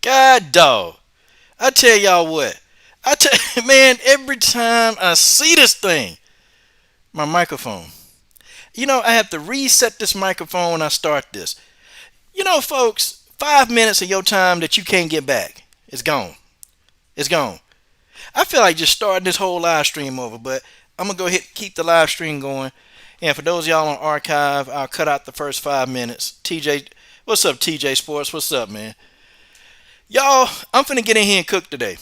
God dog. I tell y'all what. Man, every time I see this thing, my microphone. I have to reset this microphone when I start this. Folks, 5 minutes of your time that you can't get back. It's gone. It's gone. I feel like just starting this whole live stream over, but I'm gonna go ahead and keep the live stream going. And for those of y'all on archive, I'll cut out the first 5 minutes. TJ, what's up, TJ Sports? What's up, man? Y'all, I'm finna get in here and cook today.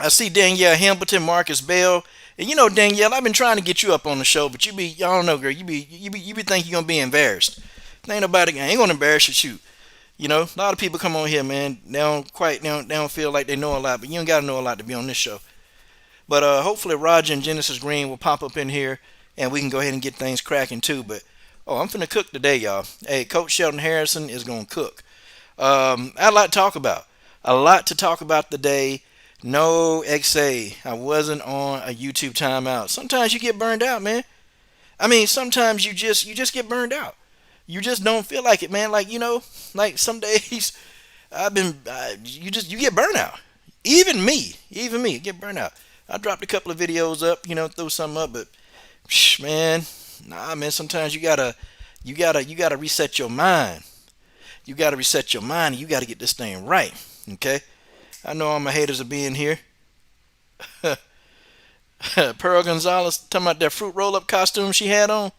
I see Danielle Hamilton, Marcus Bell, and Danielle, I've been trying to get you up on the show, but y'all don't know, girl, you be thinking you're gonna be embarrassed. Ain't nobody, I ain't gonna embarrass you, shoot. A lot of people come on here, man. They don't feel like they know a lot, but you don't gotta know a lot to be on this show. But hopefully Roger and Genesis Green will pop up in here, and we can go ahead and get things cracking too. But I'm finna cook today, y'all. Hey, Coach Sheldon Harrison is gonna cook. I had a lot to talk about. A lot to talk about today. No XA. I wasn't on a YouTube timeout. Sometimes you get burned out, man. I mean, sometimes you just get burned out. You just don't feel like it, man. Like some days you get burnout. Even me, get burnout. I dropped a couple of videos up, throw something up, but man, nah, man. Sometimes you gotta reset your mind. You gotta reset your mind, and you gotta get this thing right. Okay. I know all my haters are being here. Pearl Gonzalez talking about that fruit roll up costume she had on.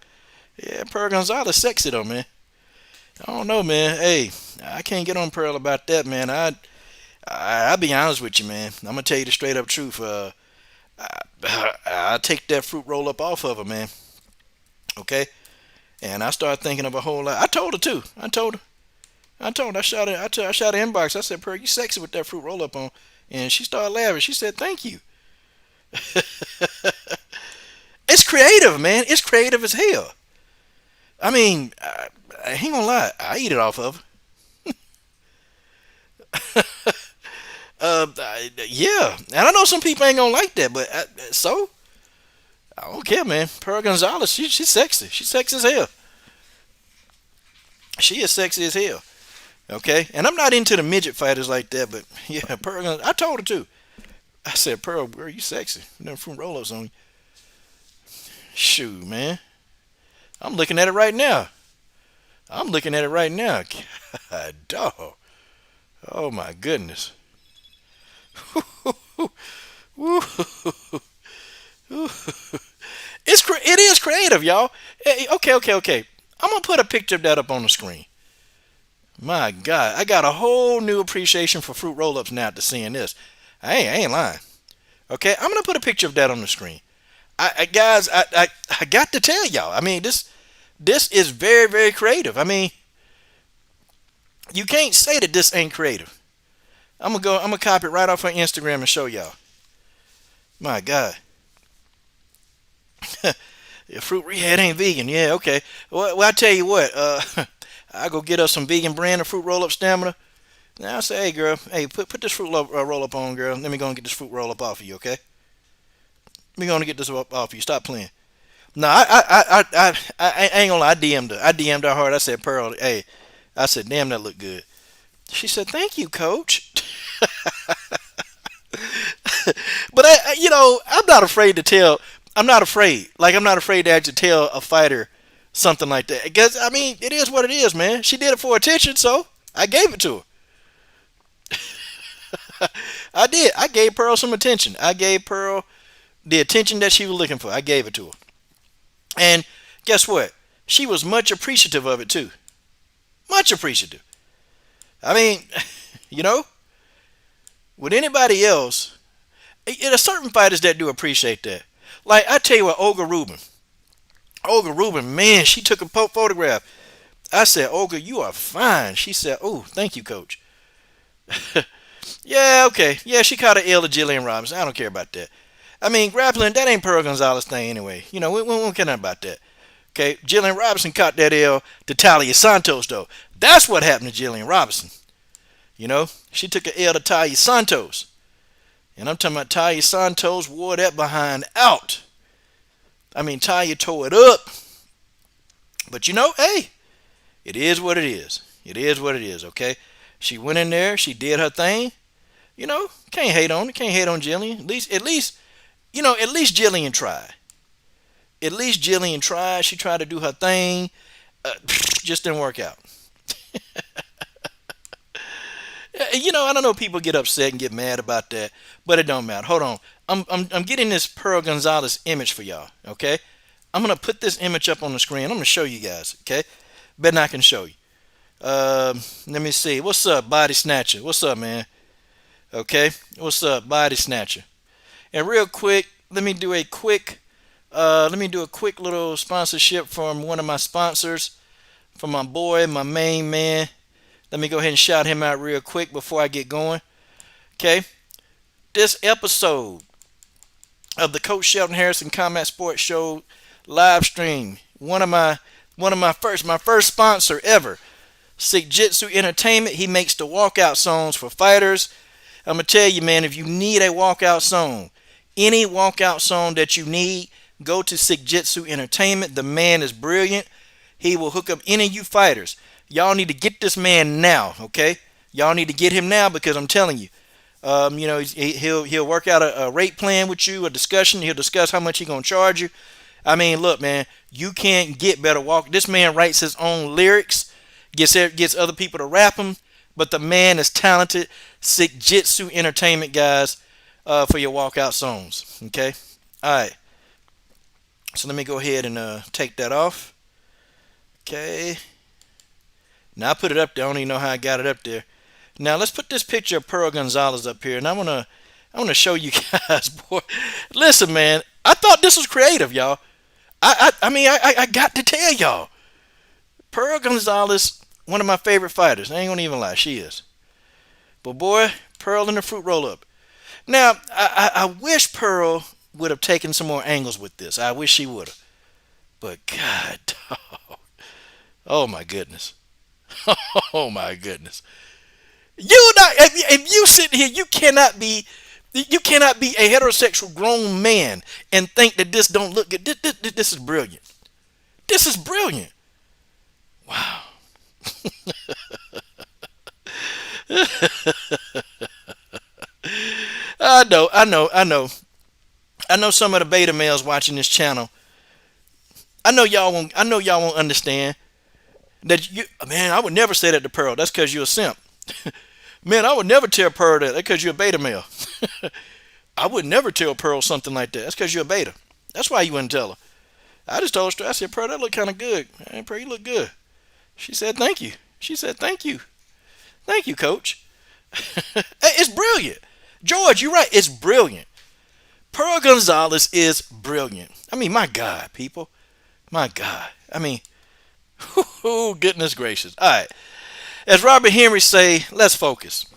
Yeah, Pearl Gonzalez sexy though, man. I don't know, man. Hey, I can't get on Pearl about that, man. I'll be honest with you, man. I'm gonna tell you the straight up truth. I take that fruit roll up off of her, man. Okay, and I started thinking of a whole lot. I told her too. I shot her. I shot her inbox. I said, "Pearl, you sexy with that fruit roll up on," and she started laughing. She said, "Thank you." It's creative, man. It's creative as hell. I mean, I ain't gonna lie. I eat it off of her. Yeah, and I know some people ain't gonna like that, but so I don't care, man. Pearl Gonzalez, she's sexy. She's sexy as hell. She is sexy as hell. Okay, and I'm not into the midget fighters like that, but yeah, Pearl. I told her too. I said, Pearl, girl, you sexy. Them fruit roll-ups on you. Shoot, man. I'm looking at it right now. I'm looking at it right now. God, dog. Oh my goodness. It is creative, y'all. Hey, okay. I'm gonna put a picture of that up on the screen. My God, I got a whole new appreciation for fruit roll-ups now after seeing this. I ain't lying. Okay, I'm gonna put a picture of that on the screen. Guys, I got to tell y'all. I mean, this is very, very creative. I mean, you can't say that this ain't creative. I'm gonna copy it right off her Instagram and show y'all. My God. Your fruit rehab ain't vegan. Yeah, okay. Well, I tell you what. I go get us some vegan brand of fruit roll up stamina. Now I say, hey girl, hey put this fruit roll up on, girl. Let me go and get this fruit roll up off of you, okay? Let me go and get this up off of you. Stop playing. No, I ain't gonna lie. I DM'd her. I DM'd her hard. I said, Pearl, hey, I said, damn, that looked good. She said, thank you, coach. But I'm not afraid to tell. I'm not afraid. Like I'm not afraid to actually tell a fighter something like that. Because I mean, it is what it is, man. She did it for attention, so I gave it to her. I did. I gave Pearl some attention. I gave Pearl the attention that she was looking for. I gave it to her. And guess what? She was much appreciative of it too. Much appreciative. I mean, you know, with anybody else, there's certain fighters that do appreciate that. Like I tell you what, Olga Rubin. Olga Rubin, man, she took a photograph. I said, Olga, you are fine. She said, oh, thank you, coach. Yeah, okay. Yeah, she caught an L to Jillian Robinson. I don't care about that. I mean, grappling, that ain't Pearl Gonzalez thing anyway. We don't care nothing about that. Okay, Jillian Robinson caught that L to Talia Santos, though. That's what happened to Jillian Robinson. She took an L to Talia Santos. And I'm talking about Talia Santos wore that behind out. I mean, Talia tore it up. But hey, it is what it is. It is what it is, okay? She went in there. She did her thing. Can't hate on it. Can't hate on Jillian. At least Jillian tried. At least Jillian tried. She tried to do her thing. Just didn't work out. I don't know. People get upset and get mad about that, but it don't matter. Hold on. I'm getting this Pearl Gonzalez image for y'all. Okay. I'm gonna put this image up on the screen. I'm gonna show you guys. Okay. Better I can show you. Let me see. What's up, Body Snatcher? What's up, man? Okay. What's up, Body Snatcher? And real quick, let me do a quick little sponsorship from one of my sponsors, from my boy, my main man. Let me go ahead and shout him out real quick before I get going. Okay. This episode of the Coach Shelton Harrison Combat Sports Show live stream, my first sponsor ever, Sigjitsu Entertainment. He makes the walkout songs for fighters. I'm gonna tell you, man, if you need a walkout song, any walkout song that you need, go to Sigjitsu Entertainment. The man is brilliant. He will hook up any of you fighters. Y'all need to get this man now, okay? Y'all need to get him now, because I'm telling you, he'll work out a rate plan with you, a discussion. He'll discuss how much he's gonna charge you. I mean, look, man, you can't get better walk. This man writes his own lyrics, gets other people to rap him, but the man is talented. Sigjitsu Entertainment, guys, for your walkout songs. Okay, all right. So let me go ahead and take that off. Okay. Now I put it up there. I don't even know how I got it up there. Now let's put this picture of Pearl Gonzalez up here, and I wanna show you guys, boy. Listen, man, I thought this was creative, y'all. I got to tell y'all, Pearl Gonzalez, one of my favorite fighters. I ain't gonna even lie, she is. But boy, Pearl in the fruit roll up. Now I wish Pearl would have taken some more angles with this. I wish she would have. But God, dog. Oh my goodness. Oh my goodness. If you sit here, you cannot be a heterosexual grown man and think that this don't look good. This is brilliant. This is brilliant. Wow. I know some of the beta males watching this channel. I know y'all won't understand that man, I would never say that to Pearl. That's because you're a simp. Man, I would never tell Pearl that. That's because you're a beta male. I would never tell Pearl something like that. That's because you're a beta. That's why you wouldn't tell her. I just told her, I said, Pearl, that look kind of good. Hey, Pearl, you look good. She said, thank you. She said, thank you. Thank you, coach. It's brilliant. George, you're right. It's brilliant. Pearl Gonzalez is brilliant. I mean, my God, people. My God. I mean, goodness gracious. All right. As Robert Henry say, let's focus.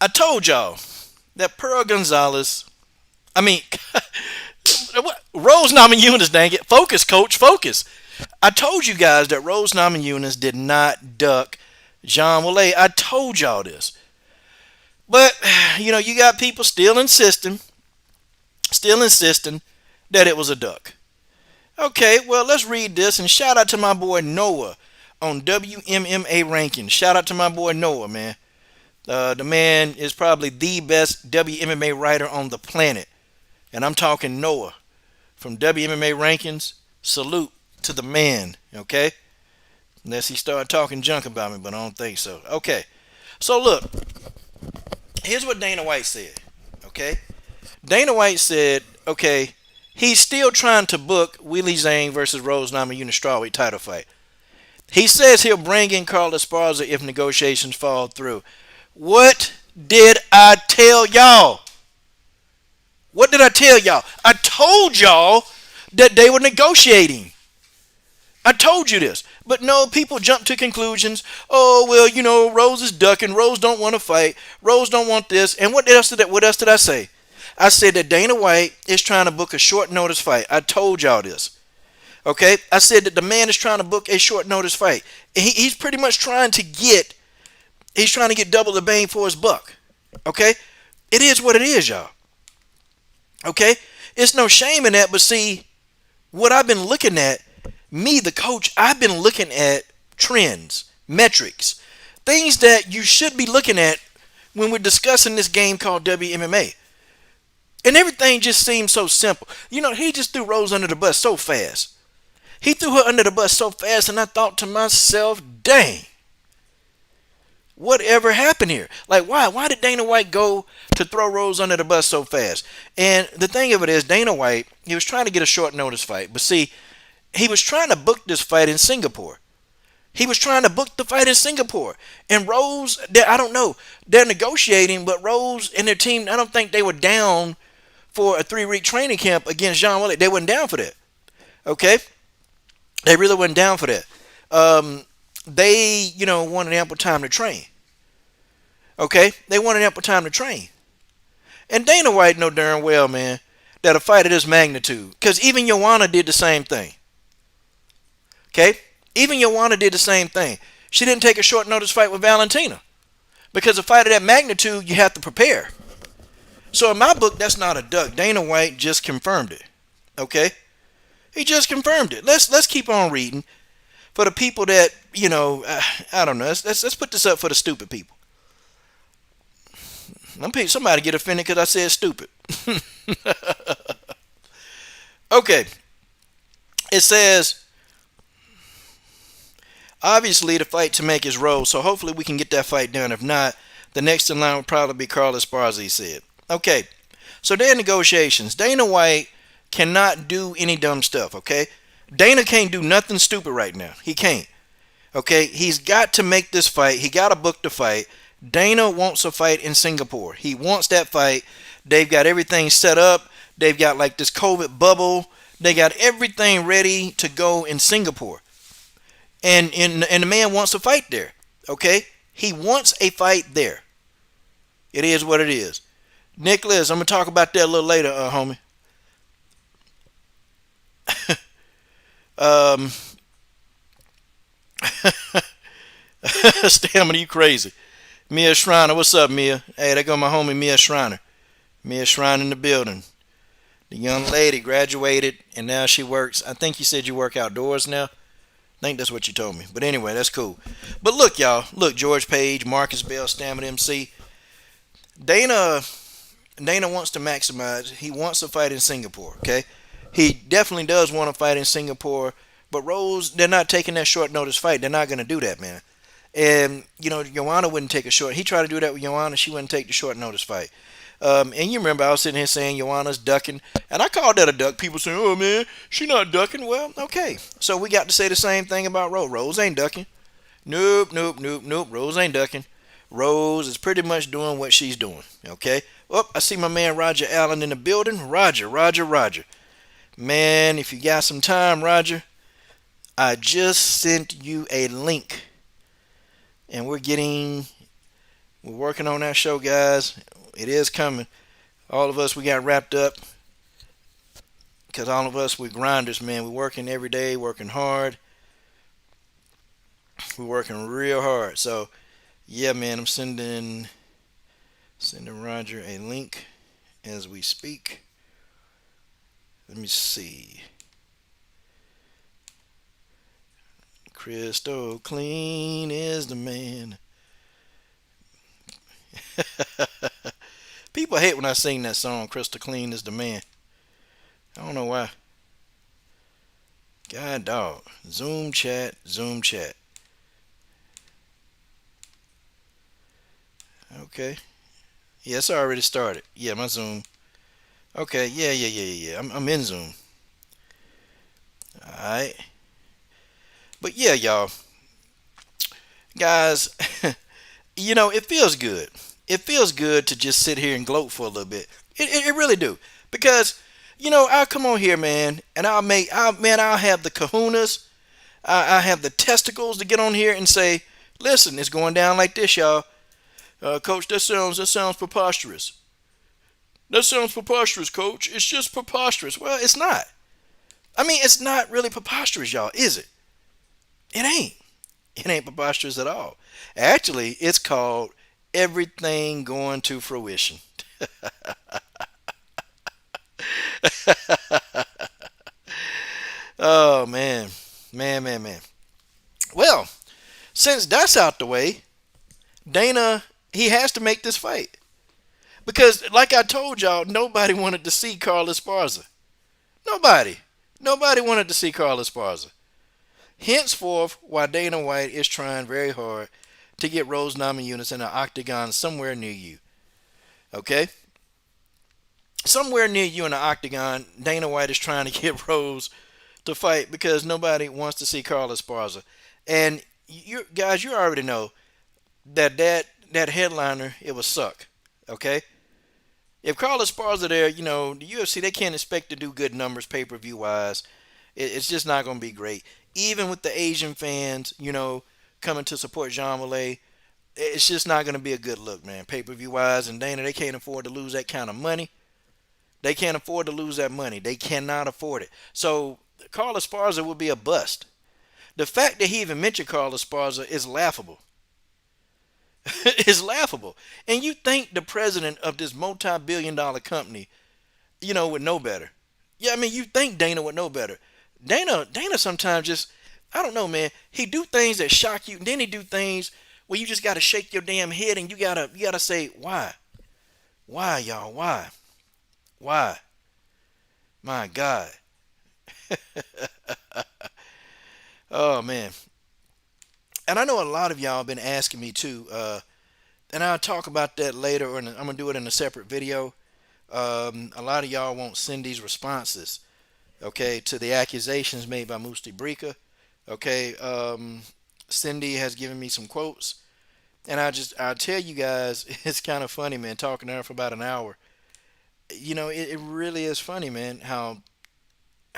I told y'all that Pearl Gonzalez, Rose Namajunas, dang it. Focus, coach, focus. I told you guys that Rose Namajunas did not duck Jean Willey. I told y'all this. But, you got people still insisting that it was a duck. Okay, well, let's read this, and shout out to my boy Noah on WMMA rankings. Shout out to my boy Noah, man. The man is probably the best WMMA writer on the planet. And I'm talking Noah from WMMA rankings. Salute to the man, okay? Unless he started talking junk about me, but I don't think so. Okay, so look. Here's what Dana White said, okay? Dana White said, okay, he's still trying to book Willie Zane versus Rose Namajunas strawweight title fight. He says he'll bring in Carla Esparza if negotiations fall through. What did I tell y'all? What did I tell y'all? I told y'all that they were negotiating. I told you this. But no, people jump to conclusions. Oh, well, Rose is ducking. Rose don't want to fight. Rose don't want this. And what else did I say? I said that Dana White is trying to book a short notice fight. I told y'all this. Okay? I said that the man is trying to book a short notice fight. He's pretty much trying to get double the bang for his buck. Okay? It is what it is, y'all. Okay? It's no shame in that, but see, what I've been looking at, me, the coach, I've been looking at trends, metrics. Things that you should be looking at when we're discussing this game called WMMA. And everything just seems so simple. He just threw Rose under the bus so fast. He threw her under the bus so fast, and I thought to myself, dang, whatever happened here? Like, why? Why did Dana White go to throw Rose under the bus so fast? And the thing of it is, Dana White, he was trying to get a short notice fight. But see, he was trying to book this fight in Singapore. He was trying to book the fight in Singapore. And Rose, I don't know. They're negotiating, but Rose and their team, I don't think they were down for a 3-week training camp against John Willick. They weren't down for that. Okay? They really weren't down for that. They, wanted ample time to train. Okay? They wanted ample time to train. And Dana White know darn well, man, that a fight of this magnitude, because even Joanna did the same thing. Okay? Even Joanna did the same thing. She didn't take a short notice fight with Valentina. Because a fight of that magnitude, you have to prepare. So in my book, that's not a duck. Dana White just confirmed it. Okay? He just confirmed it. Let's keep on reading. For the people that, I don't know. Let's put this up for the stupid people. Somebody get offended because I said stupid. Okay. It says, obviously the fight to make is Rose, so hopefully we can get that fight done. If not, the next in line will probably be Carlos Esparza, he said. Okay. So they're in negotiations. Dana White cannot do any dumb stuff, okay? Dana can't do nothing stupid right now. He can't. Okay? He's got to make this fight. He got to book the fight. Dana wants a fight in Singapore. He wants that fight. They've got everything set up. They've got like this COVID bubble. They got everything ready to go in Singapore. And the man wants a fight there. Okay? He wants a fight there. It is what it is. Nicholas, I'm going to talk about that a little later, homie. Stamina, you crazy. Mia Schreiner, what's up, Mia? Hey, there go my homie Mia Schreiner. Mia Schreiner in the building. The young lady graduated and now she works. I think you said you work outdoors now. I think that's what you told me. But anyway, that's cool. But look, y'all. Look, George Page, Marcus Bell, Stamina MC. Dana wants to maximize. He wants to fight in Singapore, okay? He definitely does want to fight in Singapore. But Rose, they're not taking that short notice fight. They're not going to do that, man. And, Joanna wouldn't take a short. He tried to do that with Joanna. She wouldn't take the short notice fight. And you remember I was sitting here saying Joanna's ducking. And I called that a duck. People saying, oh, man, she not ducking. Well, okay. So we got to say the same thing about Rose. Rose ain't ducking. Nope. Rose ain't ducking. Rose is pretty much doing what she's doing. Okay? Oh, I see my man Roger Allen in the building. Roger. Man, if you got some time, Roger, I just sent you a link. And we're working on that show, guys. It is coming. All of us, we got wrapped up. Because all of us, we're grinders, man. We're working every day, working hard. We're working real hard. So, yeah, man, I'm sending Roger a link as we speak. Let me see. Crystal clean is the man. People hate when I sing that song, Crystal Clean is the man. I don't know why. God dog. Zoom chat. Okay. Yeah, it's already started. Yeah, my Zoom. Okay, yeah. I'm in Zoom. Alright. But yeah, y'all. Guys, it feels good. It feels good to just sit here and gloat for a little bit. It really do. Because, I'll come on here, man, and I'll have the kahunas. I have the testicles to get on here and say, listen, it's going down like this, y'all. Coach, that sounds preposterous. That sounds preposterous, Coach. It's just preposterous. Well, it's not. I mean, it's not really preposterous, y'all, is it? It ain't. It ain't preposterous at all. Actually, it's called everything going to fruition. Oh, man. Man. Well, since that's out the way, Dana, he has to make this fight because, like I told y'all, nobody wanted to see Carlos Esparza. Nobody, nobody wanted to see Carlos Esparza. Henceforth, while Dana White is trying very hard to get Rose Namajunas in an octagon somewhere near you, okay? Somewhere near you in the octagon, Dana White is trying to get Rose to fight because nobody wants to see Carlos Esparza. And you guys, you already know that headliner, it was suck. Okay, if Carlos Esparza there, the UFC, they can't expect to do good numbers pay per view wise. It's just not going to be great. Even with the Asian fans, coming to support Jean Malay, it's just not going to be a good look, man, pay per view wise. And Dana, they can't afford to lose that kind of money. They can't afford to lose that money. They cannot afford it. So Carlos Esparza will be a bust. The fact that he even mentioned Carlos Esparza is laughable. It's laughable. And you think the president of this multi-billion-dollar company, would know better. Yeah, I mean, you think Dana would know better. Dana sometimes just, I don't know, man. He do things that shock you, and then he do things where you just gotta shake your damn head and you gotta say, why, y'all, why? My God. Oh man. And I know a lot of y'all have been asking me too, and I'll talk about that later, or I'm gonna do it in a separate video. A lot of y'all won't send these responses, okay, to the accusations made by Musti Brika. Okay, Cindy has given me some quotes, and I'll tell you guys, it's kind of funny, man. Talking to her for about an hour, it really is funny, man. How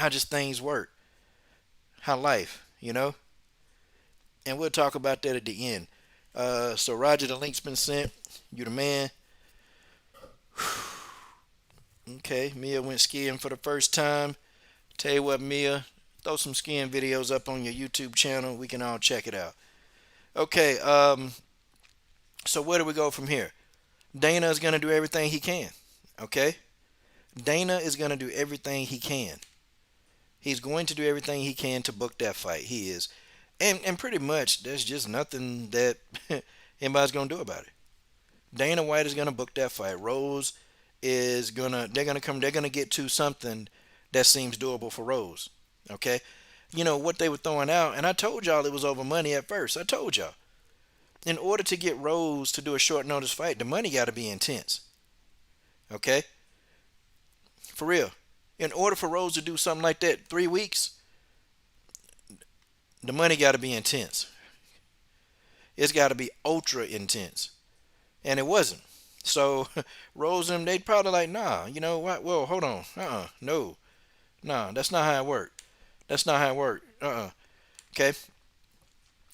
just things work, how life, and we'll talk about that at the end. So Roger, the link's been sent. You the man. Okay, Mia went skiing for the first time. Tell you what, Mia, throw some skiing videos up on your YouTube channel. We can all check it out. Okay, so where do we go from here? Dana is gonna do everything he can. Okay, Dana is gonna do everything he can. He's going to do everything he can to book that fight. He is, and pretty much there's just nothing that anybody's gonna do about it. Dana White is gonna book that fight. Rose is gonna they're gonna come they're gonna get to something that seems doable for Rose. Okay? What they were throwing out, and I told y'all it was over money at first. I told y'all. In order to get Rose to do a short notice fight, the money gotta be intense. Okay? For real. In order for Rose to do something like that 3 weeks, the money gotta be intense. It's gotta be ultra intense. And it wasn't. So Rose and them, they'd probably like, nah, you know what? Well, hold on. No. Nah, that's not how it worked. That's not how it worked. Okay.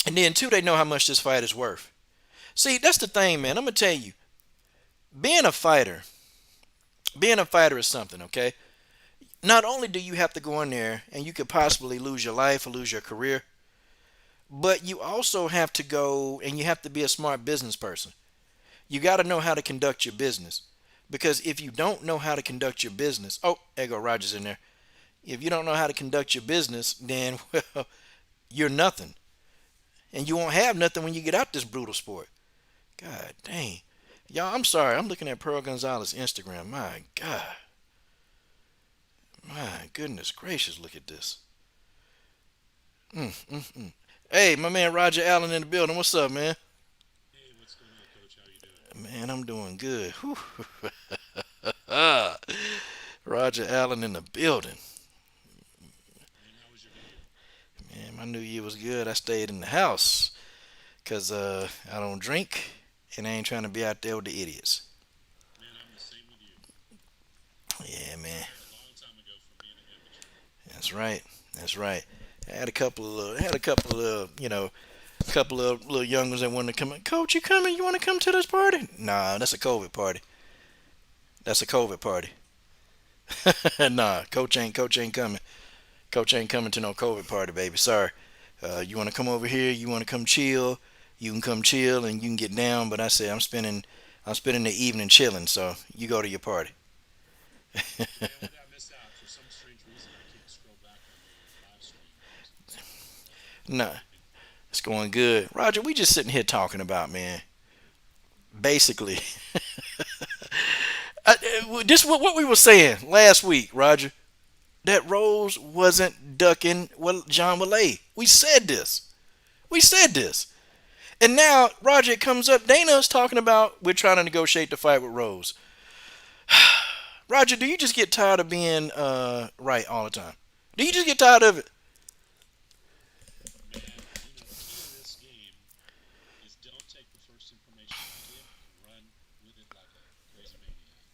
And then two, they know how much this fight is worth. See, that's the thing, man. I'm gonna tell you, being a fighter, being a fighter is something, okay? Not only do you have to go in there and you could possibly lose your life or lose your career, but you also have to go and you have to be a smart business person. You got to know how to conduct your business. Because if you don't know how to conduct your business, oh, there go Rogers in there. If you don't know how to conduct your business, then, well, you're nothing. And you won't have nothing when you get out this brutal sport. God dang. Y'all, I'm sorry. I'm looking at Pearl Gonzalez Instagram. My God. My goodness gracious, look at this. Hey, my man Roger Allen in the building. What's up, man? Hey, what's going on, Coach? How you doing? Man, I'm doing good. Roger Allen in the building. Man, how was your New Year? Man, my New Year was good. I stayed in the house because I don't drink and I ain't trying to be out there with the idiots. Man, I'm the same with you. Yeah, I man. retired a long time ago from being an amateur. That's right. That's right. I had a couple of, a couple of little young ones that wanted to come. Coach, you coming? You want to come to this party? Nah, that's a COVID party. That's a COVID party. Nah, coach ain't coming. Coach ain't coming to no COVID party, baby. Sorry. You want to come over here? You want to come chill? You can come chill and you can get down. But I said I'm spending the evening chilling. So you go to your party. Yeah, what did I miss out? For some strange reason, I can't scroll back on the live stream. So Nah, maybe. it's going good. Roger, we just sitting here talking about, man. Basically, this what we were saying last week, Roger. That Rose wasn't ducking John Willay. We said this. We said this. And now Roger comes up. Dana's talking about we're trying to negotiate the fight with Rose. Roger, do you just get tired of being right all the time? Do you just get tired of it? Man, the key to this game is don't take the first information you get and run with it like a crazy maniac.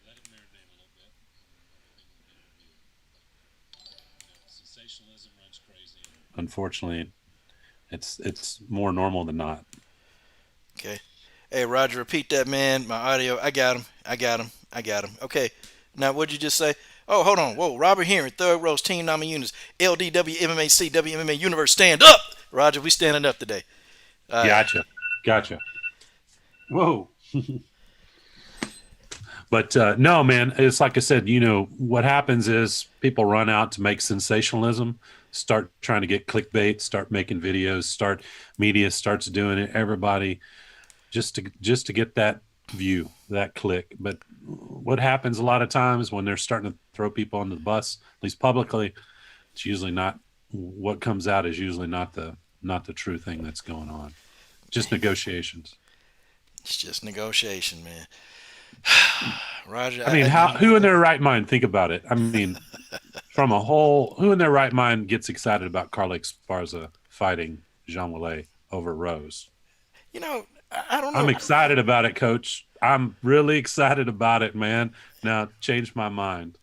Let it marinate a little bit, and everything will be revealed. But sensationalism runs crazy, and unfortunately, it's more normal than not. Okay. Hey, Roger, repeat that, man. My audio. I got him. I got him. I got him. Okay. Now, what'd you just say? Oh, hold on. Whoa. Robert Henry, Third Rose, Team Nama Units, LDW, MMAC, WMMA Universe, stand up. Roger, we standing up today. All right. Gotcha, gotcha. Whoa. But no, man, it's like I said, what happens is people run out to make sensationalism, start trying to get clickbait, start making videos, start media starts doing it, everybody just to get that view, that click. But what happens a lot of times when they're starting to throw people under the bus, at least publicly, it's usually not what comes out is usually not the true thing that's going on. Just negotiations. It's just negotiation, man. Roger, I mean, how who in their right mind think about it? I mean, from a whole, who in their right mind gets excited about Carla Esparza fighting Jean Willet over Rose? I don't I'm know. excited about it, Coach. I'm really excited about it, man. Now, change my mind.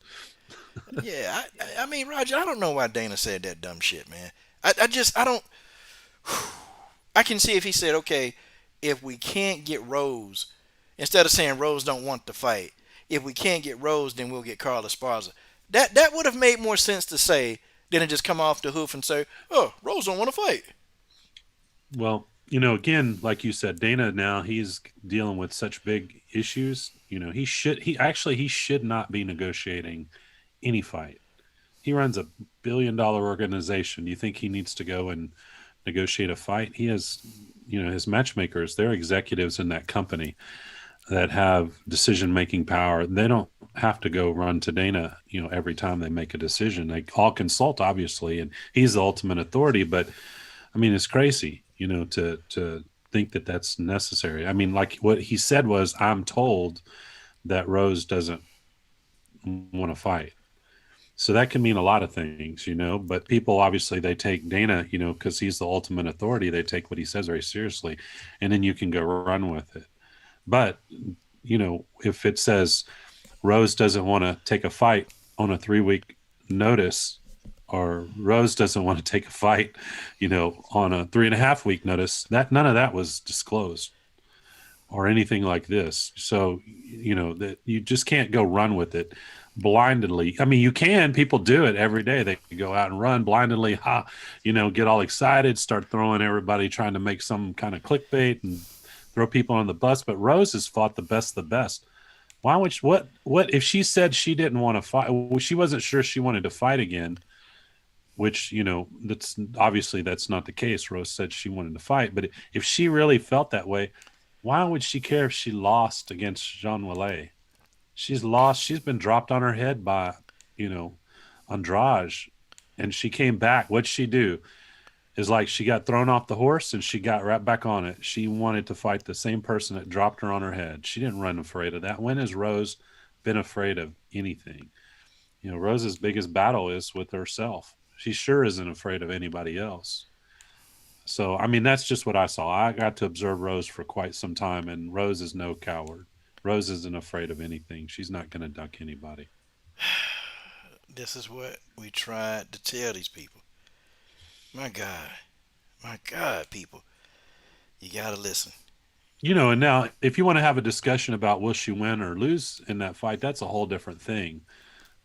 Yeah, I mean, Roger, I don't know why Dana said that dumb shit, man. I don't. I can see if he said, okay, if we can't get Rose, instead of saying Rose don't want to fight, if we can't get Rose, then we'll get Carla Esparza. That would have made more sense to say than to just come off the hoof and say, oh, Rose don't want to fight. Well, again, like you said, Dana now he's dealing with such big issues. He should not be negotiating any fight. He runs a $1 billion organization. Do you think he needs to go and negotiate a fight? He has, his matchmakers, they're executives in that company that have decision making power. They don't have to go run to Dana, every time they make a decision. They all consult, obviously, and he's the ultimate authority. But I mean, it's crazy, to think that that's necessary. I mean, like what he said was, "I'm told that Rose doesn't want to fight." So that can mean a lot of things, but people obviously they take Dana, because he's the ultimate authority. They take what he says very seriously, and then you can go run with it. But, if it says Rose doesn't want to take a fight on a 3 week notice, or Rose doesn't want to take a fight, on a 3.5 week notice, that none of that was disclosed or anything like this. So, that you just can't go run with it blindly. I mean, you can. People do it every day. They go out and run blindly, get all excited, start throwing everybody, trying to make some kind of clickbait and throw people on the bus. But Rose has fought the best of the best. Why would she, what if she said she didn't want to fight? Well, she wasn't sure she wanted to fight again, which, that's not the case. Rose said she wanted to fight, but if she really felt that way, why would she care if she lost against Jean Willet? She's lost. She's been dropped on her head by, Andrade, and she came back. What'd she do? Is like she got thrown off the horse and she got right back on it. She wanted to fight the same person that dropped her on her head. She didn't run afraid of that. When has Rose been afraid of anything? Rose's biggest battle is with herself. She sure isn't afraid of anybody else. So, I mean, that's just what I saw. I got to observe Rose for quite some time, and Rose is no coward. Rose isn't afraid of anything. She's not going to duck anybody. This is what we tried to tell these people. My God. My God, people. You got to listen. And now if you want to have a discussion about will she win or lose in that fight, that's a whole different thing.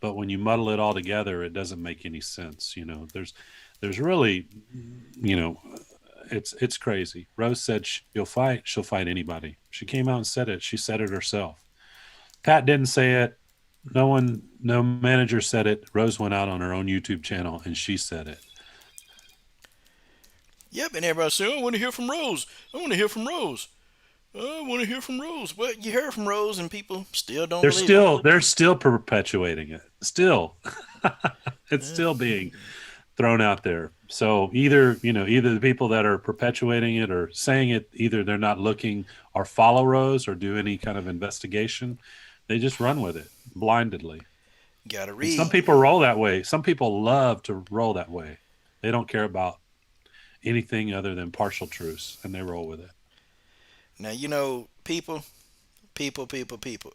But when you muddle it all together, it doesn't make any sense. There's really, you know, it's crazy. Rose said she'll fight. She'll fight anybody. She came out and said it. She said it herself. Pat didn't say it. No one, no manager said it. Rose went out on her own YouTube channel and she said it. Yep, and everybody saying, I want to hear from Rose. I want to hear from Rose. I want to hear from Rose. Well, you heard from Rose, and people still don't They're believe it. still they're still perpetuating it. Still, it's Yeah. still being thrown out there. So either the people that are perpetuating it or saying it, either they're not looking or follow Rose or do any kind of investigation. They just run with it blindly. Gotta And some read. people roll that way. Some people love to roll that way. They don't care about anything other than partial truths, and they roll with it. Now, people.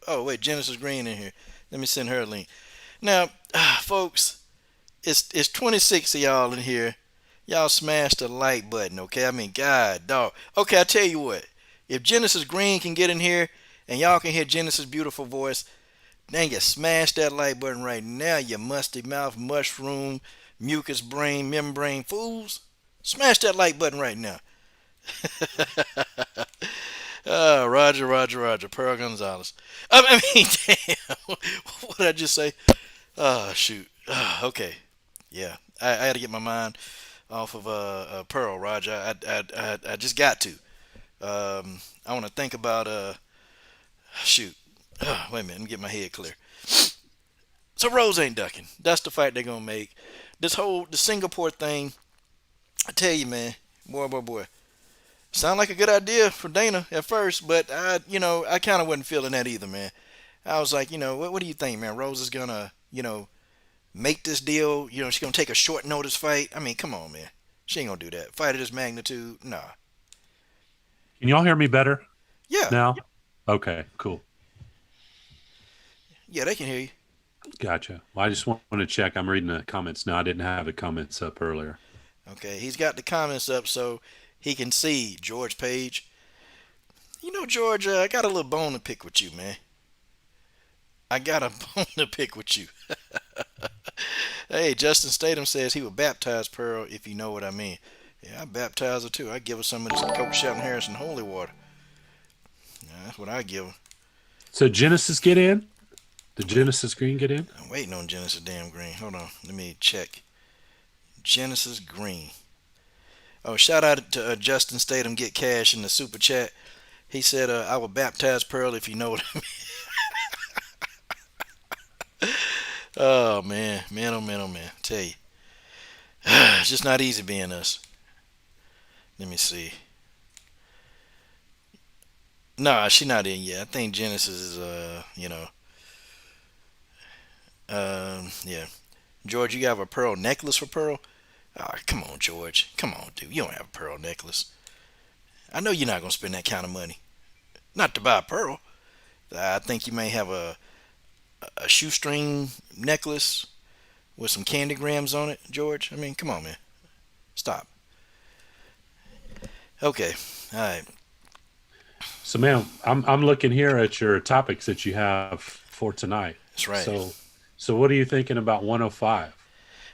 Oh, wait, Genesis Green in here. Let me send her a link. Now, folks, it's 26 of y'all in here. Y'all smash the like button, okay? I mean, God, dog. Okay, I tell you what. If Genesis Green can get in here and y'all can hear Genesis' beautiful voice, dang it, smash that like button right now, you musty mouth, mushroom, mucus brain, membrane fools. Smash that like button right now. Roger, Pearl Gonzalez. I mean, damn. What did I just say? Oh, shoot. Okay. Yeah. I had to get my mind off of Pearl, Roger. I just got to. I want to think about, shoot. Wait a minute. Let me get my head clear. So Rose ain't ducking. That's the fight they're going to make. The Singapore thing, I tell you, man. Boy. Sound like a good idea for Dana at first, but I kind of wasn't feeling that either, man. I was like, what do you think, man? Rose is gonna, make this deal. She's gonna take a short notice fight. I mean, come on, man. She ain't gonna do that. Fight of this magnitude, nah. Can y'all hear me better Yeah, now? Okay, cool. yeah, they can hear you. Gotcha. Well, I just want to check. I'm reading the comments now. I didn't have the comments up earlier. Okay, he's got the comments up so he can see George Page. George, I got a little bone to pick with you, man. I got a bone to pick with you. Hey, Justin Statham says he would baptize Pearl if you know what I mean. Yeah, I baptize her too. I give her some of this Coke Shelton Harrison holy water. Yeah, that's what I give her. So Genesis get in? Did Genesis Green get in? I'm waiting on Genesis damn Green. Hold on, let me check. Genesis Green. Oh, shout out to Justin Statham get cash in the super chat. He said, "I will baptize Pearl if you know what I mean." Oh man, oh man. I tell you, it's just not easy being us. Let me see. Nah, she not in yet. I think Genesis is yeah. George, you have a pearl necklace for Pearl? Ah, come on, George. Come on, dude. You don't have a pearl necklace. I know you're not gonna spend that kind of money. Not to buy a pearl. I think you may have a shoestring necklace with some candy grams on it, George. I mean, come on, man. Stop. Okay. All right. So, man, I'm looking here at your topics that you have for tonight. That's right. So what are you thinking about 105?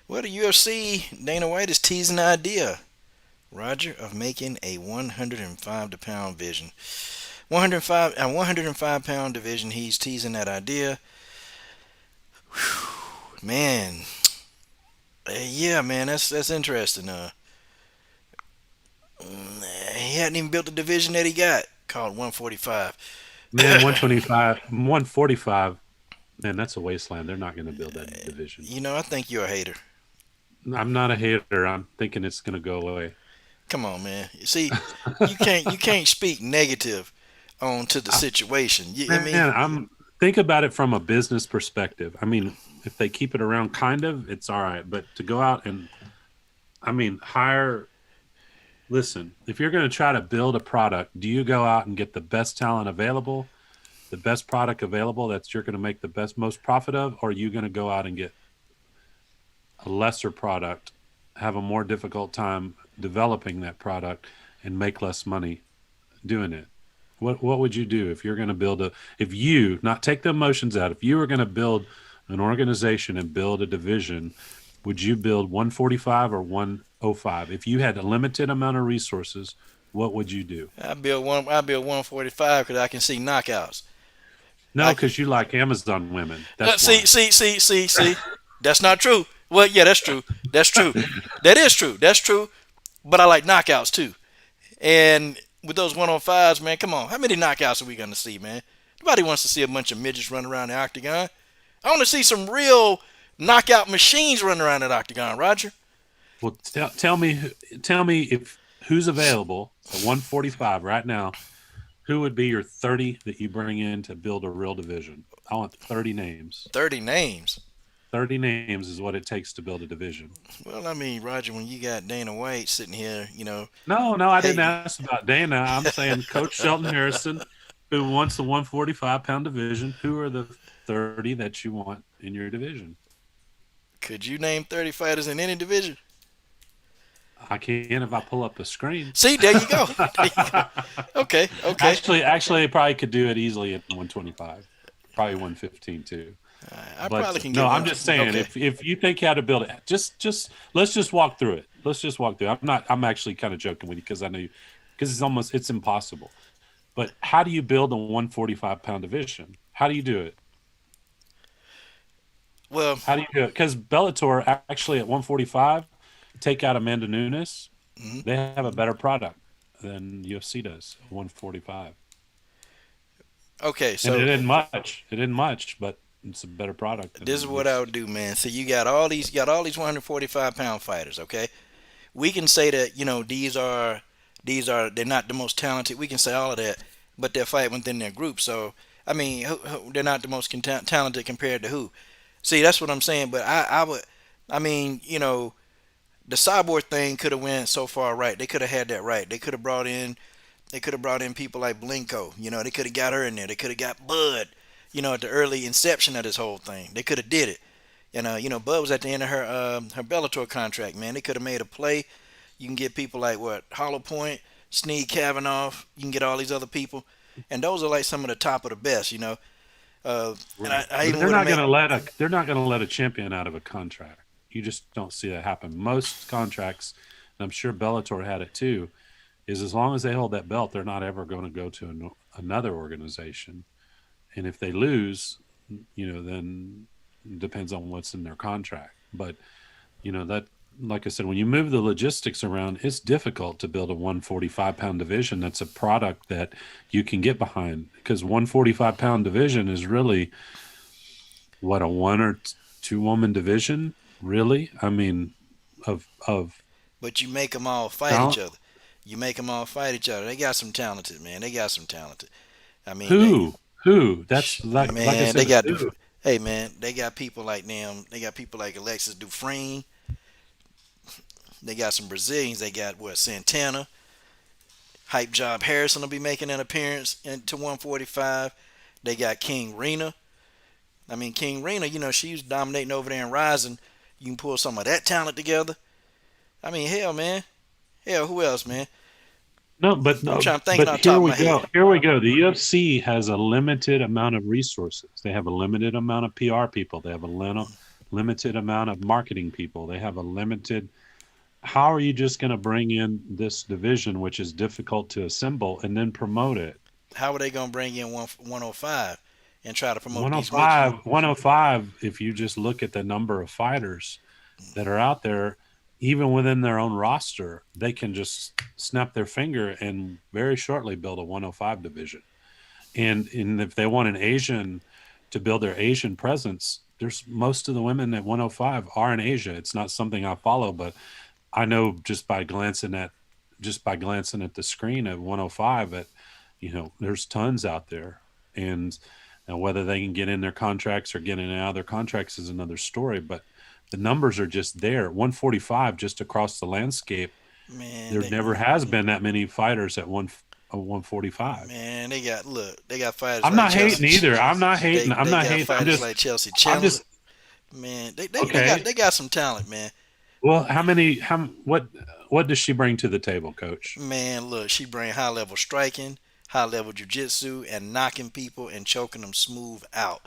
Well, the UFC, Dana White is teasing the idea, Roger, of making a 105-pound division. 105 and 105-pound division. He's teasing that idea. Whew, man, yeah, man, that's interesting. He hadn't even built the division that he got called 145. Man, 125, 145. Man, that's a wasteland. They're not going to build that division. I think you're a hater. I'm not a hater. I'm thinking it's going to go away. Come on, man. You see, you can't speak negative on to the situation. I mean, Man, I'm think about it from a business perspective. I mean, if they keep it around, kind of, it's all right. But to go out and, I mean, hire. Listen, if you're going to try to build a product, do you go out and get the best talent available, the best product available that you're going to make the most profit of, or are you going to go out and get a lesser product, have a more difficult time developing that product, and make less money doing it? What would you do if you're going to build if you not take the emotions out, if you were going to build an organization and build a division, would you build 145 or 105? If you had a limited amount of resources, what would you do? I build 145 because I can see knockouts. No, I because you like Amazon women. That's see, why. see. That's not true. Well, yeah, that's true. That's true. That is true. That's true. But I like knockouts too. And with those 105s, man. Come on, how many knockouts are we gonna see, man? Nobody wants to see a bunch of midgets running around the octagon. I want to see some real knockout machines running around that octagon, Roger. Well, tell me if who's available at 145 right now. Who would be your 30 that you bring in to build a real division? I want 30 names. 30 names. 30 names is what it takes to build a division. Well, I mean, Roger, when you got Dana White sitting here, No, no, I didn't hating. ask about Dana. I'm saying Coach Shelton Harrison, who wants the 145-pound division. Who are the 30 that you want in your division? Could you name 30 fighters in any division? I can if I pull up the screen. See, there you go. There you go. Okay, okay. Actually, I probably could do it easily at 125, probably 115 too. I But probably can get no, one. I'm just saying Okay. if you think you how to build it, just let's just walk through it. Let's just walk through. I'm actually kind of joking with you because I know you because it's impossible. But how do you build a 145-pound division? How do you do it? Well, How do you do it? Because Bellator actually at 145, take out Amanda Nunes, mhm. they have a better product than UFC does at 145. Okay. And So it isn't much, but it's a better product this is than what I UFC. would do, man. So you got all these 145-pound fighters. Okay. We can say that these are they're not the most talented. We can say all of that, but they're fighting within their group. So I mean, they're not the most talented compared to who? See, that's what I'm saying. But I would, I mean, the cyborg thing could have went so far right. They could have had that right. They could have brought in people like Blinko. They could have got her in there. They could have got Bud. At the early inception of this whole thing, they could have did it. Bud was at the end of her Bellator contract. Man, they could have made a play. You can get people like what Hollow Point, Sneed Kavanaugh. You can get all these other people, and those are like some of the top of the best. And Right. I But even would have made. they're not going to let a champion out of a contract. You just don't see that happen. Most contracts, and I'm sure Bellator had it too, is as long as they hold that belt, they're not ever going to go to another organization. And if they lose, then it depends on what's in their contract. But that like I said, when you move the logistics around, it's difficult to build a 145-pound division that's a product that you can get behind because 145-pound division is really what a one or two woman division, really. I mean, of But you make them all fight each talent. other. You make them all fight each other. They got some talented, man. They got some talented. I mean, Who? That's like I man, they said, got. who? Hey, man, they got people like them. They got people like Alexis Dufresne. They got some Brazilians. They got what Santana, Hype Job Harrison will be making an appearance into 145. They got King Rena. I mean, King Rena, she's dominating over there in Rising. You can pull some of that talent together. I mean, hell, man. Hell, who else, man? No, but I'm no, trying to think but on top here of we my head. go. Here we go. The UFC has a limited amount of resources. They have a limited amount of PR people. They have a limited amount of marketing people. They have a limited. How are you just going to bring in this division, which is difficult to assemble, and then promote it? How are they going to bring in 105 and try to promote these midgets? 105, if you just look at the number of fighters that are out there, even within their own roster, they can just snap their finger and very shortly build a 105 division. And if they want an Asian to build their Asian presence, there's most of the women at 105 are in Asia. It's not something I follow, but I know just by glancing at the screen at 105 that there's tons out there, and whether they can get in their contracts or get in and out of their contracts is another story. But the numbers are just there. 145 just across the landscape. Man, There never has been that many fighters at 145. they got fighters I'm like not hating Chelsea. either. I'm not They hating. I'm they not got hating. fighters like Chelsea I'm Chandler. just Man, they got okay. they got some talent, man. Well, how many? What does she bring to the table, Coach? Man, look, she bring high level striking, high level jiu-jitsu, and knocking people and choking them smooth out.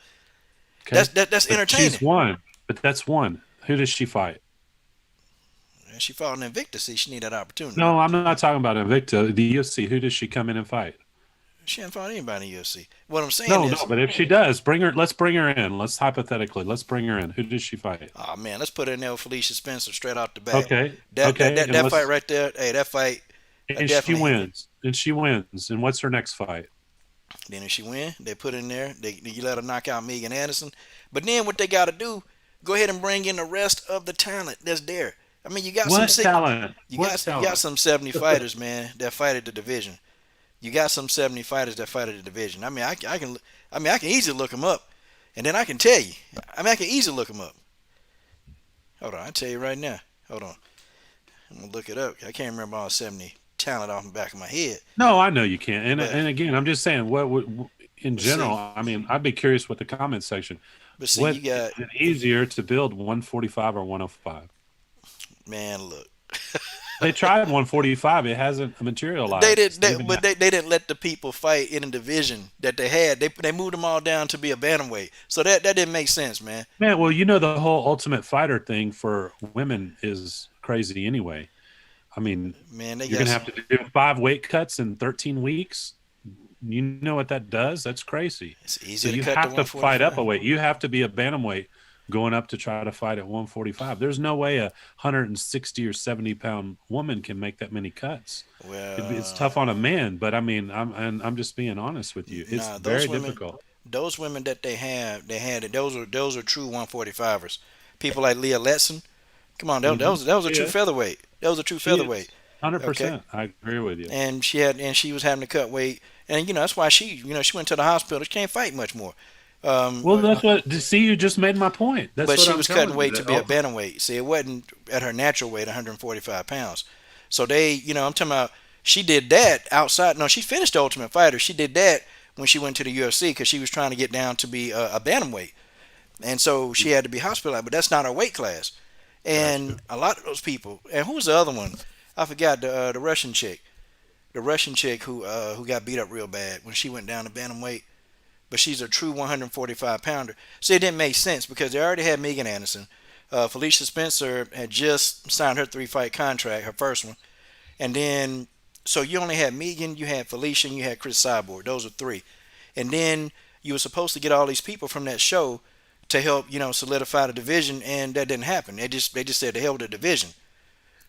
Okay, That's but she's entertaining. one. But that's one. Who does she fight? And she fought in Invicta. See, she need that opportunity. No, I'm not talking about Invicta. The UFC. Who does she come in and fight? She hasn't fought anybody in the UFC. What I'm saying No, no. is, But if she does, bring her. Let's bring her in. Let's hypothetically. Let's bring her in. Who does she fight? oh man, let's put her in there with Felicia Spencer straight out the back. Okay, That that okay, that, and that fight let's right there, hey, that fight and she definitely. wins. and she wins. And what's her next fight? Then if she win, they put in there. You let her knock out Megan Anderson. But then what they got to do? Go ahead and bring in the rest of the talent that's there. I mean, you got some What sick. talent? You What got you got talent? some 70 fighters, man, that fight at the division. You got some 70 fighters that fight at the division. I can easily look them up, and then I can tell you. I can easily look them up. Hold on, I tell you right now. Hold on, I'm gonna look it up. I can't remember all 70 talent off the back of my head, No, I know you can't. And but and again, I'm just saying, what would in but general? see, I mean, I'd be curious what the comment section. you What is got it easier to build 145 or 105? man. Look, They tried 145. It hasn't they materialized. did, They even they didn't let the people fight in a division that they had. They moved them all down to be a bantamweight, so that didn't make sense, man. man. Well, the whole Ultimate Fighter thing for women is crazy anyway. I mean, Man, they you're got gonna have some. to do 5 weight cuts in 13 weeks. You know what that does? That's crazy. It's So easier to you cut to have to fight up 145. a weight. You have to be a bantamweight going up to try to fight at 145. There's no way a 160 or 70 pound woman can make that many cuts. It's Well, tough on a man, but I mean, I'm just being honest with you. It's nah, very difficult. those women that they had, those are true 145ers. People like Leah Letson. Come on, that was a She true is. featherweight. That was a true She featherweight. is. one Hundred Okay, percent. I agree with you. and she was having to cut weight, and that's why she went to the hospital. She can't fight much more. Um, Well, that's what. See, you just made my point. That's but what she I'm was cutting telling you. weight to That be a ultimate. bantamweight. See, it wasn't at her natural weight, 145 pounds. So they, I'm talking about. She did that outside. No, she finished the Ultimate Fighter. She did that when she went to the UFC because she was trying to get down to be a bantamweight, and so she had to be hospitalized. But that's not her weight class. And Gotcha. a lot of those people. And who was the other one? I forgot the Russian chick. The Russian chick who got beat up real bad when she went down to bantamweight. But she's a true 145 pounder. So it didn't make sense because they already had Megan Anderson. Felicia Spencer had just signed her 3 fight contract, her first one. And then, so you only had Megan, you had Felicia, and you had Chris Cyborg. Those are 3. And then you were supposed to get all these people from that show to help, solidify the division, and that didn't happen. They just said the hell with the division.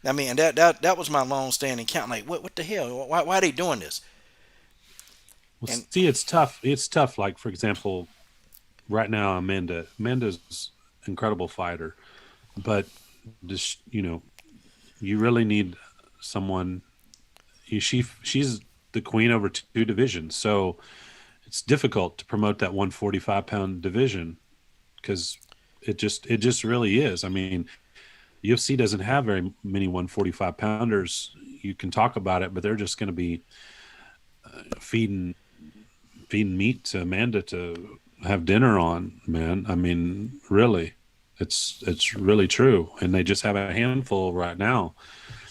I mean, and that was my long standing count. Like, what the hell? Why are they doing this? Well, And see, it's tough. It's tough. Like for example, right now, Amanda's incredible fighter, but just you really need someone. She's the queen over 2 divisions, so it's difficult to promote that 145-pound division because it just really is. I mean, UFC doesn't have very many 145 pounders. You can talk about it, but they're just going to be feeding meat to Amanda to have dinner on, man. I mean, really, it's really true, and they just have a handful right now.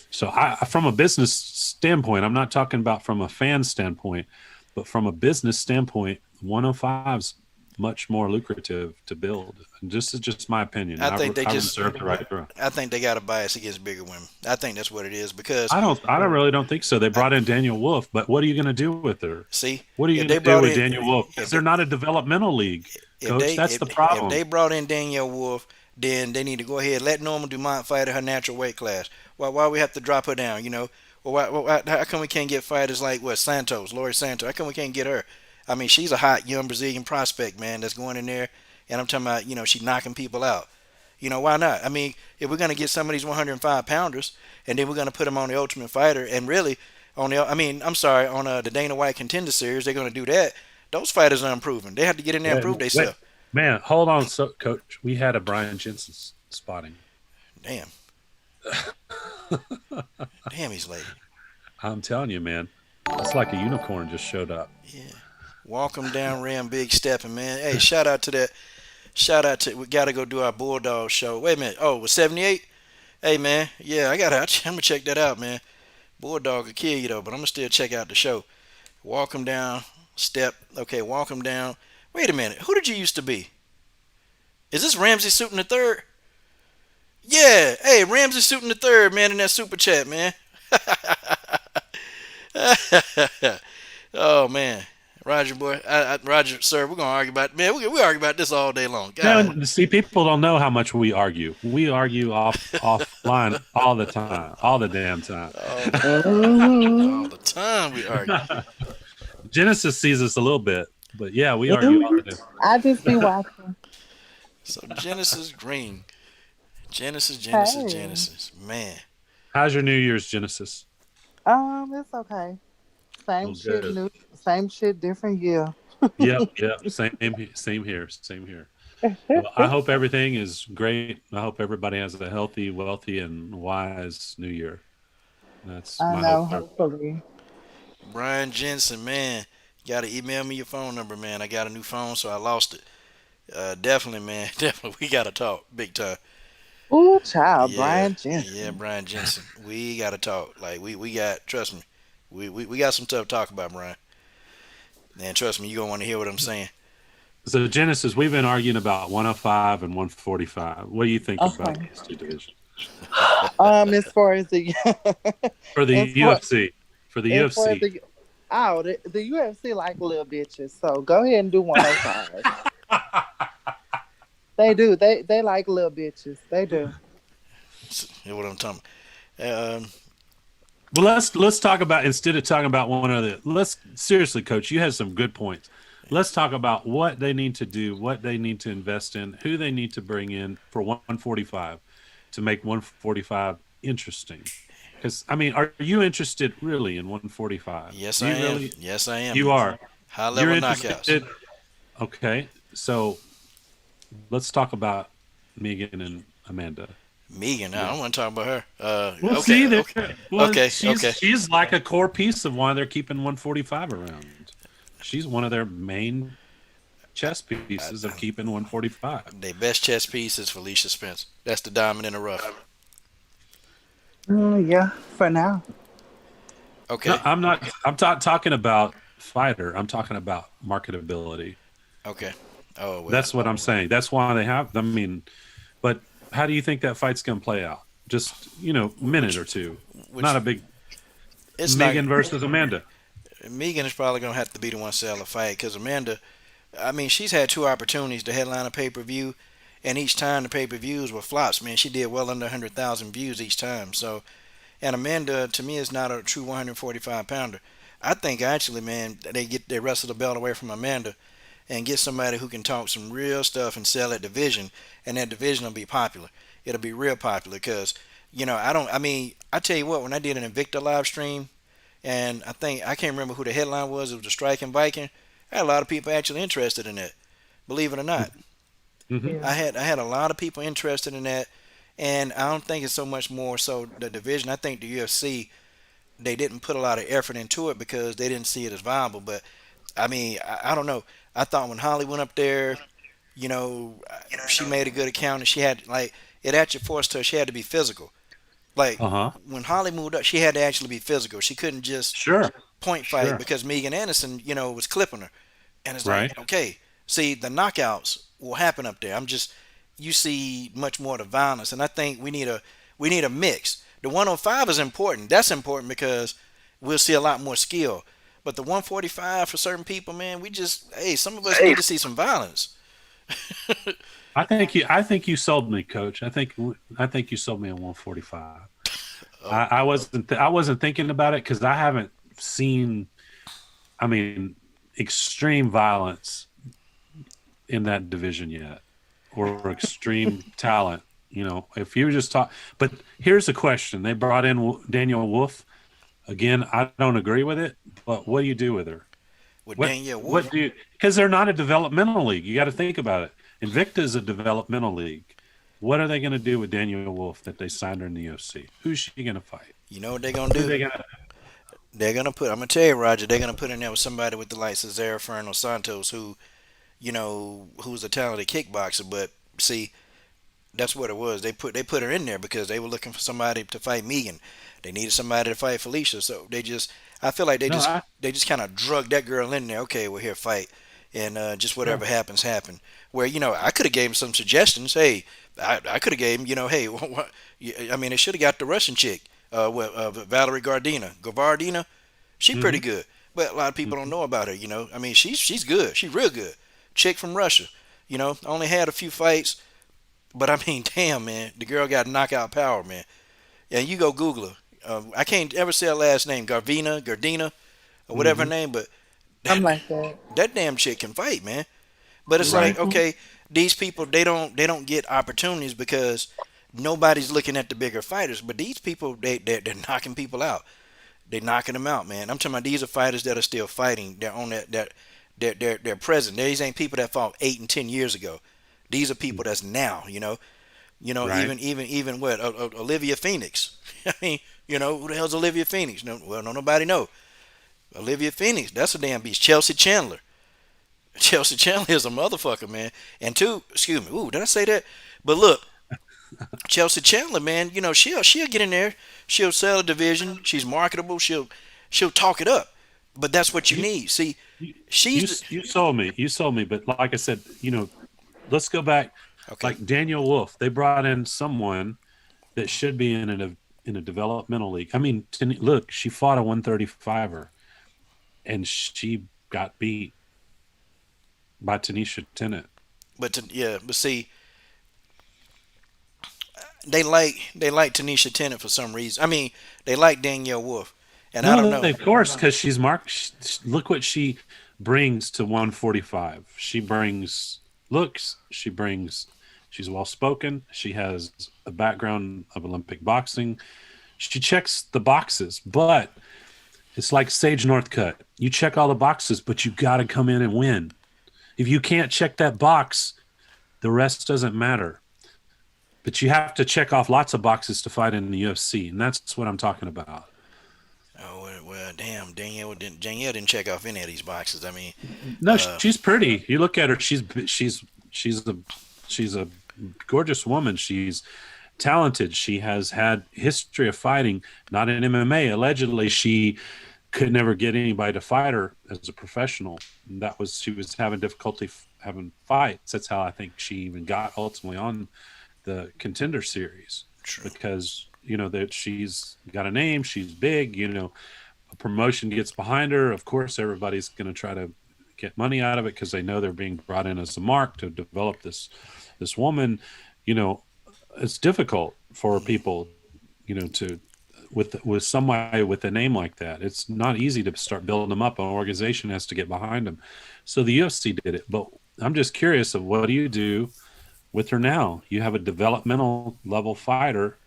So, from a business standpoint, I'm not talking about from a fan standpoint, but from a business standpoint, 105's much more lucrative to build. And this is just my opinion. I think they I just, reserve the right to. I think they got a bias against bigger women. I think that's what it is because I don't really don't think so. They I brought in Daniel Wolf, but what are you going to do with her? see What are you if going they to do brought with in Daniel Wolf? Because if they're they, not a developmental league, if coach. they That's the if they problem. brought in Danielle Wolf, then they need to go ahead let Norma Dumont fight at her natural weight class. Why we have to drop her down? Well, how come we can't get fighters like what Santos, Lori Santos? How come we can't get her? I mean, she's a hot young Brazilian prospect, man, that's going in there, and I'm talking about she's knocking people out. Why not? I mean, if we're gonna get some of these 105 pounders, and then we're gonna put them on the Ultimate Fighter, and really I mean, I'm sorry, on the Dana White Contender Series, they're gonna do that. Those fighters are improving. They have to get in there and Wait, prove wait, themselves. man, hold on, so coach. We had a Brian Jensen spotting. Damn, damn, he's late. I'm telling you, man, it's like a unicorn just showed up. Yeah, walk him down, Ram, big stepping, man. Hey, shout out to that. Shout out to we gotta go do our Bulldog show. Wait a minute. Oh, it was 78. Hey, man. Yeah, I'm gonna check that out, man. Bulldog will kill you though, but I'm gonna still check out the show. Walk him down, step. Okay, walk him down. Wait a minute. Who did you used to be? Is this Ramsey Suiting the third? Yeah. Hey, Ramsey Suiting the third, man, in that super chat, man. Oh man, Roger, boy, Roger, sir, we're gonna argue about man. We argue about this all day long. God, Man, see, people don't know how much we argue. We argue offline all the time, all the damn time. all, all Hmm. the time we argue. Genesis sees us a little bit, but yeah, we argue all Hmm. the I just be watching. So Genesis Green, Genesis, Genesis, Hey, Genesis. Man, How's your New Year's, Genesis? it's okay. Same Well, shit, good. new, same shit, different year. Yep, yep. Same here. Same here. Well, I hope everything is great. I hope everybody has a healthy, wealthy, and wise New Year. That's I my hope know, for. hopefully. Brian Jensen, man, you gotta email me your phone number, man. I got a new phone, so I lost it. Definitely, man, definitely, we gotta talk big time. Ooh, child, Yeah, Brian yeah, Jensen. Brian Jensen, we gotta talk. Like we got, trust me, we got some stuff to talk about, Brian. And trust me, you gonna want to hear what I'm saying. So, Genesis, we've been arguing about 105 and 145. What do you think about Okay. these two divisions As far as the, for the as far UFC? For the as far as UFC, the UFC like little bitches. So go ahead and do 105. They do. They like little bitches. They do. Hear what I'm talking about. well, let's talk about instead of talking about one other. Let's seriously, Coach. You had some good points. Let's talk about what they need to do, what they need to invest in, who they need to bring in for 145 to make 145 interesting. Because I mean, are you interested really in 145? Yes, Do I you am. really? Yes, I am. You are. High You're level knockouts. interested. Okay, so let's talk about Megan and Amanda. Megan, I Yeah. don't want to talk about her. Well, Okay, see, there. okay, Well, okay, she's okay. she's like a core piece of why they're keeping 145 around. She's one of their main chess pieces of keeping 145. Their best chess piece is Felicia Spence. That's the diamond in the rough. Yeah, for now. No, Okay, I'm not. I'm not talking about fighter. I'm talking about marketability. okay. Oh well, That's what I'm saying. That's why they have. I mean, but how do you think that fight's going to play out? Just minute which or two. Not which a big it's not. Megan versus Amanda. Megan is probably gonna have to be the one sell the fight because Amanda. I mean, she's had two opportunities to headline a pay per view, and each time the pay per views were flops. Man, she did well under 100,000 views each time. So, and Amanda to me is not a true 145 pounder. I think actually, man, they wrestle the belt away from Amanda and get somebody who can talk some real stuff and sell that division, and that division will be popular. It'll be real popular because I don't. I mean, I tell you what, when I did an Invicta live stream, and I can't remember who the headline was. It was the Striking Viking. I had a lot of people actually interested in that. Believe it or not, Mm-hmm. Yeah. I had a lot of people interested in that, and I don't think it's so much more so the division. I think the UFC they didn't put a lot of effort into it because they didn't see it as viable. But I mean, I don't know. I thought when Holly went up there, you know, she made a good account, and she had like it actually forced her. She had to be physical. Like Uh huh. when Holly moved up, she had to actually be physical. She couldn't just Sure. point fight Sure. because Megan Anderson, was clipping her, and it's like, Right. okay, see, the knockouts will happen up there. You see much more of the violence, and I think we need a mix. The 105 is important. That's important because we'll see a lot more skill. But the 145 for certain people, man, some of us need to see some violence. I think you sold me, Coach. I think you sold me on 145. Oh, I wasn't thinking about it because I haven't seen. I mean, extreme violence in that division yet, or extreme talent. If you just talk. But here's the question: they brought in Daniel Wolf again. I don't agree with it, but what do you do with her? with What Danielle what Wolf, do you? Because they're not a developmental league. You got to think about it. Invicta is a developmental league. What are they going to do with Daniel Wolf that they signed her in the UFC? Who's she going to fight? you know what they're gonna Who are do? they going to? They're gonna put. I'm gonna tell you, Roger. They're gonna put in there with somebody with the likes of Zara Ferno Santos, who's a talented kickboxer. But see, that's what it was. They put her in there because they were looking for somebody to fight Megan. They needed somebody to fight Felicia. So I feel like they No, just I they just kind of drug that girl in there. Okay, we're here fight, and just whatever sure. happens, happen. Where I could have gave him some suggestions. Hey, I could have gave him. Hey, I mean, they should have got the Russian chick, Valerie Gardina. She pretty Hmm. good. but a lot of people don't Mhm. know about her. I mean, she's good. She's real good. Chick from Russia. Only had a few fights, but I mean, damn man, the girl got knockout power, man. Yeah, you go Google her. I can't ever say her last name, Gardina, or whatever her Mhm. name, but I'm that like that. that damn chick can fight, man. But it's like, Right. Hmm. okay, these people they don't get opportunities because nobody's looking at the bigger fighters. But these people they're knocking people out. They're knocking them out, man. I'm talking about these are fighters that are still fighting. They're on that they're present. These ain't people that fought 8 and 10 years ago. These are people that's now. Right. Even what Olivia Phoenix. I mean, who the hell's Olivia Phoenix? No, well, no nobody know. Olivia Phoenix, that's a damn beast. Chelsea Chandler. Chelsea Chandler is a motherfucker, man. And two, excuse me, ooh, did I say that? But look, Chelsea Chandler, man, she'll get in there. She'll sell a division. She's marketable. She'll talk it up. But that's what you You need. See, you she's the, you sold me. You sold me. But like I said, let's go back. okay. Like Daniel Wolf, they brought in someone that should be in a developmental league. I mean, look, she fought a 135er and she got beat by Tanisha Tennant. Yeah, but see, they like Tanisha Tennant for some reason. I mean, they like Danielle Wolf, and I don't No, know. of course, because she's marked. Look what she brings to 145. She brings looks. She's well spoken. She has a background of Olympic boxing. She checks the boxes, but it's like Sage Northcutt. You check all the boxes, but you got to come in and win. If you can't check that box, the rest doesn't matter. But you have to check off lots of boxes to fight in the UFC, and that's what I'm talking about. Oh well, damn, Danielle didn't check off any of these boxes. I mean, No, uh, she's pretty. You look at her; she's a gorgeous woman. She's talented. She has had history of fighting, not in MMA. Allegedly, she could never get anybody to fight her as a professional. And that was she was having difficulty having fights. That's how I think she even got ultimately on the Contender Series true. because that she's got a name, she's big. A promotion gets behind her. Of course, everybody's going to try to get money out of it because they know they're being brought in as a mark to develop this woman. You know, it's difficult for people, to with somebody with a name like that. It's not easy to start building them up. An organization has to get behind them. So the UFC did it, but I'm just curious of what do you do with her now? You have a developmental level fighter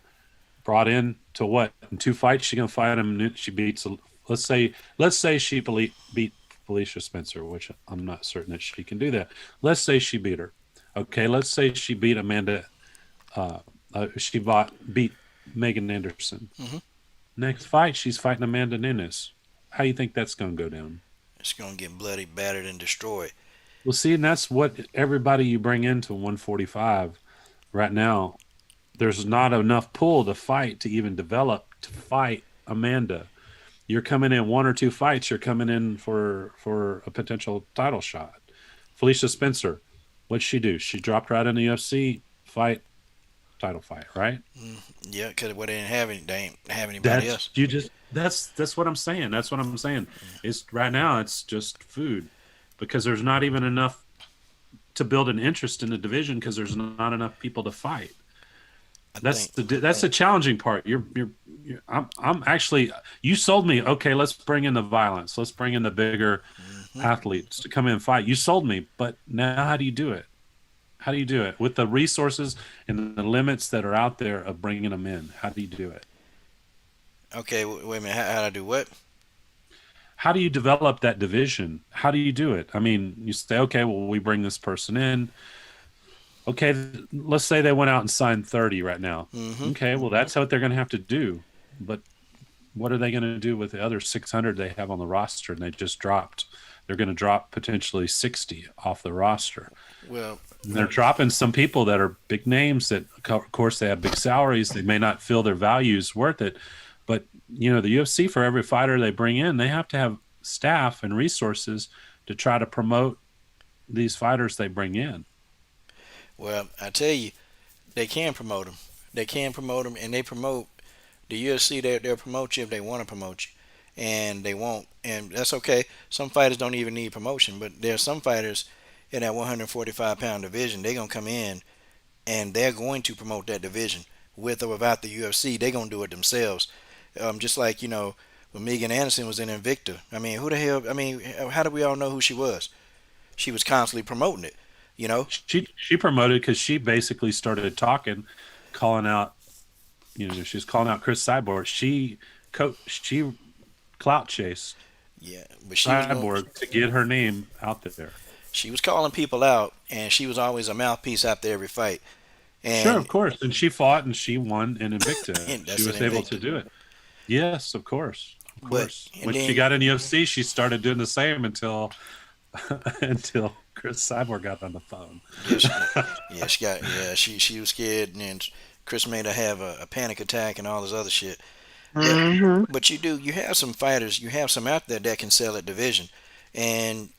brought in to what in two fights she gonna fight him. She beats. Let's say she beat Felicia Spencer, which I'm not certain that she can do that. Let's say she beat her. Okay, let's say she beat Amanda. Uh, beat Megan Anderson. Hmm. Next fight, she's fighting Amanda Nunes. How do you think that's going to go down? It's gonna get bloody, battered, and destroyed. Well, see, and that's what everybody you bring into 145 right now. There's not enough pull to fight to even develop to fight Amanda. You're coming in one or two fights. You're coming in for a potential title shot. Felicia Spencer, what'd she do? She dropped right in the UFC fight, title fight, right? Yeah, because they didn't have they ain't have anybody That's else. you just that's what I'm saying. That's what I'm saying. It's right now it's just food because there's not even enough to build an interest in the division because there's not enough people to fight. I That's think. the challenging part. I'm actually you sold me. Okay, let's bring in the violence. Let's bring in the bigger Hmm. athletes to come in and fight. You sold me, but now how do you do it? How do you do it with the resources and the limits that are out there of bringing them in? How do you do it? Okay, wait a minute. How I do what? How do you develop that division? How do you do it? I mean, you say, okay, well, we bring this person in. Okay, let's say they went out and signed 30 right now. Hmm. Okay, well, that's what they're going to have to do. But what are they going to do with the other 600 they have on the roster? And they just dropped. They're going to drop potentially 60 off the roster. Well, And they're dropping some people that are big names that, of course, they have big salaries. They may not feel their values worth it. But, the UFC, for every fighter they bring in, they have to have staff and resources to try to promote these fighters they bring in. well, I tell you, they can promote them. They can promote them, and they promote the UFC. They'll promote you if they want to promote you. and they won't, and that's okay. Some fighters don't even need promotion, but there are some fighters in that 145-pound division. They're gonna come in and they're going to promote that division with or without the UFC. They're gonna do it themselves. Just like when Megan Anderson was in Invicta. I mean, who the hell? I mean, how do we all know who she was? She was constantly promoting it. You know, She promoted because she basically started talking, calling out. She's calling out Chris Cyborg. She clout chased yeah, but she was going. Cyborg to get her name out there. She was calling people out, and she was always a mouthpiece after every fight. Sure, And, of course. And she fought and she won in Invicta. and She that's an was able to Invicta. do it. Yes, of course. Of But course. and When she then got in UFC, she started doing the same until until Chris Cyborg got on the phone. yeah, she was scared, and then Chris made her have a panic attack and all this other shit. But Hmm. you have some fighters, you have some out there that can sell at division, and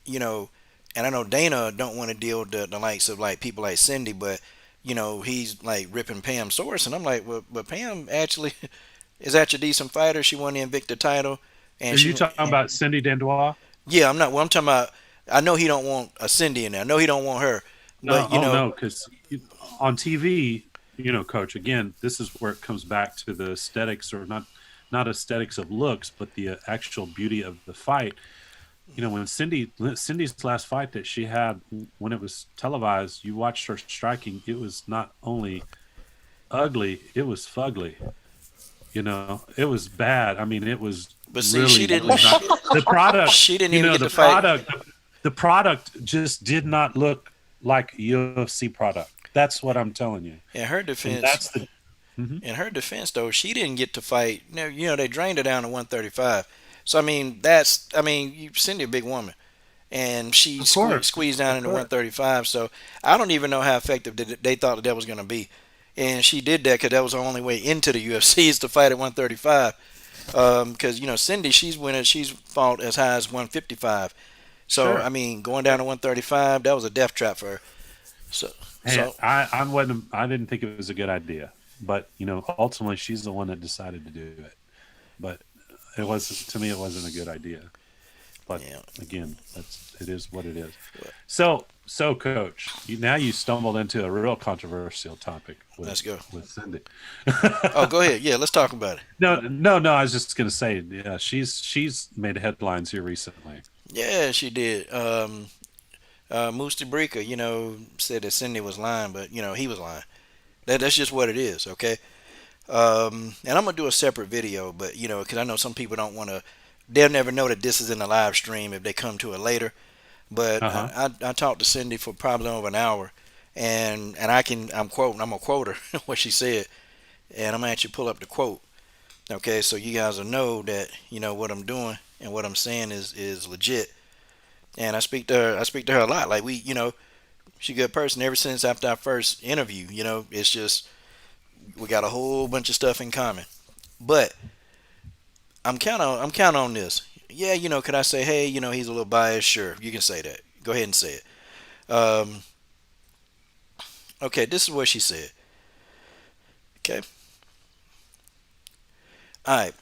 and I know Dana don't want to deal with the likes of like people like Cindy, but he's like ripping Pam Source, and I'm like, well, but Pam actually is actually a decent fighter. She won the Invicta title, Are and you talking about Cindy Dandois? yeah, I'm not. Well, I'm talking about. I know he don't want a Cindy in there. I know he don't want her, but No, oh no, because on TV, Coach. Again, this is where it comes back to the aesthetics, or not aesthetics of looks, but the actual beauty of the fight. When Cindy's last fight that she had, when it was televised, you watched her striking. It was not only ugly, it was fugly. It was bad. I mean, it was but see, really not the product. she didn't even get The to fight. product just did not look like UFC product. That's what I'm telling you, In her and defense, that's the. Mhm. in her defense though, she didn't get to fight. They drained her down to 135. So I mean, Cindy a big woman, and she Of course, squeezed down of into course, 135. So I don't even know how effective they thought that was going to be, and she did that because that was her only way into the UFC is to fight at 135. Because Cindy, she's fought as high as 155. So I sure. mean, going down to 135, that was a death trap for her. So And so I wasn't. I didn't think it was a good idea, but ultimately she's the one that decided to do it. But it was to me, it wasn't a good idea. But yeah, again, it is what it is. well, So, Coach, now you stumbled into a real controversial topic let's go. with Cindy. Oh, go ahead. Yeah, let's talk about it. No, no, no. I was just going to say, yeah, she's made headlines here recently. Yeah, she did. Moosey Breaker, said that Cindy was lying, but he was lying. That's just what it is, okay? And I'm gonna do a separate video, but because I know some people don't want to. They'll never know that this is in the live stream if they come to it later. But Uh huh. I talked to Cindy for probably over an hour, and I'm quoting. I'm gonna quote her what she said, and I'm gonna actually pull up the quote. Okay, so you guys will know that what I'm doing and what I'm saying is legit. And I speak to her. I speak to her a lot. Like she's a good person. Ever since after our first interview, it's just we got a whole bunch of stuff in common. But I'm counting on this. Yeah, could I say, hey, he's a little biased? Sure, you can say that. Go ahead and say it. Okay, this is what she said. Okay, all right.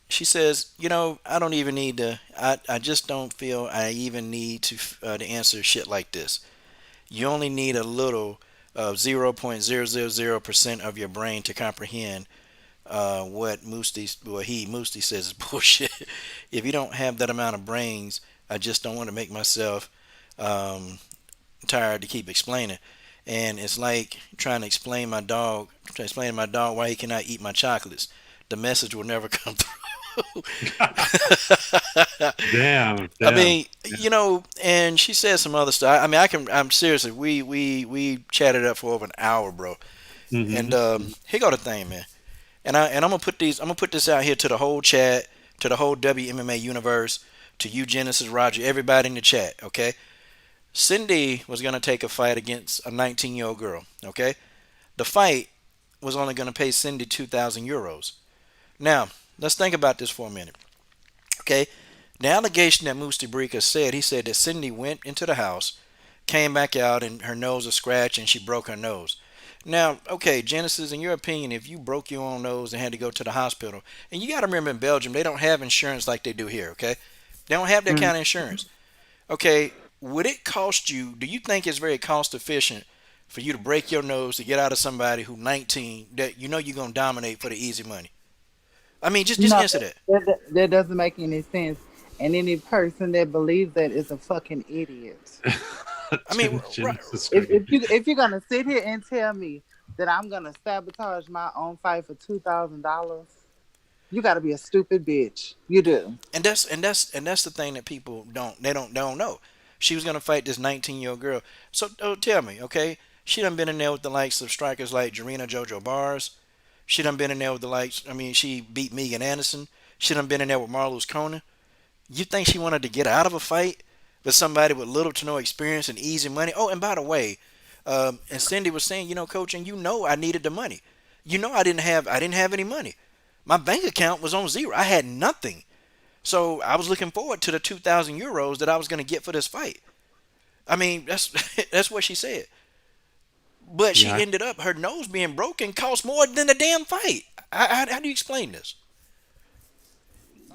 She says, I don't even need to. I just don't feel I even need to answer shit like this. You only need a little of 0.000% of your brain to comprehend what Moosey says is bullshit. If you don't have that amount of brains, I just don't want to make myself um, tired to keep explaining. And it's like trying to explain to my dog why he cannot eat my chocolates. The message will never come through. Damn, I damn. mean, and she said some other stuff. I mean, I'm seriously. We chatted up for over an hour, bro. And Mm-hmm. here go the thing, man. And I'm gonna put these. I'm gonna put this out here to the whole chat, to the whole WMMA universe, to you, Genesis, Roger, everybody in the chat. Okay. Cindy was gonna take a fight against a 19-year-old girl. Okay. The fight was only gonna pay Cindy 2,000 euros. Now, let's think about this for a minute. Okay. The allegation that Moosey Breaker said, he said that Cindy went into the house, came back out, and her nose was scratched, and she broke her nose. Now, okay, Genesis, in your opinion, if you broke your own nose and had to go to the hospital, and you got to remember in Belgium, they don't have insurance like they do here, okay? They don't have that Mm. kind of insurance. Okay, would it cost you, do you think it's very cost efficient for you to break your nose to get out of somebody who 19 that you know you're going to dominate for the easy money? I mean, just No, answer that. that doesn't make any sense. And any person that believes that is a fucking idiot. I mean, right. Genesis If Green. if you're gonna sit here and tell me that I'm gonna sabotage my own fight for $2,000, you got to be a stupid bitch. You do. And that's the thing that people don't know. She was gonna fight this 19-year-old girl. So tell me, okay? She done been in there with the likes of strikers like Jarena Jojo Bars. She done been in there with the likes. I mean, she beat Megan Anderson. She done been in there with Marloes Conan. You think she wanted to get out of a fight with somebody with little to no experience and easy money? Oh, and by the way, and Cindy was saying, coach, and I needed the money. I didn't have any money. My bank account was on zero. I had nothing. So I was looking forward to the 2,000 euros that I was going to get for this fight. I mean, that's that's what she said. But she Yeah, ended up her nose being broken cost more than the damn fight. How do you explain this?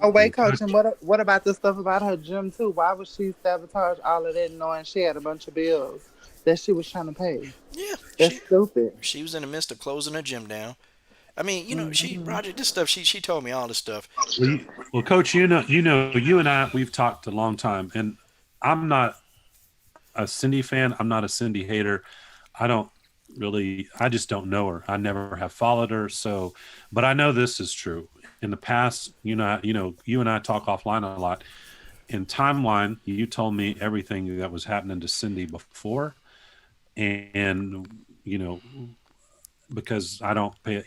Oh well, wait, coach, and what about the stuff about her gym too? Why would she sabotage all of that knowing she had a bunch of bills that she was trying to pay? Yeah, That's she stupid. she was in the midst of closing her gym down. I mean, she Hmm. Roger, this stuff. She told me all this stuff. well, Coach, you and I, we've talked a long time, and I'm not a Cindy fan. I'm not a Cindy hater. I don't really. I just don't know her. I never have followed her. So, but I know this is true. In the past, you and I talk offline a lot. In timeline, you told me everything that was happening to Cindy before, and because I don't pay,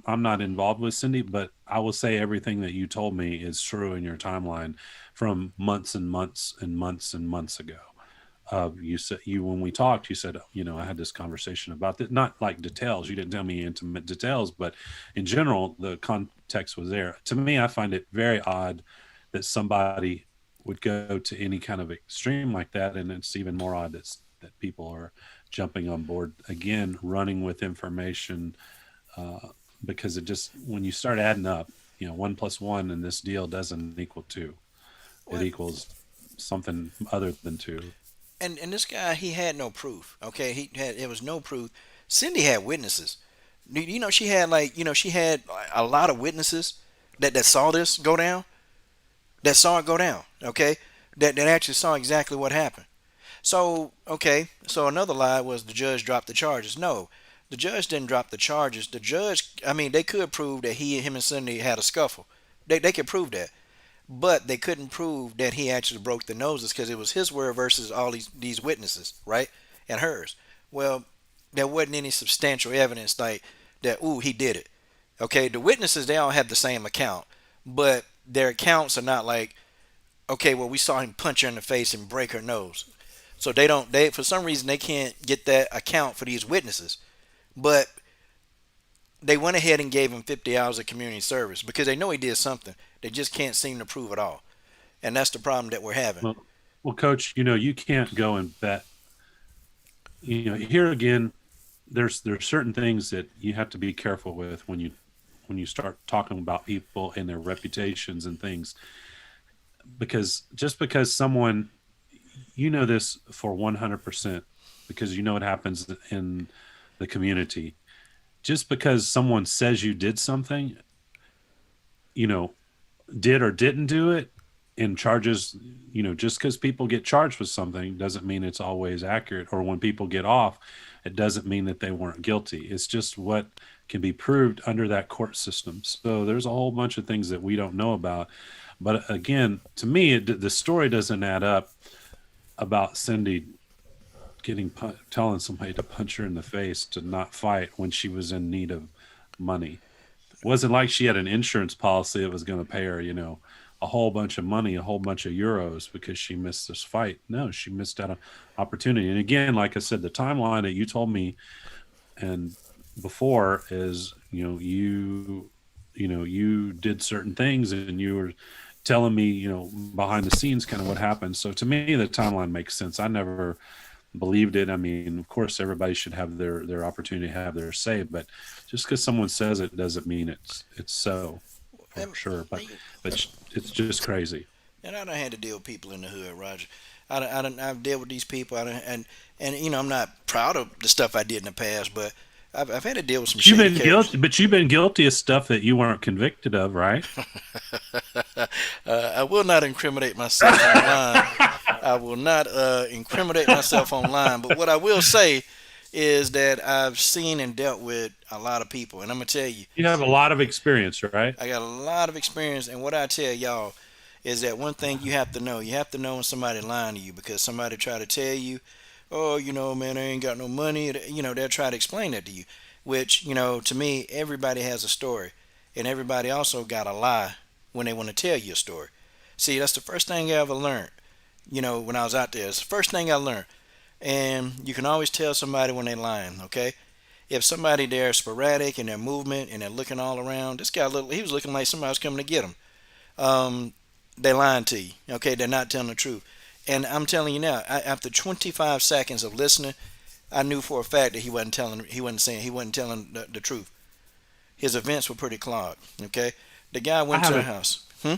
I'm not involved with Cindy, but I will say everything that you told me is true in your timeline from months and months and months and months ago. You said when we talked, you said I had this conversation about that, not like details. You didn't tell me intimate details, but in general, the context was there. To me, I find it very odd that somebody would go to any kind of extreme like that, and it's even more odd that people are jumping on board again, running with information, uh, because it just when you start adding up, 1 plus 1 in this deal doesn't equal two. It What? equals something other than two. And this guy, he had no proof. Okay, it was no proof. Cindy had witnesses. She had she had a lot of witnesses that saw this go down. That saw it go down. Okay, that actually saw exactly what happened. So, okay, so another lie was the judge dropped the charges. No, the judge didn't drop the charges. The judge, I mean, they could prove that him and Cindy had a scuffle. They could prove that, but they couldn't prove that he actually broke the noses because it was his word versus all these witnesses, right, and hers. Well, there wasn't any substantial evidence like that. Ooh, he did it. Okay, the witnesses they all have the same account, but their accounts are not like, okay, well we saw him punch her in the face and break her nose. So they don't they for some reason they can't get that account for these witnesses. But they went ahead and gave him 50 hours of community service because they know he did something. They just can't seem to prove it all. And that's the problem that we're having. Well, coach, you can't go and bet. Here again, there's certain things that you have to be careful with when you start talking about people and their reputations and things, because just because someone, this for 100%, because it happens in the community, just because someone says you did something, you know did or didn't do it, and charges, just because people get charged with something doesn't mean it's always accurate, or when people get off, it doesn't mean that they weren't guilty. It's just what can be proved under that court system. So there's a whole bunch of things that we don't know about. But again, to me, the story doesn't add up about Cindy telling somebody to punch her in the face to not fight when she was in need of money. Wasn't like she had an insurance policy that was going to pay her, a whole bunch of money, a whole bunch of euros because she missed this fight. No, she missed out on opportunity. And again, like I said, the timeline that you told me and before is, you did certain things and you were telling me, behind the scenes kind of what happened. So to me, the timeline makes sense. I never believed it. I mean, of course, everybody should have their opportunity to have their say, but just because someone says it doesn't mean it's so for And, sure. But and, it's just crazy. and I done had to deal with people in the hood, Roger. I've dealt with these people, and I'm not proud of the stuff I did in the past, but I've had to deal with some shady characters. But you've been guilty of stuff that you weren't convicted of, right? I will not incriminate myself online. I will not incriminate myself online. But what I will say is that I've seen and dealt with a lot of people, and I'm gonna tell you, You have a lot of experience, right? I got a lot of experience. And what I tell y'all is that one thing you have to know when somebody lying to you because somebody try to tell you, oh, man, I ain't got no money. They'll try to explain that to you, which to me, everybody has a story, and everybody also got a lie when they want to tell you a story. See, that's the first thing I ever learned. When I was out there, it's the first thing I learned. And you can always tell somebody when they're lying, okay? If somebody there is sporadic in their movement and they're looking all around, this guy looked, he was looking like somebody was coming to get him. Um, they're lying to you, okay? They're not telling the truth. And I'm telling you now, after 25 seconds of listening, I knew for a fact that he wasn't telling the truth. His events were pretty clogged, okay? The guy I went to a haven't house. Hmm?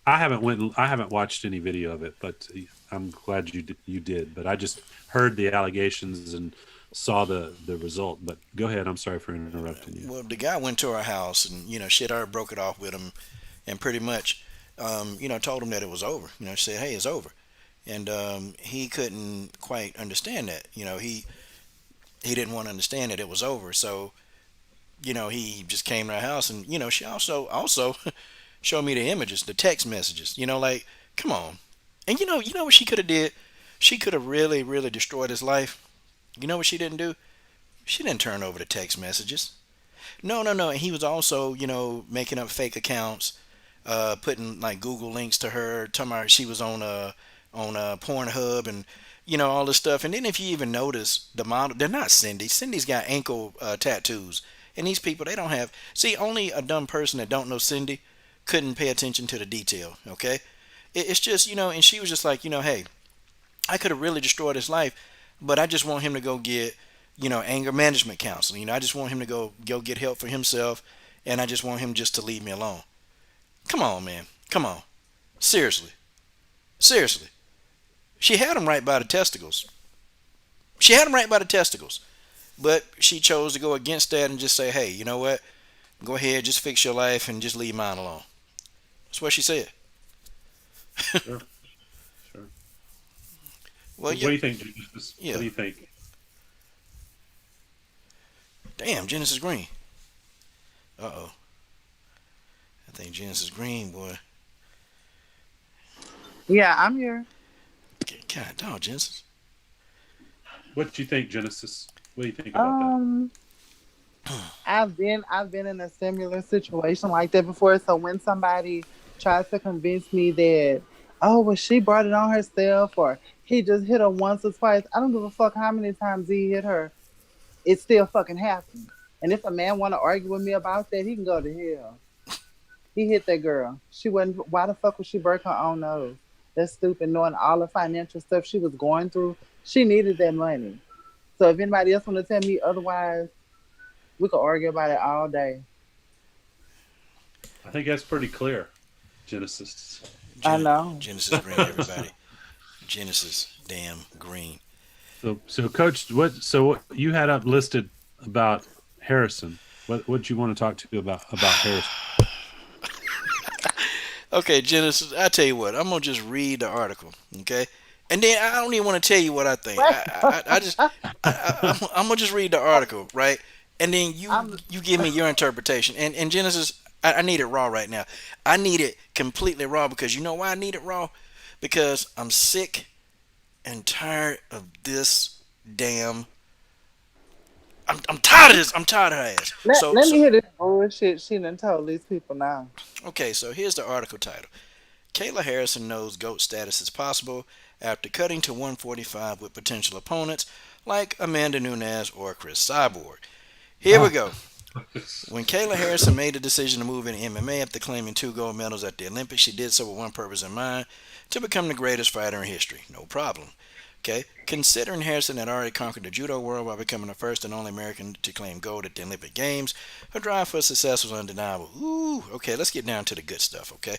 I haven't watched any video of it, but I'm glad you did. But I just heard the allegations and saw the result. But go ahead. I'm sorry for interrupting you. Well, the guy went to our house and, shit, I broke it off with him and pretty much, told him that it was over. Said, hey, it's over. And he couldn't quite understand that. He didn't want to understand that it was over. So, he just came to our house and, she also showed me the images, the text messages. Like, come on. And you know what she could have did? She could have really, really destroyed his life. You know what she didn't do? She didn't turn over the text messages. No, no, no. And he was also, making up fake accounts, putting like Google links to her, talking about she was on a Pornhub and all this stuff. And then if you even notice the model, they're not Cindy. Cindy's got ankle tattoos, and these people they don't have. See, only a dumb person that don't know Cindy couldn't pay attention to the detail. Okay, it's just and she was just like hey, I could have really destroyed his life, but I just want him to go get anger management counseling. I just want him to go get help for himself, and I just want him just to leave me alone. Come on, man. Come on. Seriously. Seriously. She had him right by the testicles. She had him right by the testicles. But she chose to go against that and just say, hey, you know what? Go ahead, just fix your life and just leave mine alone. That's what she said. Sure, sure. Well, What yeah, do you think, Jesus? What yeah. do you think? Damn, Genesis Green. Uh oh. I think Genesis Green, boy. Yeah, I'm here. God, dog, Genesis. What do you think, Genesis? What do you think about that? Um, I've been in a similar situation like that before. So when somebody tries to convince me that, oh, well, she brought it on herself, or he just hit her once or twice, I don't give a fuck how many times he hit her. It still fucking happened. And if a man want to argue with me about that, he can go to hell. He hit that girl. She wasn't. Why the fuck would she break her own nose? That's stupid. Knowing all the financial stuff she was going through, she needed that money. So if anybody else want to tell me otherwise, we could argue about it all day. I think that's pretty clear, Genesis. I Gen- know. Genesis Green, everybody. Genesis damn Green. So, Coach, what you had up listed about Harrison? What you want to talk to about Harrison? Okay, Genesis, I tell you what, I'm gonna just read the article, okay? And then I don't even want to tell you what I think. I just I'm gonna just read the article, right? And then you I'm. you give me your interpretation. And Genesis, I need it raw right now. I need it completely raw because you know why I need it raw? Because I'm sick and tired of this damn. I'm tired of this. I'm tired of her ass. Let, So let so me hear this bullshit she done told these people now. okay. So here's the article title. Kayla Harrison knows GOAT status is possible after cutting to 145 with potential opponents like Amanda Nunes or Chris Cyborg. Here we Oh, go. When Kayla Harrison made the decision to move into MMA after claiming two gold medals at the Olympics, she did so with one purpose in mind to become the greatest fighter in history. No problem. Okay, considering Harrison had already conquered the judo world by becoming the first and only American to claim gold at the Olympic Games, her drive for success was undeniable. Ooh, okay, let's get down to the good stuff, okay?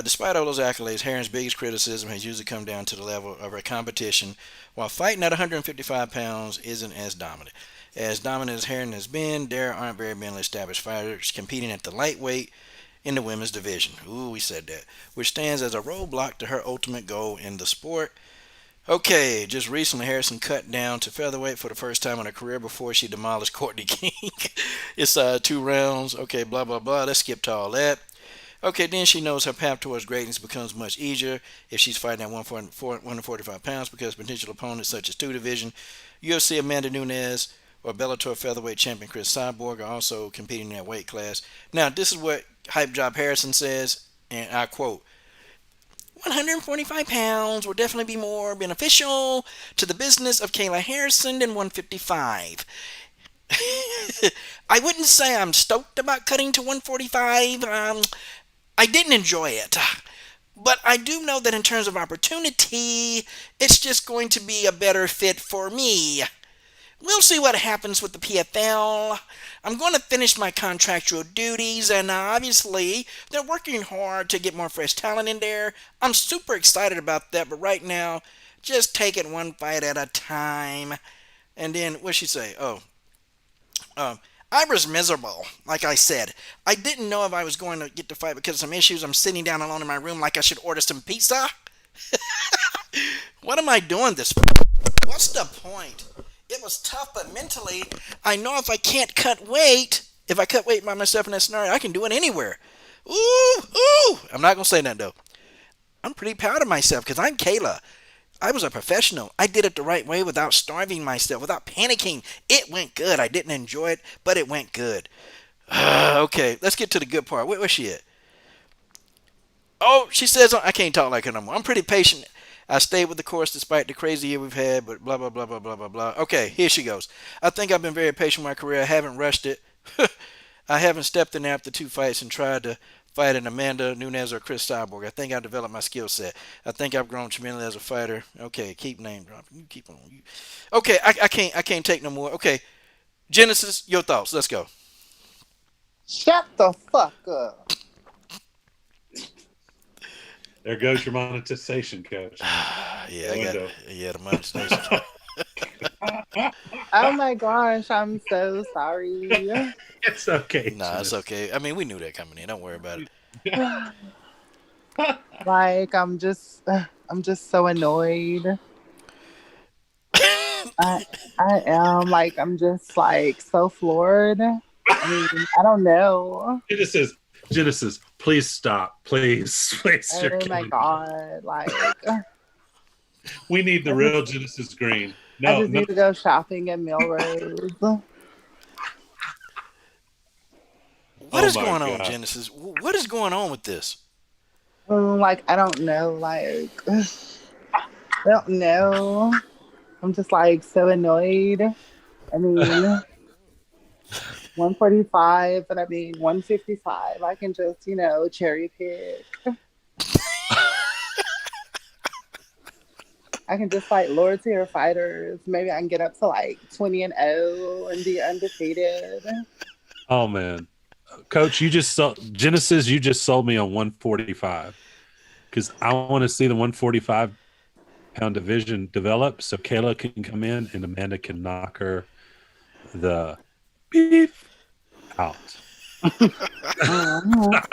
Despite all those accolades, Harron's biggest criticism has usually come down to the level of her competition. While fighting at 155 pounds isn't as dominant. As dominant as Harron has been, there aren't very many established fighters competing at the lightweight in the women's division. Ooh, we said that. Which stands as a roadblock to her ultimate goal in the sport. Okay, just recently Harrison cut down to featherweight for the first time in her career before she demolished Courtney King. It's 2 rounds. Okay, blah blah blah. Let's skip to all that. Okay, then she knows her path towards greatness becomes much easier if she's fighting at 145 pounds because potential opponents such as two division UFC Amanda Nunes or Bellator featherweight champion Chris Cyborg are also competing in that weight class. Now, this is what Hype Job Harrison says, and I quote: 145 pounds will definitely be more beneficial to the business of Kayla Harrison than 155. I wouldn't say I'm stoked about cutting to 145. I didn't enjoy it. But I do know that in terms of opportunity, it's just going to be a better fit for me. We'll see what happens with the PFL. I'm going to finish my contractual duties, and obviously, they're working hard to get more fresh talent in there. I'm super excited about that, but right now, just take it one fight at a time. And then, what'd she say? I was miserable, like I said. I didn't know if I was going to get to fight because of some issues. I'm sitting down alone in my room like I should order some pizza. What am I doing this for? What's the point? It was tough, but mentally, I know if I cut weight by myself in that scenario, I can do it anywhere. Ooh, ooh. I'm not going to say that, though. I'm pretty proud of myself because I'm Kayla. I was a professional. I did it the right way without starving myself, without panicking. It went good. I didn't enjoy it, but it went good. Okay, let's get to the good part. Where's she at? Oh, she says I can't talk like her no more. I'm pretty patient. I stayed with the course despite the crazy year we've had, but blah blah blah blah blah blah blah. Okay, here she goes. I think I've been very patient with my career. I haven't rushed it. I haven't stepped in there after 2 fights and tried to fight an Amanda Nunes or Chris Cyborg. I think I've developed my skill set. I think I've grown tremendously as a fighter. Okay, keep name dropping. You keep on. Okay, I can't take no more. Okay, Genesis, your thoughts. Let's go. Shut the fuck up. There goes your monetization, coach. Yeah, I got Window. yeah the monetization. Oh my gosh, I'm so sorry. It's okay. Nah, it's okay. I mean, we knew that coming in. Don't worry about it. Like I'm just so annoyed. I I am like I'm just like so floored. I mean, I don't know. Genesis, please stop. Please, please. You're Oh my killing me. god, like We need the I real just Genesis Green. I No, just no. need to go shopping at Melrose. What Oh is my going on, God. Genesis? What is going on with this? Like I don't know, like I don't know. I'm just like so annoyed. I mean, 145, but I mean 155. I can just, cherry pick. I can just fight lower tier fighters. Maybe I can get up to like 20-0 and be undefeated. Oh man, Coach, you just sold Genesis. You just sold me on 145 because I want to see the 145-pound division develop so Kayla can come in and Amanda can knock her the beef out. Mhm.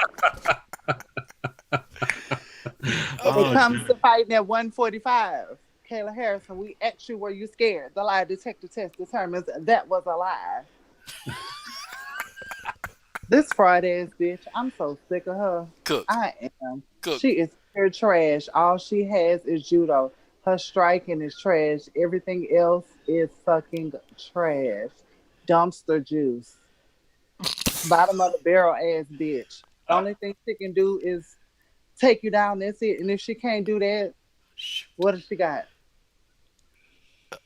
When it Oh, comes to fighting at 145, Kayla Harrison, we asked you, were you scared? The lie detector test determines that was a lie. This fraud ass bitch, I'm so sick of her. cook, I am. cook. She is pure trash. All she has is judo. Her striking is trash. Everything else is fucking trash. Dumpster juice. Bottom of the barrel ass bitch. The only thing she can do is take you down. That's it. And if she can't do that, what does she got?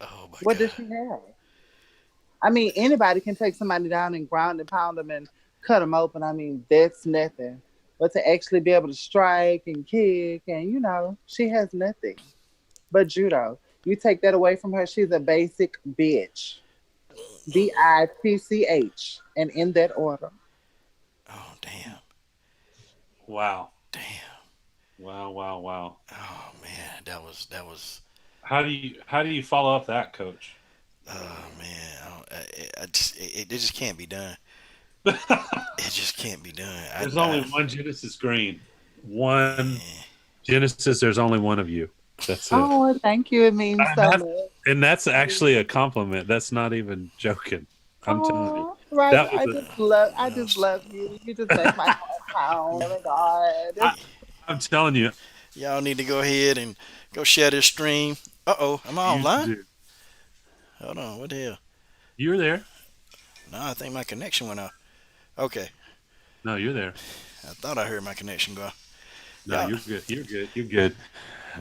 Oh my What does god. she have? I mean, anybody can take somebody down and ground and pound them and cut them open. I mean, that's nothing. But to actually be able to strike and kick, and she has nothing but judo. You take that away from her, she's a basic bitch. bitch, and in that order. Oh damn, Wow. damn. Wow, wow, wow. Oh man, that was. How do you follow up that, coach? Oh man, I just, it just can't be done. It just can't be done. There's only one Genesis Green. One Man, Genesis, there's only one of you. That's it. Oh, thank you. It means And so that's, much. and that's actually a compliment. That's not even joking. I'm telling you. Oh, right. That was I no, just love you. You just make my heart pound. Oh my God. I, I'm telling you, y'all need to go ahead and go share this stream. Uh oh, am I you online? do. Hold on, what the hell? You're there. No, I think my connection went out. Okay, No, you're there. I thought I heard my connection go out. No, Y'all, you're good. You're good. You're good.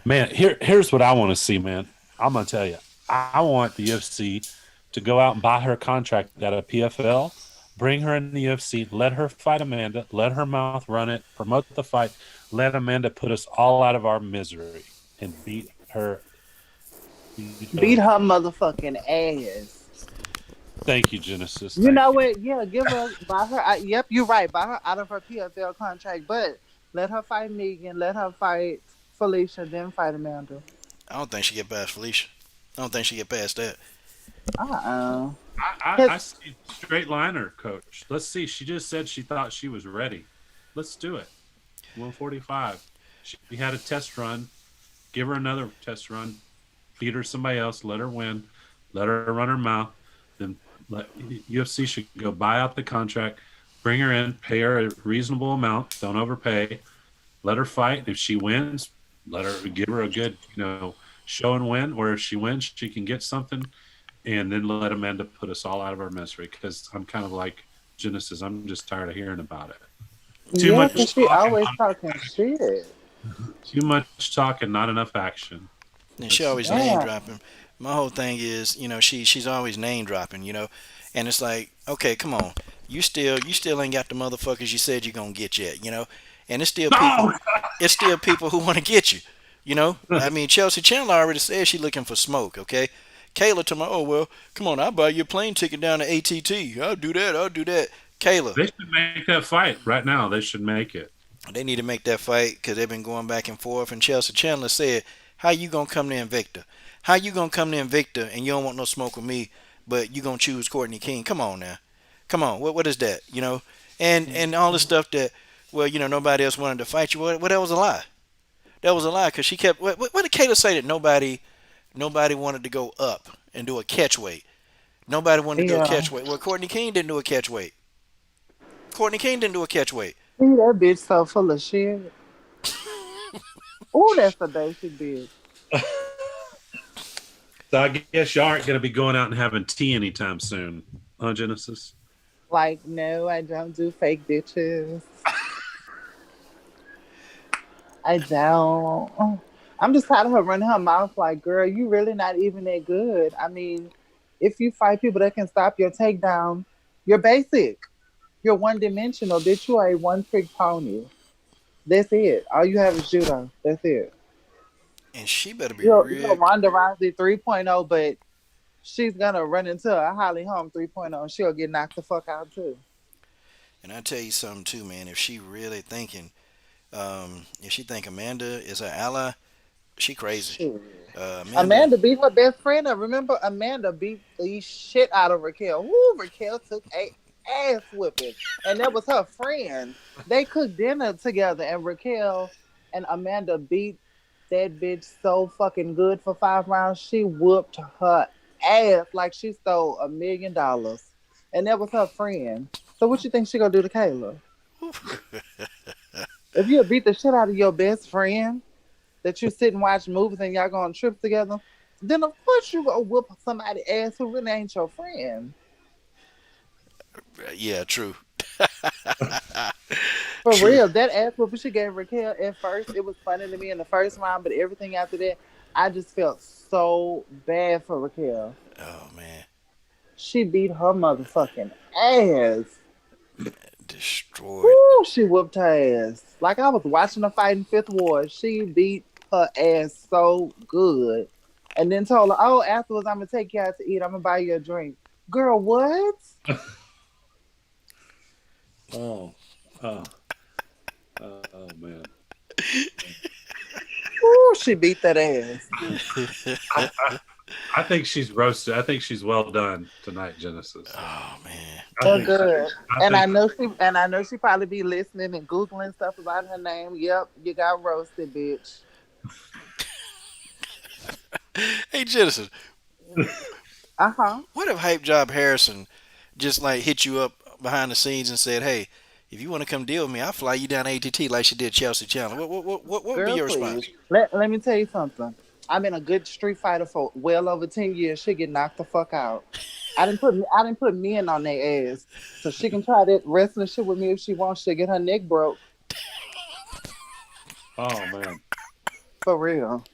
Man, here's what I want to see, man. I'm gonna tell you. I want the UFC to go out and buy her contract at a PFL, bring her in the UFC, let her fight Amanda, let her mouth run it, promote the fight, let Amanda put us all out of our misery and beat Beat her. her motherfucking ass. Thank you, Genesis. You Thank know you. what? Yeah, give her, buy her. Yep, you're right. Buy her out of her PFL contract, but let her fight Megan. Let her fight Felicia, then fight Amanda. I don't think she get past Felicia. I don't think she get past that. Uh-uh. I see straight liner, coach. Let's see. She just said she thought she was ready. Let's do it. 145. She had a test run. Give her another test run. Beat her somebody else. Let her win. Let her run her mouth. Then UFC should go buy out the contract. Bring her in. Pay her a reasonable amount. Don't overpay. Let her fight. If she wins, let her give her a good show and win. Or if she wins, she can get something, and then let Amanda put us all out of our misery. Because I'm kind of like Genesis. I'm just tired of hearing about it. Too Yeah, much because she talk and always talking shit. too much talk and not enough action. And she always That's name Yeah. dropping. My whole thing is, she's always name dropping, and it's like, okay, come on, you still ain't got the motherfuckers you said you're gonna get yet, and no. it's still people who want to get you, I mean, Chelsea Chandler already said she looking for smoke, okay. Kayla told me, oh well, come on, I'll buy you a plane ticket down to ATT. I'll do that. I'll do that. Kayla, They should make that fight right now. They should make it. they need to make that fight because they've been going back and forth. And Chelsea Chandler said, "How you gonna come to Invicta? How you gonna come to Invicta and you don't want no smoke with me, but you gonna choose Courtney King? Come on now, come on. What is that? And all the stuff that nobody else wanted to fight you. Well, that was a lie. That was a lie because she kept. What did Kayla say that nobody wanted to go up and do a catch weight? Nobody wanted to do a Yeah. catch weight. Well, Courtney King didn't do a catch weight. Courtney King didn't do a catch weight. See, that bitch so full of shit. Oh, that's a basic bitch. So I guess you aren't going to be going out and having tea anytime soon, huh, Genesis? Like, no, I don't do fake bitches. I don't. I'm just tired of her running her mouth like, girl, you really not even that good. I mean, if you fight people that can stop your takedown, you're basic. You're one dimensional, bitch. You are a one trick pony. That's it. All you have is judo. That's it. And she better be You're real. Ronda Rousey 3.0, but she's gonna run into a Holly Holm 3.0 and she'll get knocked the fuck out too. And I tell you something too, man. If she really thinking, if she think Amanda is her ally, she crazy. Shit. Amanda, Amanda beat her best friend up. Remember, Amanda beat the shit out of Raquel. Woo, Raquel took a ass whipping. And that was her friend. They cooked dinner together, and Raquel and Amanda beat that bitch so fucking good for 5 rounds. She whooped her ass like she stole $1 million. And that was her friend. So what you think she gonna do to Kayla? If you beat the shit out of your best friend that you sit and watch movies and y'all go on trips together, then of course you go whoop somebody ass who really ain't your friend. yeah, true. For True. real, that ass whooping she gave Raquel at first, it was funny to me in the first round, but everything after that, I just felt so bad for Raquel. Oh man, She beat her motherfucking ass. destroyed. Woo, she whooped her ass. Like I was watching a fight in Fifth Ward. She beat her ass so good. and then told her, "Oh, afterwards, I'm gonna take you out to eat. I'm gonna buy you a drink." Girl, what? Oh, oh, oh man. Ooh, she beat that ass. I, I, I think she's roasted. I think she's well done tonight, Genesis. Oh man. I Well, think she. good. I think. And I know she probably be listening and googling stuff about her name. Yep, you got roasted, bitch. Hey Genesis, Uh huh. what if Hype Job Harrison just like hit you up behind the scenes and said, "Hey, if you want to come deal with me, I'll fly you down to ATT like she did Chelsea Chandler." What would be Girl, your please. response? Let me tell you something. I've been a good street fighter for well over 10 years. She get knocked the fuck out. I didn't put men on their ass. So she can try that wrestling shit with me if she wants. She'll get her neck broke. Oh man. For real.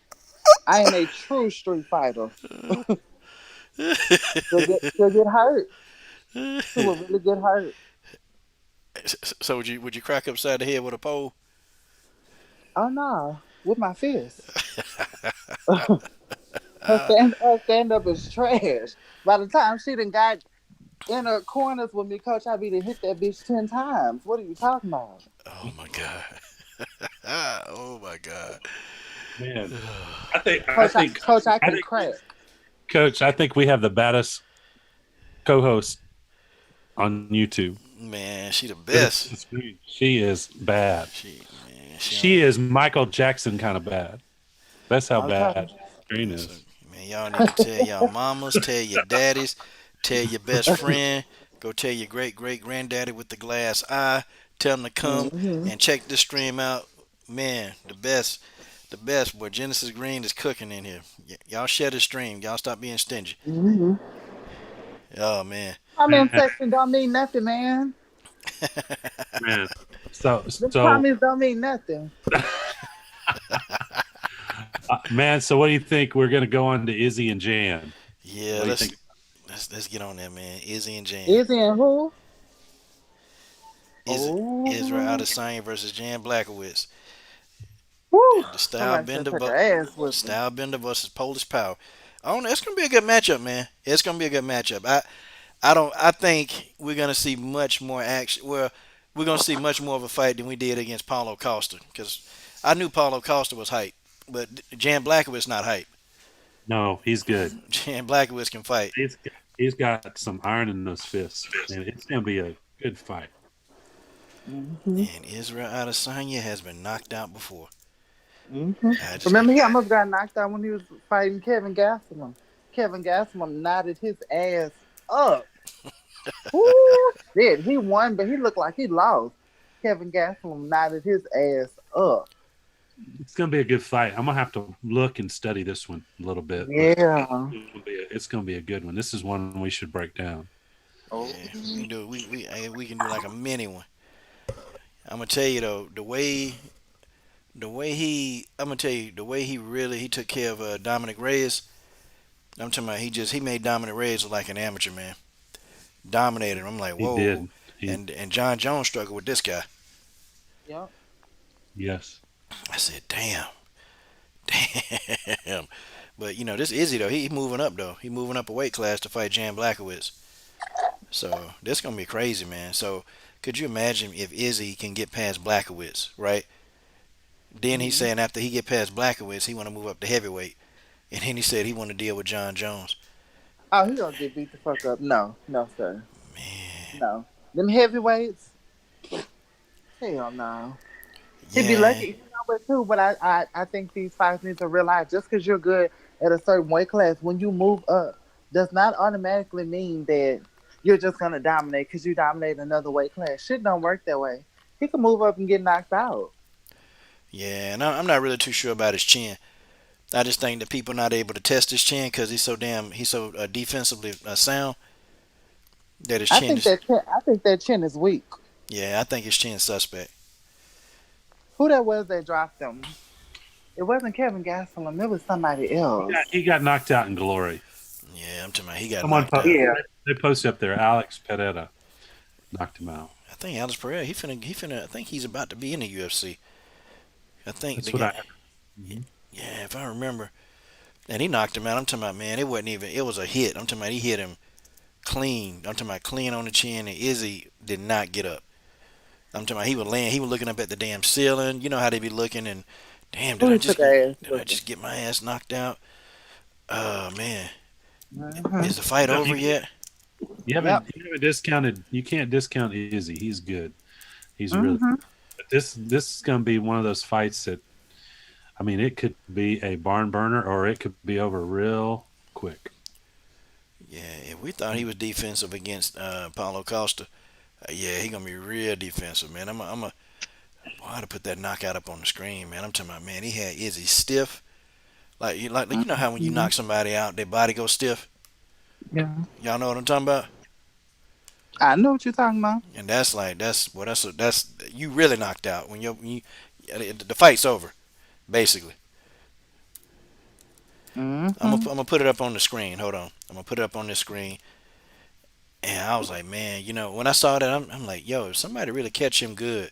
I am a true street fighter. She'll get hurt. She will really get hurt. So would you crack upside the head with a pole? Oh no. With my fist. Her stand up is trash. By the time she done got in her corners with me, coach, I be to hit that bitch 10 times. What are you talking about? Oh my god. Oh my god. Man, I think. I Coach, think. coach, I I can think, crack. Coach. I think we have the baddest co-host on YouTube. Man, she the This best. is She is bad. She She on. is Michael Jackson kind of bad. That's how Okay. bad Green So, is. man, y'all need to tell y'all mamas, tell your daddies, tell your best friend, go tell your great great granddaddy with the glass eye. Tell them to come hmm and check this stream out. Man, the best. Boy, Genesis Green is cooking in here. Y'all share the stream. Y'all stop being stingy. hmm Oh man. Comment Man, section don't mean nothing, man. man. So Them so comments don't mean nothing. man. So what do you think? We're gonna go on to Izzy and Jan. What Yeah, do you think? let's get on there, man. Izzy and Jan. Izzy and who? Is Israel Oh, Adesanya versus Jan Blachowicz. whew. The style Somebody should bender, take her ass whipping. style bender versus Polish power. I don't know. It's gonna be a good matchup, man. It's gonna be a good matchup. I don't. I think we're gonna see much more action. Well, we're gonna see much more of a fight than we did against Paulo Costa because I knew Paulo Costa was hype, but Jan Blachowicz not hype. No, he's good. Jan Blachowicz can fight, He's got some iron in those fists, and it's gonna be a good fight. hmm and Israel Adesanya has been knocked out before. hmm I just Remember, he almost got knocked out when he was fighting Kevin Gastelum. Kevin Gastelum knotted his ass up. Ooh, shit. He won, but he looked like he lost. Kevin Gastelum knotted his ass up. It's gonna be a good fight. I'm gonna have to look and study this one a little bit, but Yeah. it's gonna be a good one. This is one we should break down. Oh. yeah, we can do we can do like a mini one. I'm gonna tell you though the way he I'm gonna tell you the way he took care of Dominic Reyes. I'm talking about he made Dominic Reyes look like an amateur man. Dominated him. I'm like, He whoa. did. He And John Jones struggled with this guy. Yep. yes. I said, damn, damn. But this Izzy though, he moving up though. He moving up a weight class to fight Jan Blachowicz. So this gonna be crazy, man. So could you imagine if Izzy can get past Blachowicz, right? Then he's hmm saying after he get past Blachowicz, he want to move up to heavyweight, and then he said he want to deal with John Jones. Oh, he gonna get beat the fuck up. No, no, sir. Man, No. Them heavyweights? Hell no. He'd be yeah, lucky. You know what, too? But I think these fights need to realize just because you're good at a certain weight class, when you move up, does not automatically mean that you're just gonna dominate because you dominate another weight class. Shit don't work that way. He can move up and get knocked out. yeah. And I'm not really too sure about his chin. I just think that people not able to test his chin because he's so defensively sound that his chin is. I think that chin is weak. Yeah, I think his chin suspect. Who that was that dropped him? It wasn't Kevin Gastelum. It was somebody else. He got knocked out in glory. Yeah, I'm talking about he got Someone knocked out. Yeah. they posted up there. Alex Pereira knocked him out. I think Alex Pereira. He finna. I think he's about to be in the UFC. I think That's the what guy. I. Mhm. Yeah, if I remember. and he knocked him out. I'm talking about, man, it wasn't even. It was a hit. I'm talking about he hit him clean. I'm talking about clean on the chin, and Izzy did not get up. I'm talking about he was laying. He was looking up at the damn ceiling. You know how they be looking, and damn, Who he took her ass did I whooping. just get my ass knocked out? Oh man, Mm-hmm. is the fight No, over yet? Yep. you haven't discounted. You can't discount Izzy. He's good. He's really. Mm-hmm. But this is going to be one of those fights that, I mean, it could be a barn burner or it could be over real quick. Yeah, if we thought he was defensive against Paulo Costa, yeah, he gonna be real defensive, man. Boy, I had to put that knockout up on the screen, man. I'm talking about, man, he had Izzy stiff. Like you know how when you Mm-hmm. knock somebody out, their body goes stiff. Yeah. Y'all know what I'm talking about? I know what you're talking about. And that's you really knocked out when you the fight's over basically. Mm-hmm. I'm gonna put it up on the screen. Hold on, I'm gonna put it up on the screen. And I was like, man, when I saw that, I'm like, yo, if somebody really catch him good,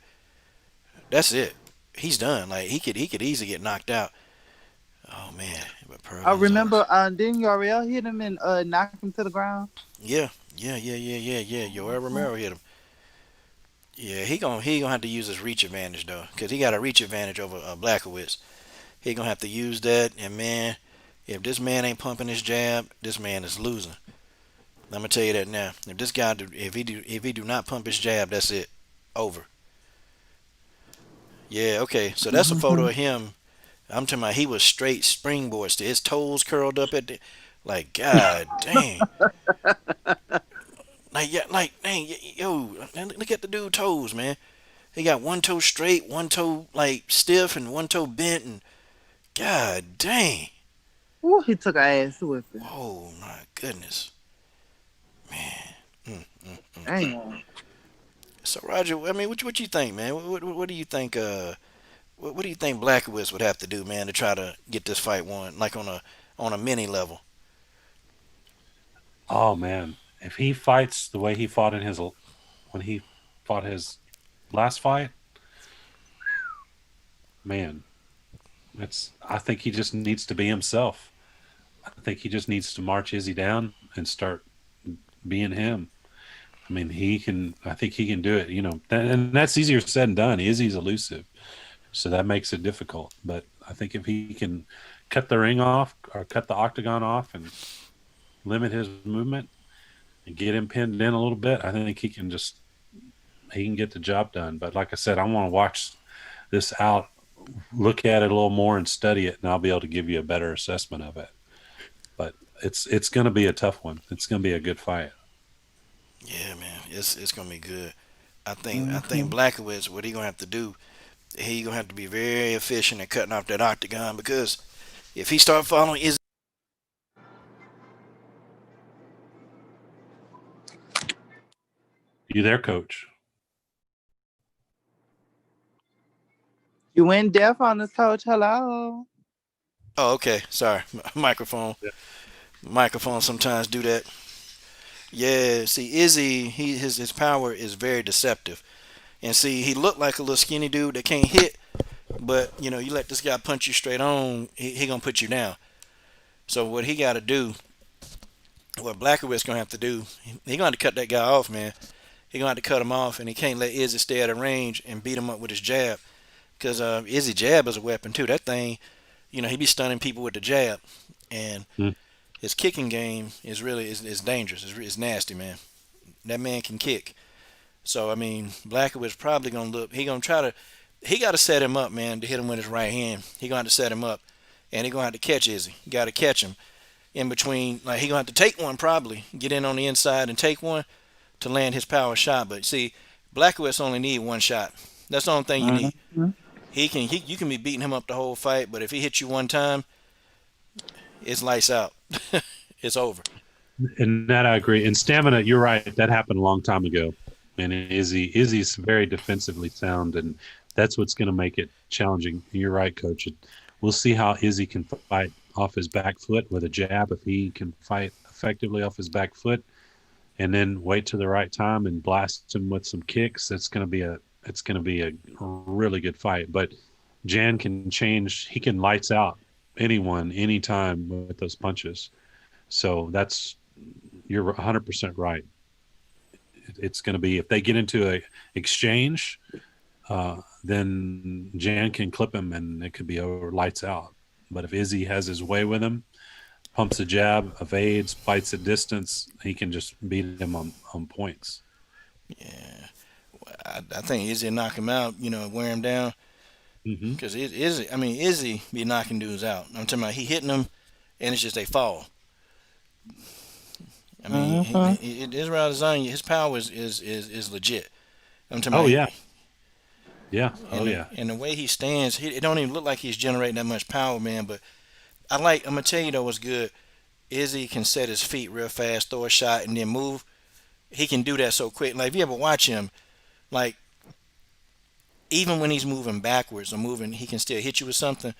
that's it. He's done. Like he could easily get knocked out. Oh man, but Pearl I Gonzalez. remember didn't Yariel hit him and knock him to the ground? Yeah, yeah. Yoel Romero hit him. Yeah, he gonna have to use his reach advantage though, cause he got a reach advantage over Blackowitz. He gonna have to use that. And man, if this man ain't pumping his jab, this man is losing. I'm gonna tell you that now. If this guy if he do not pump his jab, that's it. Over. Yeah, okay. So that's a photo Mm-hmm. of him. I'm talking about he was straight springboard still. His toes curled up at the like god dang. Like yeah, like dang yo, look at the dude toes, man. He got one toe straight, one toe like stiff, and one toe bent, and god dang. Ooh, he took her ass whipping. Oh my goodness, man. Mm. Damn. So Roger, I mean, what you think, man? What do you think? What do you think Blackowitz would have to do, man, to try to get this fight won, like on a mini level? Oh man, if he fights the way he fought in his when he fought his last fight, man, it's. I think he just needs to be himself. I think he just needs to march Izzy down and start being him. I mean, he can. I think he can do it. And that's easier said than done. Izzy's elusive, so that makes it difficult. But I think if he can cut the ring off or cut the octagon off and limit his movement and get him pinned in a little bit, I think he can get the job done. But like I said, I want to watch this out, look at it a little more, and study it, and I'll be able to give you a better assessment of it. But it's going to be a tough one. It's going to be a good fight. Yeah, man, it's gonna be good. I think Mm-hmm. Blackowitz, what he gonna have to do, he gonna have to be very efficient at cutting off that octagon because if he start following Izzy, You there, Coach? You went deaf on us, coach. Hello. oh okay, sorry, microphone sometimes do that. Yeah, see Izzy, his power is very deceptive, and see he looked like a little skinny dude that can't hit, but you let this guy punch you straight on, he gonna put you down. So what he got to do, what Blackowitz gonna have to do, he gonna have to cut that guy off, man. He gonna have to cut him off, and he can't let Izzy stay at a range and beat him up with his jab, because Izzy jab is a weapon too. That thing, he be stunning people with the jab, and Mm. his kicking game is dangerous. It's nasty, man. That man can kick. So I mean, Blackwood's probably gonna look. He gonna try to. He got to set him up, man, to hit him with his right hand. He gonna have to set him up, and he gonna have to catch Izzy. Got to catch him in between. Like he gonna have to take one probably, get in on the inside and take one to land his power shot. But see, Blackwood's only need one shot. That's the only thing you need. Mm-hmm. You can be beating him up the whole fight, but if he hits you one time, it's lights out. It's over. And that I agree. And stamina, you're right. That happened a long time ago. And Izzy's very defensively sound, and that's what's going to make it challenging. You're right, Coach. We'll see how Izzy can fight off his back foot with a jab. If he can fight effectively off his back foot, and then wait to the right time and blast him with some kicks, it's going to be a really good fight. But Jan can change. He can lights out anyone anytime with those punches. So that's you're 100% right. It's going to be if they get into a exchange, then Jan can clip him and it could be over lights out. But if Izzy has his way with him, pumps a jab, evades, fights at distance, he can just beat him on points. Yeah, I think Izzy knock him out. Wear him down. Hmm. Cause Izzy, I mean Izzy be knocking dudes out. I'm talking about he hitting them, and it's just they fall. I mean, Mm-hmm. Israel Adesanya, his power is legit. I'm talking Oh about yeah, yeah, oh and yeah. the way he stands, it don't even look like he's generating that much power, man. But I'm gonna tell you though what's good. Izzy can set his feet real fast, throw a shot, and then move. He can do that so quick. Like if you ever watch him, like even when he's moving backwards or moving, he can still hit you with something.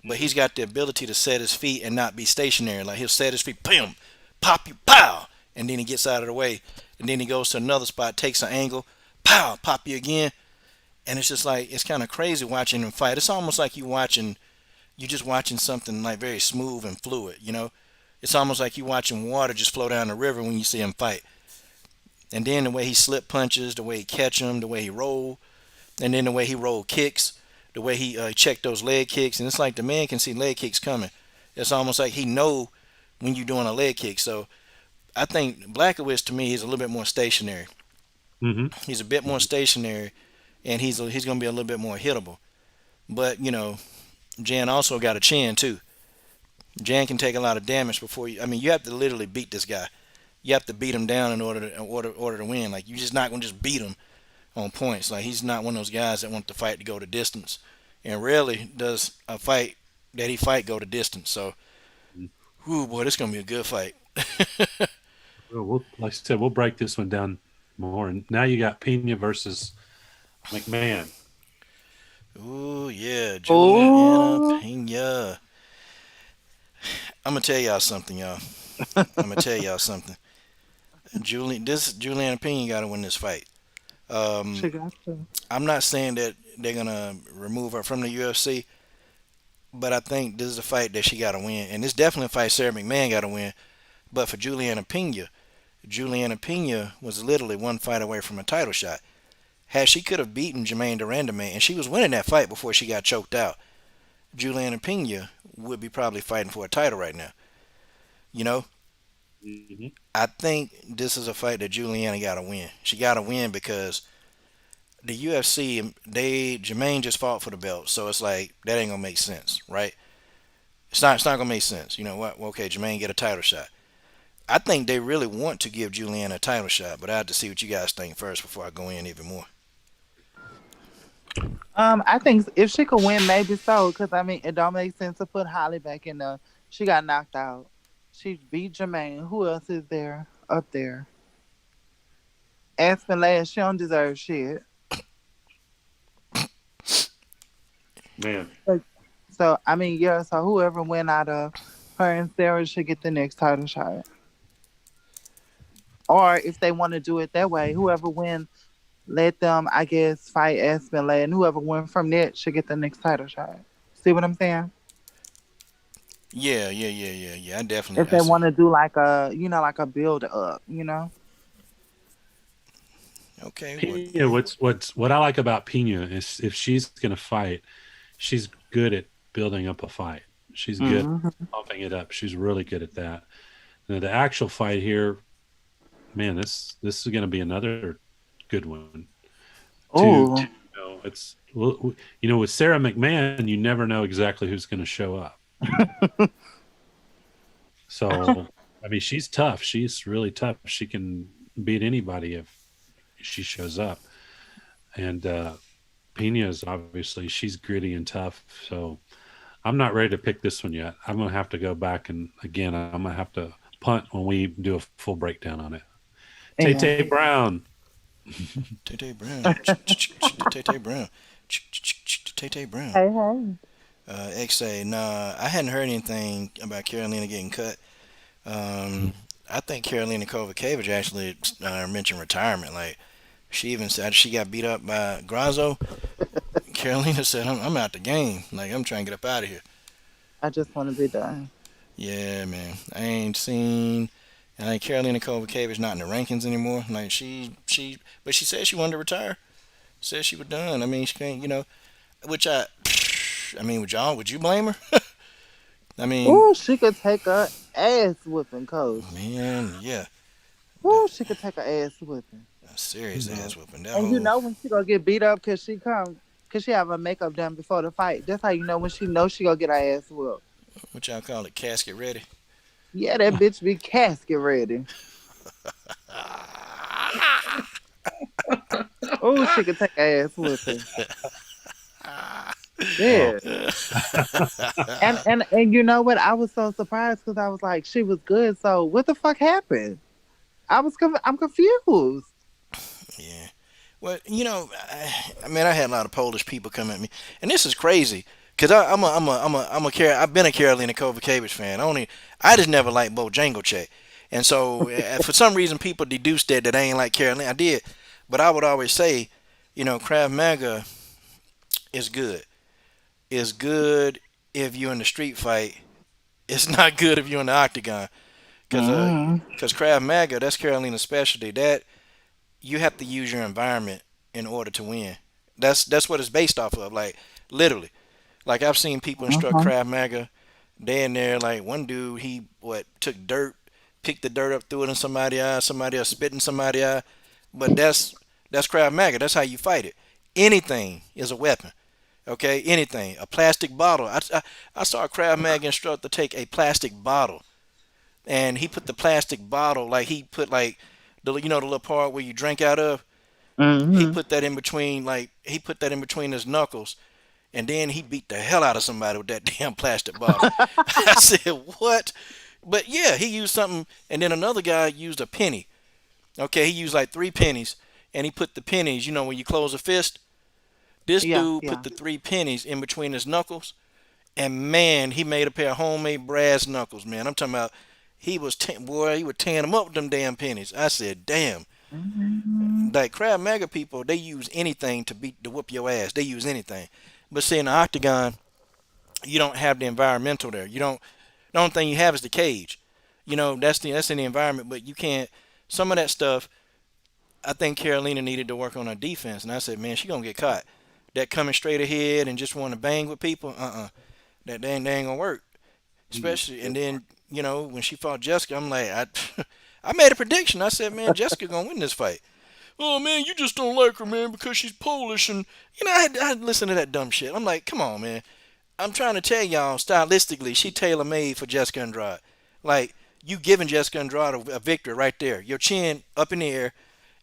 But Hmm. he's got the ability to set his feet and not be stationary. Like he'll set his feet, bam, pop you, pow, and then he gets out of the way, and then he goes to another spot, takes an angle, pow, pop you again, and it's just like it's kind of crazy watching him fight. It's almost like you just watching something like very smooth and fluid. It's almost like you watching water just flow down the river when you see him fight. And then the way he slip punches, the way he catch them, the way he roll, and then the way he roll kicks, the way he checked those leg kicks, and it's like the man can see leg kicks coming. It's almost like he know when you're doing a leg kick. So I think Blackowitz to me is a little bit more stationary. Hmm. He's a bit more Hmm. stationary, and he's going to be a little bit more hittable. But Jan also got a chin too. Jan can take a lot of damage before you. I mean, you have to literally beat this guy. You have to beat him down in order to win. Like you're just not going to just beat him on points. Like he's not one of those guys that want the fight to go to distance, and rarely does a fight that he fight go to distance. So, whoo boy, this gonna be a good fight. We'll, like I said, we'll break this one down more. And now you got Pena versus McMahon. Ooh yeah, Juliana Oh, Pena. I'm gonna tell y'all something, y'all. I'm gonna tell y'all something. This Juliana Pena got to win this fight. Um, she got to. I'm not saying that they're gonna remove her from the UFC, but I think this is a fight that she got to win, and this definitely a fight Sarah McMahon got to win. But for Juliana Pena was literally one fight away from a title shot. Had she could have beaten Jermaine Durandame, and she was winning that fight before she got choked out, Juliana Pena would be probably fighting for a title right now. You know, Hmm. I think this is a fight that Juliana got to win. She got to win because the UFC, Jermaine just fought for the belt, so it's like that ain't gonna make sense, right? It's not gonna make sense. You know what? Well, okay, Jermaine get a title shot. I think they really want to give Juliana a title shot, but I have to see what you guys think first before I go in even more. I think if she could win, maybe so. Because I mean, it don't make sense to put Holly back in there. She got knocked out. She beat Jermaine. Who else is there up there? Aspen last. She don't deserve shit. Man, Like, so I mean, yeah. So whoever win out of her and Sarah should get the next title shot. Or if they want to do it that way, whoever win, let them, I guess, fight Aspen Lay, and whoever win from that should get the next title shot. See what I'm saying? Yeah, yeah, yeah, yeah, yeah. I definitely, If I they see. want to do like a, like a build up. Okay, what? Pena. What I like about Pena is if she's going to fight, she's good at building up a fight. She's good at Hmm. pumping it up. She's really good at that. Now, the actual fight here, man, this is going to be another good one. Oh, It's with Sarah McMahon, you never know exactly who's going to show up. So, I mean, she's tough. She's really tough. She can beat anybody if she shows up. And Pena is obviously she's gritty and tough. So I'm not ready to pick this one yet. I'm gonna have to go back and again I'm gonna have to punt when we do a full breakdown on it. Tay yeah. Tay Brown. Tay Tay Brown, Tay Tay Brown, Tay Tay Brown. Hey, hey. XA. Nah, I hadn't heard anything about Carolina getting cut. Um, I think Carolina Kovacevic actually mentioned retirement. Like she even said she got beat up by Grazo. Carolina said, I'm out the game. Like I'm trying to get up out of here." I just want to be done. Yeah, man. I ain't seen. I ain't Carolina Kovacevic not in the rankings anymore. Like but she said she wanted to retire. Said she was done. I mean, she can't, which I mean, would you blame her? I mean, Ooh, she could take a ass whipping, coach. man, yeah, Ooh, she could take a ass whipping. a serious ass whooping. That And you whole, know when she gonna get beat up cause she have her makeup done before the fight. That's how you know when she knows she gonna get her ass whooped. what y'all call it, casket ready. Yeah, that bitch be casket ready. Oh, she could take a ass whipping. Oh, Yeah. And you know what? I was so surprised because I was like, she was good. So what the fuck happened? I'm confused. Yeah. Well, I mean, I had a lot of Polish people come at me, and this is crazy because I've been a Carolina Kovacevic fan. I just never liked Bojangles, and so for some reason people deduced that I ain't like Carolina. I did, but I would always say, Krav Maga is good. It's good if you're in the street fight. It's not good if you're in the octagon, because Mm. Krav Maga, that's Carolina's specialty. That you have to use your environment in order to win. That's what it's based off of. Like literally. Like I've seen people instruct Uh-huh. Krav Maga. They in there like one dude he took dirt, picked the dirt up, threw it in somebody's eye. Somebody else spit in somebody's eye. But that's Krav Maga. That's how you fight it. Anything is a weapon. Okay, anything. A plastic bottle. I saw a Krav Maga instructor take a plastic bottle, and he put the plastic bottle like he put like the little part where you drink out of. He Hmm. put that in between he put that in between his knuckles, and then he beat the hell out of somebody with that damn plastic bottle. I said what? But yeah, he used something, and then another guy used a penny. Okay, he used like three pennies, and he put the pennies. When you close a fist, this Yeah, dude put yeah. the three pennies in between his knuckles, and man, he made a pair of homemade brass knuckles. Man, I'm talking about. Boy, he would tan them up with them damn pennies. I said, damn. Hmm. Like Krav Maga people, they use anything to whoop your ass. They use anything. But see, in the octagon, you don't have the environmental there. You don't. The only thing you have is the cage. That's in the environment, but you can't. Some of that stuff, I think Carolina needed to work on her defense, and I said, man, she gonna get caught. That coming straight ahead and just want to bang with people, that ain't gonna work. mm, Especially, and then when she fought Jessica, I'm like, I made a prediction. I said, man, Jessica gonna win this fight. Oh man, you just don't like her, man, because she's Polish, and I had to listen to that dumb shit. I'm like, come on, man. I'm trying to tell y'all, stylistically, she tailor made for Jessica Andrade. Like you giving Jessica Andrade a victory right there. Your chin up in the air,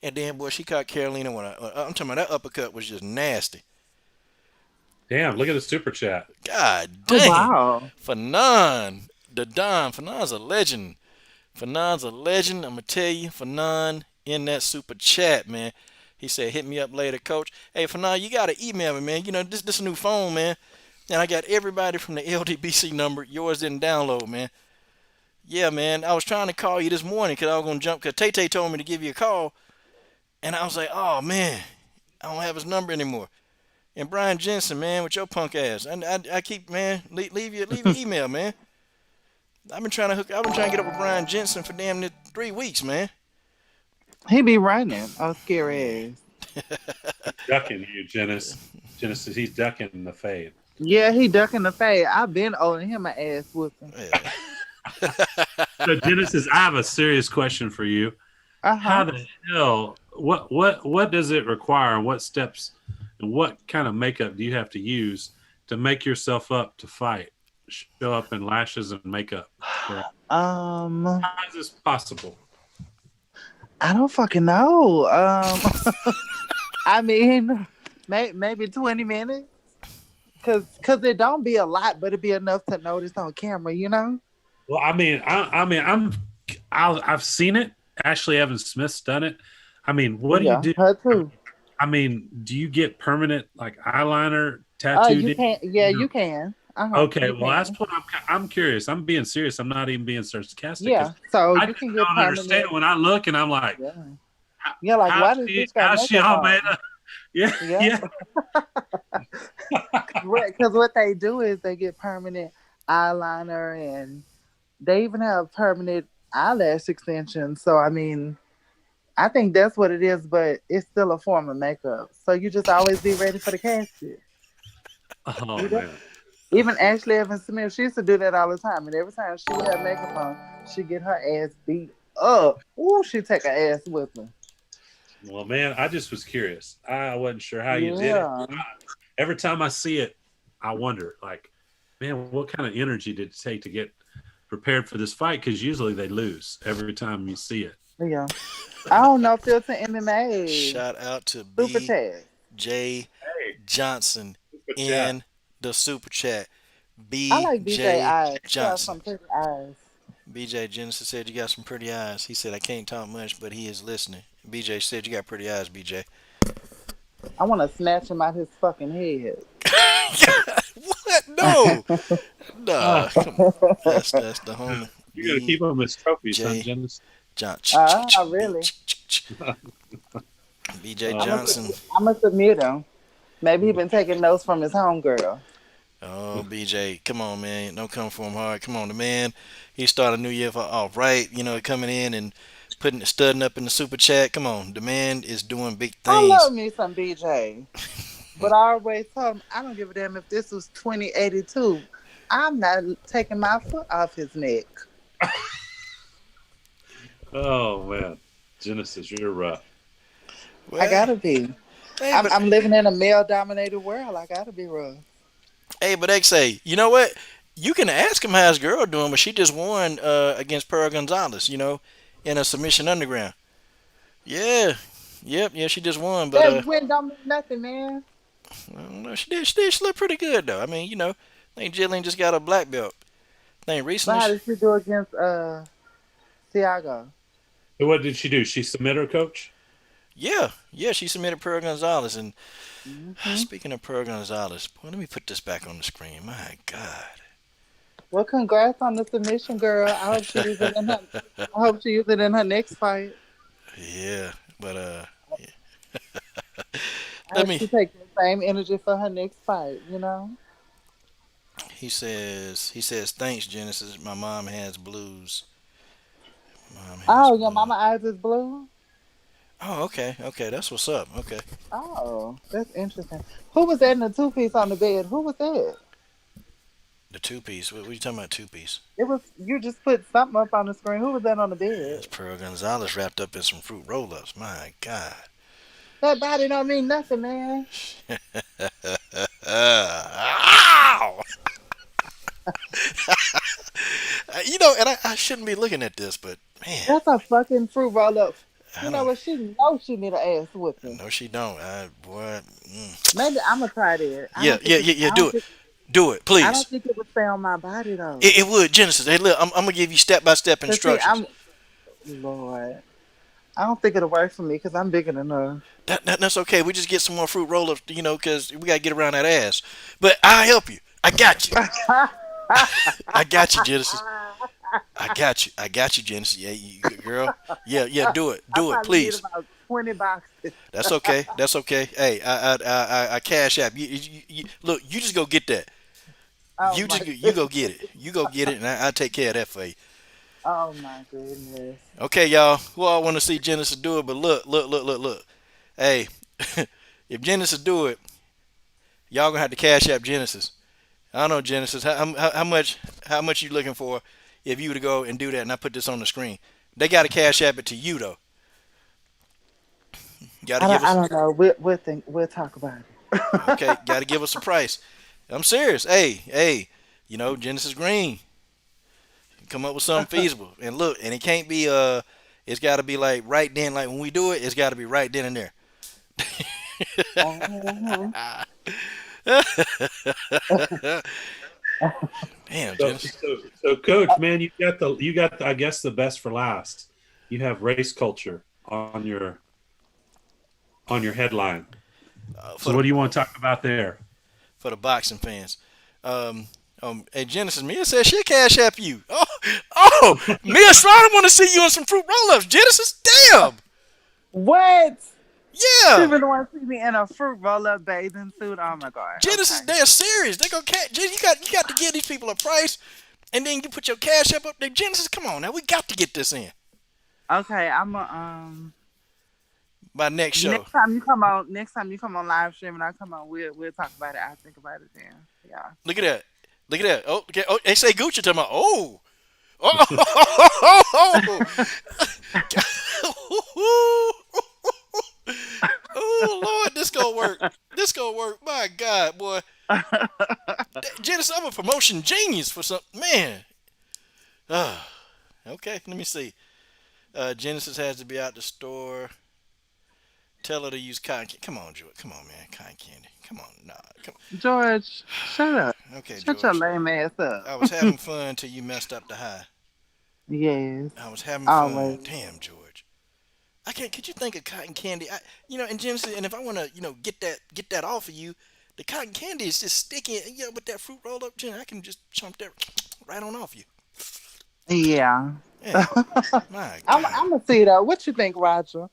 and then boy, she caught Carolina when I'm talking about that uppercut was just nasty. damn! Look at the super chat. God Oh dang, wow. Fanon, the Don, Fanon's a legend. Fanon's a legend. I'm gonna tell you, Fanon in that super chat, man. He said, "Hit me up later, coach." Hey, Fanon, you gotta email me, man. This a new phone, man. And I got everybody from the LDBC number. Yours didn't download, man. Yeah, man. I was trying to call you this morning because I was gonna jump. Cause Tay Tay told me to give you a call, and I was like, "Oh man, I don't have his number anymore." And Brian Jensen, man, with your punk ass, I keep, man, leave your email, man. I've been trying to get up with Brian Jensen for damn near 3 weeks, man. He be running. Oh, Yeah. scary ass. He's ducking you, Genesis. He's ducking the fade. Yeah, he ducking the fade. I've been owing him an ass whooping. Yeah. So Genesis, I have a serious question for you. Uh How huh. the hell? What does it require? What steps and what kind of makeup do you have to use to make yourself up to fight? Show up in lashes and makeup. For, Um, how is this possible? I don't fucking know. I mean, maybe 20 minutes. Cause it don't be a lot, but it be enough to notice on camera. You know. Well, I've seen it. Ashley Evans Smith's done it. I mean, what do you Yeah, do? her too. I mean, do you get permanent like eyeliner tattooed You in? can. Yeah, you can. Okay, You well, that's can. what I'm curious. I'm being serious. I'm not even being sarcastic because Yeah. So I you just can get don't understand permanent. when I look and I'm like, Yeah. Yeah. Like, why does bitch got how's she makeup all made on? up? Yeah, Yeah. yeah. Because what they do is they get permanent eyeliner, and they even have permanent eyelash extensions. So I mean, I think that's what it is, but it's still a form of makeup. So you just always be ready for the casket. Oh You know? man. Even Ashley Evans Smith, she used to do that all the time. And every time she would have makeup on, she get her ass beat up. Ooh, she take her ass with her. Well, man, I just was curious. I wasn't sure how you did it. Yeah. Every time I see it, I wonder, like, man, what kind of energy did it take to get prepared for this fight? Because usually they lose every time you see it. Yeah. I don't know, Filter MMA. Shout out to Super chat. BJ Hey, Johnson super chat. in the super chat. I like BJ BJ eyes. He got Johnson. some pretty eyes. BJ Genesis said you got some pretty eyes. He said I can't talk much, but he is listening. BJ said you got pretty eyes, BJ. I want to snatch him out his fucking head. What? No, nah. Ah, Come on. That's the homie. you're gonna keep them as trophies, huh, BJ Janice? John. Really? BJ I'm gonna, Johnson. I'm gonna submit him. Maybe he been taking notes from his homegirl. Oh, BJ, come on, man. Don't come for him hard. Come on, the man. He started a new year off right. You know, coming in and putting studding up in the super chat. Come on, the man is doing big I things. love me some BJ. But I always told him, I don't give a damn if this was 2082. I'm not taking my foot off his neck. Oh man, Genesis, you're rough. I Well, gotta be. hey, I'm, but I'm living in a male dominated world. I gotta be rough. X say, you know what? You can ask him how his girl doing, but she just won against Pearl Gonzalez. You know, in a submission underground. Yeah, yep, yeah, she just won, but That win don't mean nothing, man. I don't know. She looked pretty good though. I mean, you know, I think Jillian just got a black belt. I think But recently, how did she do against Thiago? So what did she do? She submit her coach? yeah, she submitted Pearl Gonzalez. And Hmm. speaking of Pearl Gonzalez, boy, let me put this back on the screen. My God. Well, congrats on the submission, girl. I hope she use it in her next fight. Yeah, but I let hope me. she takes the same energy for her next fight. You know. He says thanks Genesis. My mom has blues. Mom has Oh, your blues. mama eyes is blue. Oh, okay, that's what's up. Okay, Oh, that's interesting. Who was that in the two piece on the bed? Who was that? the two piece. What are you talking about? Two piece. It was you just put something up on the screen. Who was that on the bed? That's Pearl Gonzalez wrapped up in some fruit roll-ups. My God. That body don't mean nothing, man. Ow! And I shouldn't be looking at this, but man, That's a fucking fruit roll up. I You know don't. what? She knows she need an ass whipping. No, she don't. Boy. Maybe I'm gonna try that. I Yeah, don't yeah, think it, yeah, yeah. I Do don't it. think Do it, I don't please. think it would stay on my body though. It would, Genesis. Hey, look, I'm gonna give you step-by-step Cause see, instructions. Lord, I don't think it'll work for me because I'm bigger than her. That's okay. We just get some more fruit roll-ups, because we gotta get around that ass. But I'll help you. I got you. I got you, Genesis. I got you, Genesis. Yeah, girl. Yeah, yeah. I Do it, probably need please. about 20 boxes. That's okay. That's okay. Hey, I cash app. Look, you just go get that. Oh You my you go goodness. get it. You go get it, and I'll take care of that for you. Oh my goodness. Okay, y'all. Well, I want to see Genesis do it, but look. Hey, if Genesis do it, y'all gonna have to cash app Genesis. I don't know Genesis. How much you looking for if you were to go and do that? And I put this on the screen. They got to cash app it to you though. Got to I give don't, I us. don't know. We'll talk about it. Okay, got to give us a price. I'm serious. Hey. Genesis Green. Come up with something feasible. And look, and it can't be it's got to be like right then, like when we do it, it's got to be right then and there. Mhm. Damn, So, Genesis. so, coach, man, you got I guess the best for last. You have race culture on your headline. For So the what do you want to talk about there? boxing fans. Um, hey Genesis, Mia says she'll cash app you. Oh, Mia Strider want to see you on some fruit roll-ups. Genesis, damn. What? Yeah. People don't want to see me in a fruit roll up bathing suit. Oh my god. Genesis, Okay. they're serious. They go cat. You got to give these people a price, and then you put your cash up there. Genesis, come on now, we got to get this in Okay. I'm a by next show. next time you come on live stream and I come on, we'll talk about it. I'll think about it then. Yeah. Look at that. Look at that. Oh, okay. Oh, they say Gucci talking about. Oh. Oh. Oh Lord, this gonna work. This gonna work. My God, boy. Genesis, I'm a promotion genius for some man. Okay, let me see. Genesis has to be out the store. Tell her to use cotton candy. Come on, George. Come on, man. Cotton candy. Come on. Nah. Come George, shut up. on. Okay, Shut your George. lame ass up. I was having fun till you messed up the high. Yes. I was having fun. Always. Damn, George. I can't. Could you think of cotton candy? And Genesis, and if I want to, get that off of you, the cotton candy is just sticky. With that fruit roll up, Jen, I can just chomp that right on off you. Yeah. Yeah. My I'm God. gonna see though. What you think, Roger?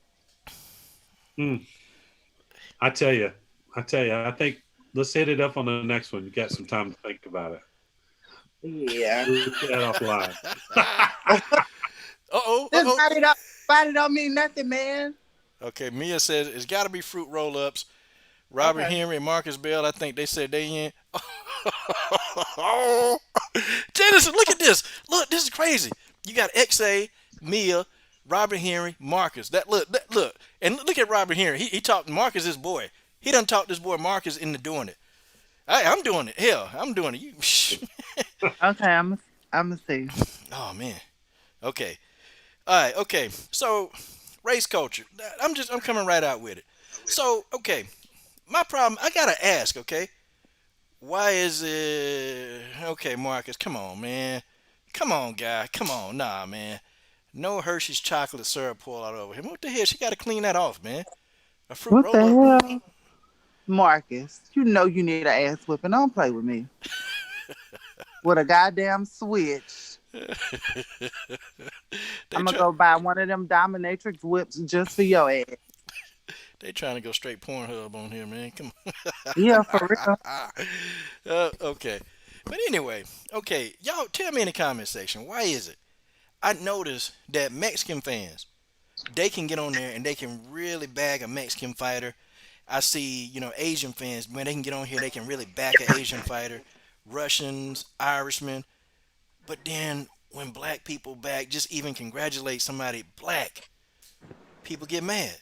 Hmm. I tell you, I think let's hit it up on the next one. You got some time to think about it. Yeah. We'll get that offline. Uh-oh. This Uh-oh. body don't mean nothing, man. Okay, Mia says it's got to be fruit roll-ups. Robert Okay. Henry and Marcus Bell, I think they said they in. Oh, Genesis, look at this. Look, this is crazy. You got XA, Mia, Robert Henry, Marcus. Look, and look at Robert Henry. He talked Marcus his boy. He done talked this boy Marcus into doing it. I'm doing it. Hell, I'm doing it. You. Okay, I'm gonna see. Oh man. Okay. All right. Okay. So, race culture. I'm coming right out with it. So, okay. My problem. I gotta ask. Okay. Why is it? Okay, Marcus. Come on, man. Come on, guy. Come on. Nah, man. No Hershey's chocolate syrup poured out over him. What the hell? She got to clean that off, man. A fruit What the roll up. hell? Marcus, you know you need an ass whipping. Don't play with me. With a goddamn switch. they I'm gonna try. go buy one of them dominatrix whips just for your ass. They trying to go straight Pornhub on here, man. Come Yeah, for real. on. Okay. But anyway, okay, y'all tell me in the comment section, why is it? I noticed that Mexican fans, they can get on there and they can really bag a Mexican fighter. I see, Asian fans, when they can get on here, they can really back an Asian fighter. Russians, Irishmen. But then when black people back, just even congratulate somebody black, people get mad.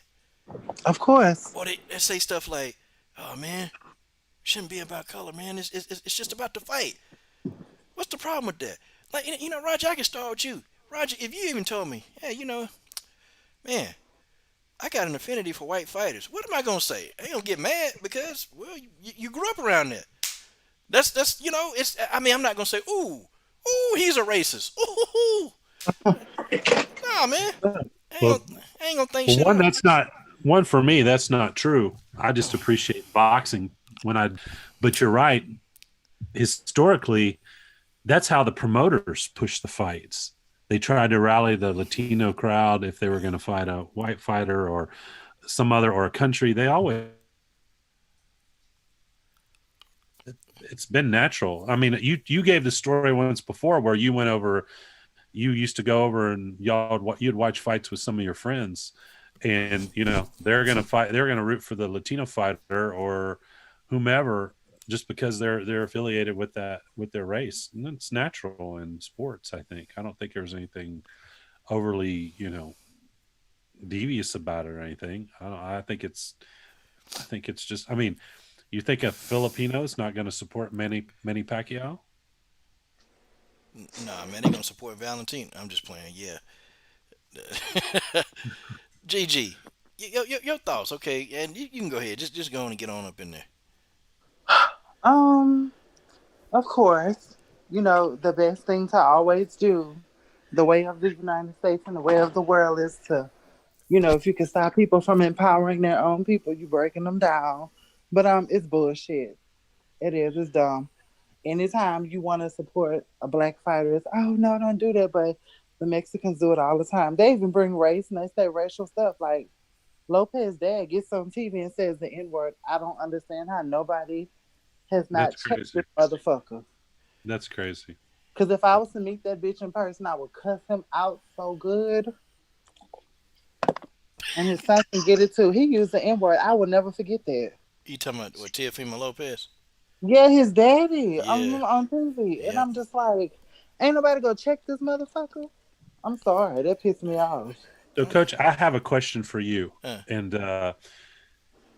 Of course. Or they say stuff like, oh man, shouldn't be about color, man. It's just about the fight. What's the problem with that? Like, Roger, I can start with you. Roger, if you even told me, hey, man, I got an affinity for white fighters. What am I gonna say? I ain't gonna get mad because, well, you grew up around that. That's it's. I mean, I'm not gonna say, ooh, he's a racist. Ooh, nah, man, Well, I ain't gonna think well, shit one up. that's not one for me. That's not true. I just appreciate boxing when I. But you're right. Historically, that's how the promoters push the fights. They tried to rally the Latino crowd if they were going to fight a white fighter or some other or a country. They always it's been natural. I mean, you gave the story once before where you went over. You used to go over and you'd watch fights with some of your friends, and they're going to fight. They're going to root for the Latino fighter or whomever just because they're affiliated with their race. And it's natural in sports. I don't think there's anything overly devious about it or anything. I think it's just. I mean, you think a Filipino is not going to support Manny Pacquiao? Nah, man, they gonna support Valentine. I'm just playing. Yeah. GG, your thoughts, okay? And you can go ahead. Just go on and get on up in there. Um, of course. The best thing to always do, the way of the United States and the way of the world is to, if you can stop people from empowering their own people, you breaking them down. But it's bullshit. It is. It's dumb. Anytime you want to support a black fighter, it's oh no, don't do that. But the Mexicans do it all the time. They even bring race and they say racial stuff like Lopez's dad gets on TV and says the N word. I don't understand how nobody has not That's checked this crazy. motherfucker. That's crazy. Because if I was to meet that bitch in person, I would cuss him out so good. And his son can get it too. He used the N word. I will never forget that. You talking about what, Teofimo Lopez? Yeah, his daddy Yeah, on TV. And yeah. I'm just like, ain't nobody go check this motherfucker? I'm sorry. That pissed me off. So, Coach, I have a question for you. Uh, And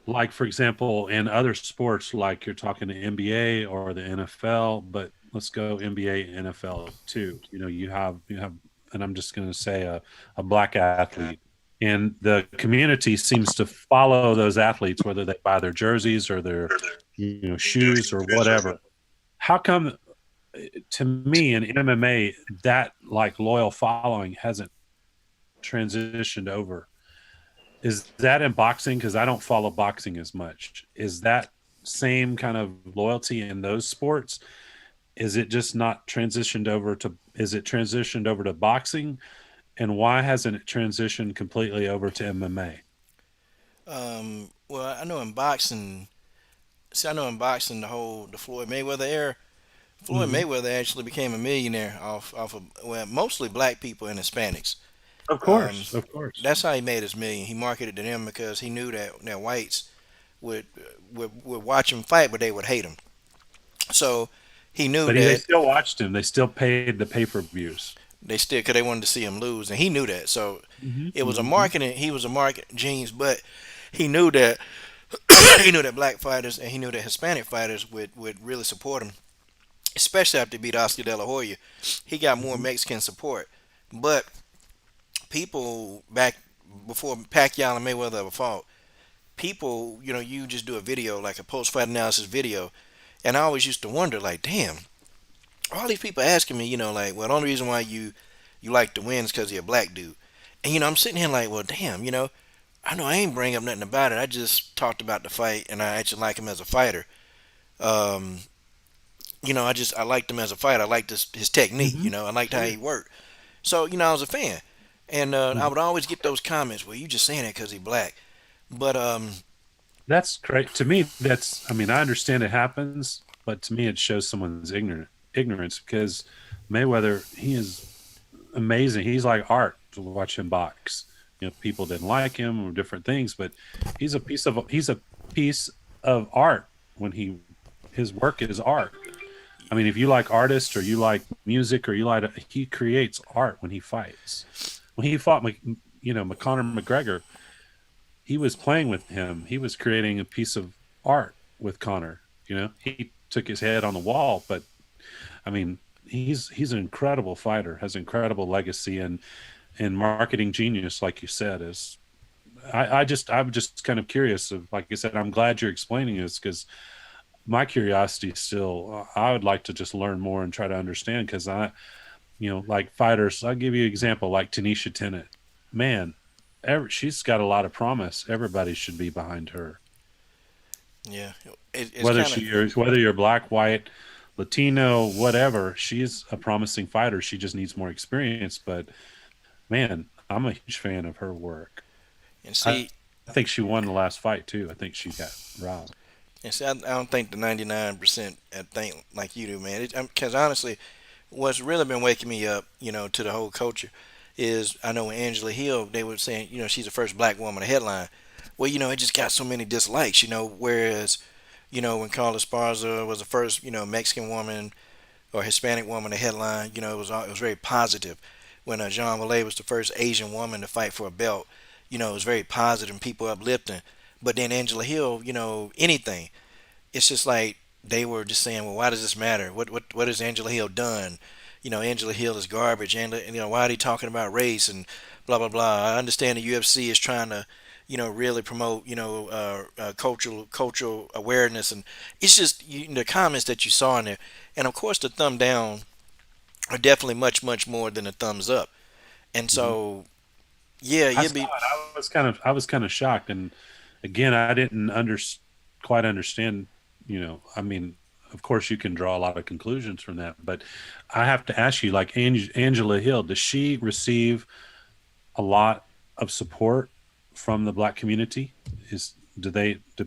like, for example, in other sports, like you're talking the NBA or the NFL, but let's go NBA, NFL too. You have, and I'm just going to say a black athlete, and the community seems to follow those athletes, whether they buy their jerseys or their, shoes or whatever. How come, to me in MMA, that like loyal following hasn't transitioned over? Is that in boxing? Because I don't follow boxing as much. Is that same kind of loyalty in those sports? Is it just not transitioned over to? Is it transitioned over to boxing? And why hasn't it transitioned completely over to MMA? well, I know in boxing. See, I know in boxing the Floyd Mayweather era. Floyd Mm-hmm. Mayweather actually became a millionaire off of, well, mostly black people and Hispanics. Of Um, course, of course. that's how he made his million. He marketed to them because he knew that whites would, would watch him fight, but they would hate him. So he knew But they that still watched him. They still paid the pay-per-views. they still, because they wanted to see him lose, and he knew that. So Mm-hmm. it was a Mm-hmm. marketing. He was a market genius, but he knew that he knew that black fighters and he knew that Hispanic fighters would really support him, especially after he beat Oscar De La Hoya. He got more Mm-hmm. Mexican support, but people back before Pacquiao and Mayweather ever fought, people, you just do a video like a post-fight analysis video, and I always used to wonder, like, damn, all these people asking me, like, well, the only reason why you like to win is because you're a black dude, and I'm sitting here like, well, damn, I know I ain't bring up nothing about it. I just talked about the fight, and I actually like him as a fighter. Um, I liked him as a fighter. I liked his technique. Mm-hmm. I liked how Yeah. he worked. So I was a fan, and I Mm-hmm. would always get those comments. Well, you just saying that because he black, but That's great. To me, that's, I mean, I understand it happens, but to me, it shows someone's ignorance because Mayweather, he is amazing. He's like art to watch him box. People didn't like him or different things, but he's a piece of art when his work is art. I mean, if you like artists or you like music or he creates art when he fights. When he fought, McConnor McGregor, he was playing with him. He was creating a piece of art with Connor. He took his head on the wall, but I mean, he's an incredible fighter, has incredible legacy and marketing genius, like you said. Is I'm just kind of curious of, like I said, I'm glad you're explaining this because my curiosity is still, I would like to just learn more and try to understand because like fighters, I'll give you an example like Tanisha Tennant. Man, she's got a lot of promise. Everybody should be behind her. yeah, it's Whether kind of, she whether you're black, white, Latino, whatever, she's a promising fighter. She just needs more experience. But man, I'm a huge fan of her work. and I see, think she won the last fight too. I think she got robbed. I don't think the 99% think like you do, man. Because honestly, what's really been waking me up, to the whole culture, is I know when Angela Hill, they were saying, she's the first black woman to headline. Well, it just got so many dislikes, whereas, when Carla Esparza was the first, Mexican woman or Hispanic woman to headline, it was very positive. When Jean Valet was the first Asian woman to fight for a belt, it was very positive and people uplifting. But then Angela Hill, anything, it's just like they were just saying, well, why does this matter? What has Angela Hill done? Angela Hill is garbage. And why are they talking about race and blah blah blah? I understand the UFC is trying to, really promote, cultural awareness, and it's just the comments that you saw in there, and of course the thumb down are definitely much much more than a thumbs up, and Mm-hmm. so yeah, I you'd saw be. it. I was kind of shocked, and again, I didn't quite understand. I mean, of course, you can draw a lot of conclusions from that, but I have to ask you, like Angela Hill, does she receive a lot of support from the black community? Is do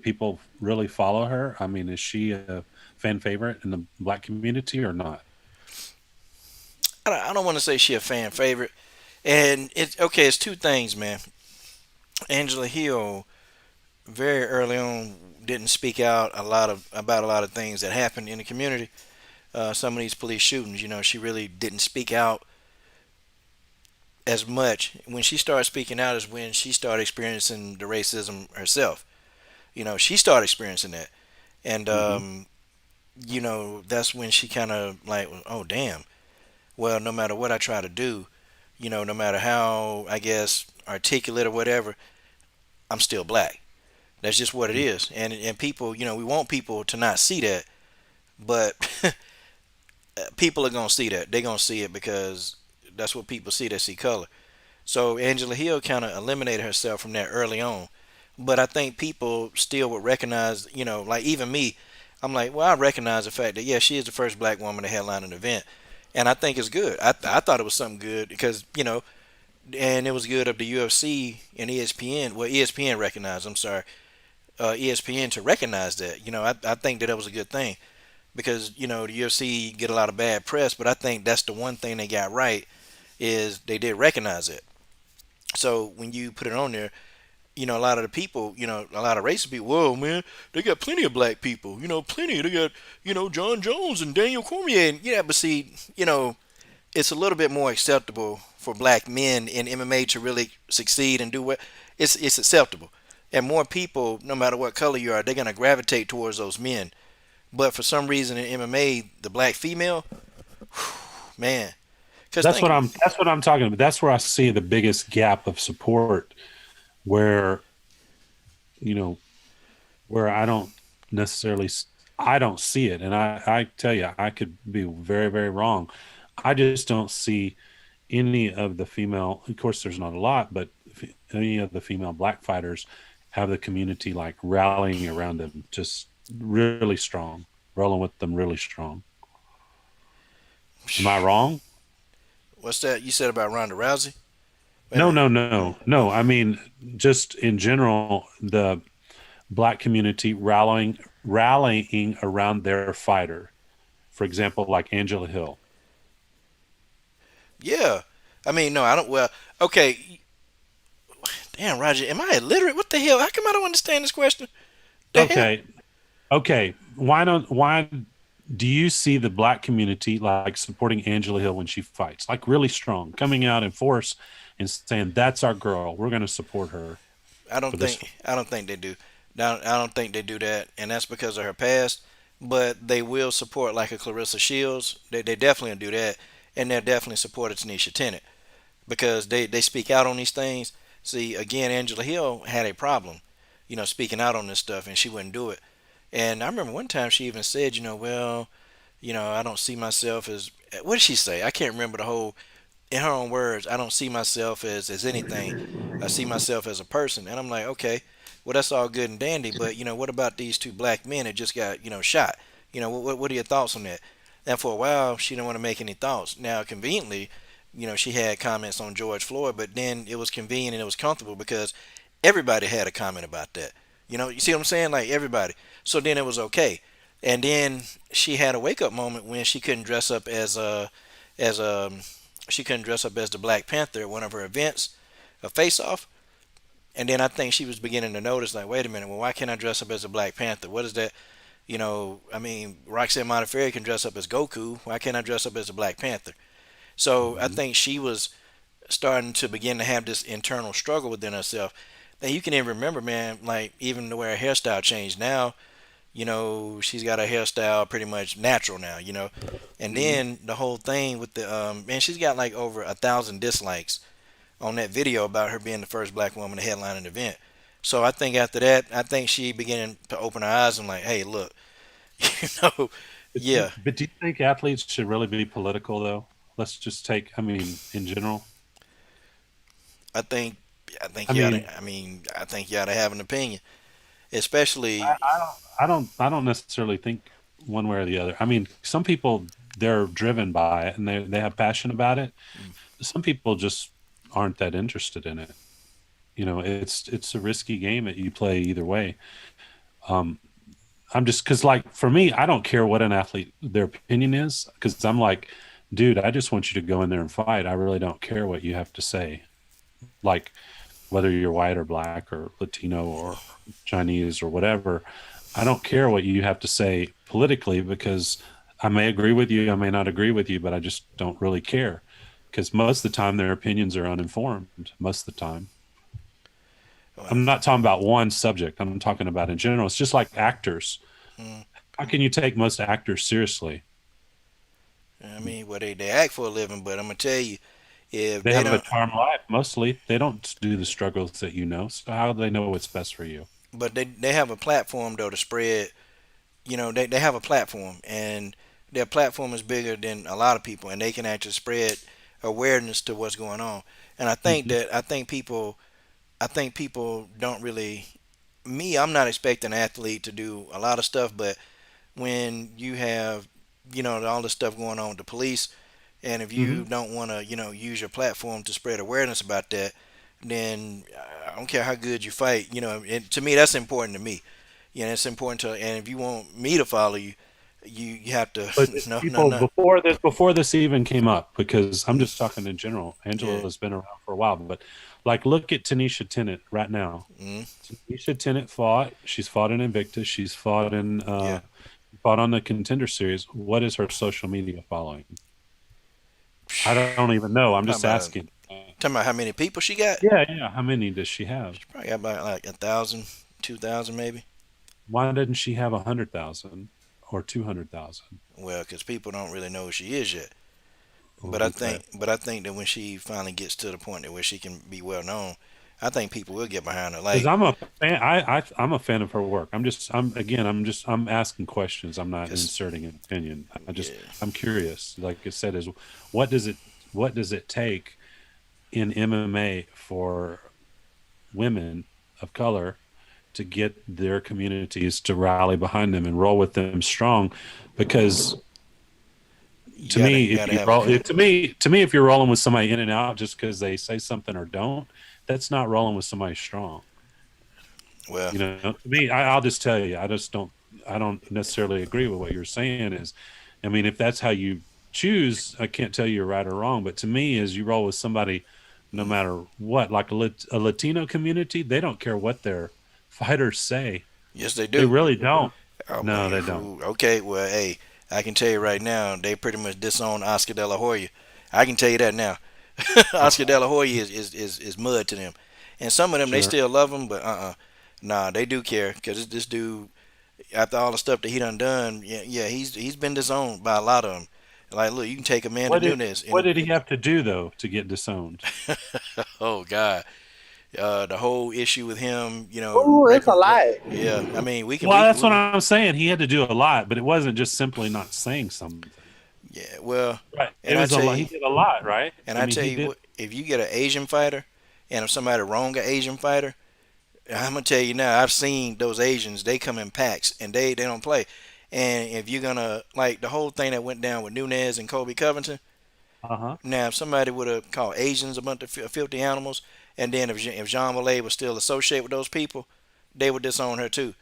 people really follow her? I mean, is she a fan favorite in the black community or not? I don't want to say she a fan favorite, and it's okay. It's two things, man. Angela Hill very early on didn't speak out a lot of about a lot of things that happened in the community. Some of these police shootings, she really didn't speak out as much. When she started speaking out is when she started experiencing the racism herself. She started experiencing that, and Hmm. that's when she kind of like, oh damn. Well, no matter what I try to do, no matter how I guess articulate or whatever, I'm still black. That's just what it is. And people, we want people to not see that, but people are gonna see that. They're gonna see it because that's what people see. They see color. So Angela Hill kind of eliminated herself from that early on. But I think people still would recognize, like even me, I'm like, well, I recognize the fact that yeah, she is the first black woman to headline an event, and I think it's good. I thought it was something good because and it was good of the UFC and ESPN. Well, ESPN recognized. I'm sorry, ESPN to recognize that. I think that was a good thing because the UFC get a lot of bad press, but I think that's the one thing they got right is they did recognize it. So when you put it on there, a lot of the people, a lot of racist people, whoa, man, they got plenty of black people, plenty. They got, John Jones and Daniel Cormier. And, yeah, but see, it's a little bit more acceptable for black men in MMA to really succeed and do what it's acceptable. And more people, no matter what color you are, they're going to gravitate towards those men. But for some reason in MMA, the black female, man, because think, That's what I'm talking about. That's where I see the biggest gap of support, where you know where I don't necessarily I don't see it, and I tell you I could be very very wrong. I just don't see any of the female. Of course, there's not a lot, but any of the female black fighters have the community like rallying around them, just really strong, rolling with them really strong. Am I wrong? what's that you said about Ronda Rousey? Wait a No, minute. no, no, no. I mean, just in general, the black community rallying around their fighter. For example, like Angela Hill. Yeah. I mean, no, I don't. Well, okay. Damn, Roger, am I illiterate? What the hell? How come I don't understand this question? The hell? Okay, okay. Why do you see the black community like supporting Angela Hill when she fights, like really strong, coming out in force and saying that's our girl, we're going to support her for this? I don't think they do. I don't think they do that, and that's because of her past. But they will support like a Clarissa Shields. They definitely do that, and they'll definitely support a Tanisha Tennant because they speak out on these things. See, again, Angela Hill had a problem, speaking out on this stuff, and she wouldn't do it. And I remember one time she even said, well, I don't see myself as what did she say? I can't remember the whole in her own words, I don't see myself as anything. I see myself as a person. And I'm like, okay, well that's all good and dandy, but what about these two black men that just got shot? What are your thoughts on that? And for a while, she didn't want to make any thoughts. Now, conveniently, she had comments on George Floyd, but then it was convenient and it was comfortable because everybody had a comment about that. You see what I'm saying? Like everybody. So then it was okay. And then she had a wake up moment when she couldn't dress up as she couldn't dress up as the Black Panther at one of her events, a face off. And then I think she was beginning to notice, like, wait a minute, well, why can't I dress up as a Black Panther? What is that? I mean, Roxanne Modafferi can dress up as Goku. Why can't I dress up as a Black Panther? So I Mhm. think she was starting to begin to have this internal struggle within herself. And you can even remember, man, like even the way her hairstyle changed now. She's got her hairstyle pretty much natural now. And Mhm. then the whole thing with the man, she's got like over 1,000 dislikes on that video about her being the first black woman to headline an event. So I think after that, I think she began to open her eyes and like, hey, look, you know, yeah, But do you think athletes should really be political, though? Let's just take, I mean, in general. I think, I think I you ought mean, to, I mean, I think you ought to have an opinion, especially, I don't necessarily think one way or the other. I mean, some people they're driven by it and they have passion about it. Some people just aren't that interested in it. It's a risky game that you play either way. Um, I'm just because, like, for me, I don't care what an athlete their opinion is, because I'm like, dude, I just want you to go in there and fight. I really don't care what you have to say, like whether you're white or black or Latino or Chinese or whatever. I don't care what you have to say politically, because I may agree with you, I may not agree with you, but I just don't really care, because most of the time their opinions are uninformed. Most of the time. Well, I'm not talking about one subject. I'm talking about in general. It's just like actors. mm, How can you take most actors seriously? I mean, well, they act for a living, but I'm gonna tell you, if They they have a don't, charmed life. Mostly, they don't do the struggles that you know. So how do they know what's best for you? but they have a platform though to spread. They have a platform, and their platform is bigger than a lot of people, and they can actually spread awareness to what's going on. And Hmm. I think people don't really. Me, I'm not expecting an athlete to do a lot of stuff, but when you have, all this stuff going on with the police, and if you Hmm. don't want to, use your platform to spread awareness about that, then I don't care how good you fight. And to me, that's important to me. It's important to, and if you want me to follow you, you have to. But it's No, no, people no. before this even came up, because I'm just talking in general. Yeah. Angela's been around for a while, but like, look at Tanisha Tennant right now. Mm, Tanisha Tennant fought. She's fought in Invictus. She's fought in yeah. fought on the Contender Series. What is her social media following? I don't even know. I'm just Talking about asking. talking about how many people she got. Yeah, yeah. How many does she have? She probably got about like 1,000, 2,000 maybe. Why doesn't she have 100,000 or 200,000? Well, because people don't really know who she is yet. But I Okay. think, but I think that when she finally gets to the point that where she can be well known, I think people will get behind her. Because Like, I'm a fan. I'm a fan of her work. I'm asking questions. I'm not cause inserting an opinion. yeah, I'm curious. Like I said, is what does it what does it take in MMA for women of color to get their communities to rally behind them and roll with them strong? Because to you me, if gotta you have a roll to me, if you're rolling with somebody in and out just because they say something or don't, that's not rolling with somebody strong. well, To me, I'll just tell you, I don't necessarily agree with what you're saying. Is, I mean, if that's how you choose, I can't tell you you're right or wrong. But to me, as you roll with somebody, no mm, matter what, like a Latino community, they don't care what their fighters say. yes they They do. really don't. Oh No, man, they don't. okay, well, hey, I can tell you right now, they pretty much disown Oscar De La Hoya. I can tell you that now. Oscar De Okay, La Hoya is mud to them, and some of them they sure. still love him, but nah, they do care because this dude, after all the stuff that he done, yeah, yeah, he's been disowned by a lot of them. Like, look, you can take Amanda What did Nunes what in did he have to do though to get disowned? oh God, the whole issue with him, Ooh, it's a lot. yeah, I mean, Well, that's what I'm saying. He had to do a lot, but it wasn't just simply not saying something. yeah, well, Right. It and I was a tell lot. He you, did a lot, right? and I I mean, tell he you did. what, if you get an Asian fighter, and if somebody wrong an Asian fighter, I'm gonna tell you now, I've seen those Asians, they come in packs and they don't play. And if you're gonna like the whole thing that went down with Nunez and Kobe Covington, Uh-huh. now if somebody would have called Asians a bunch of filthy animals, and then if Jean Mollet was still associated with those people, they would disown her too.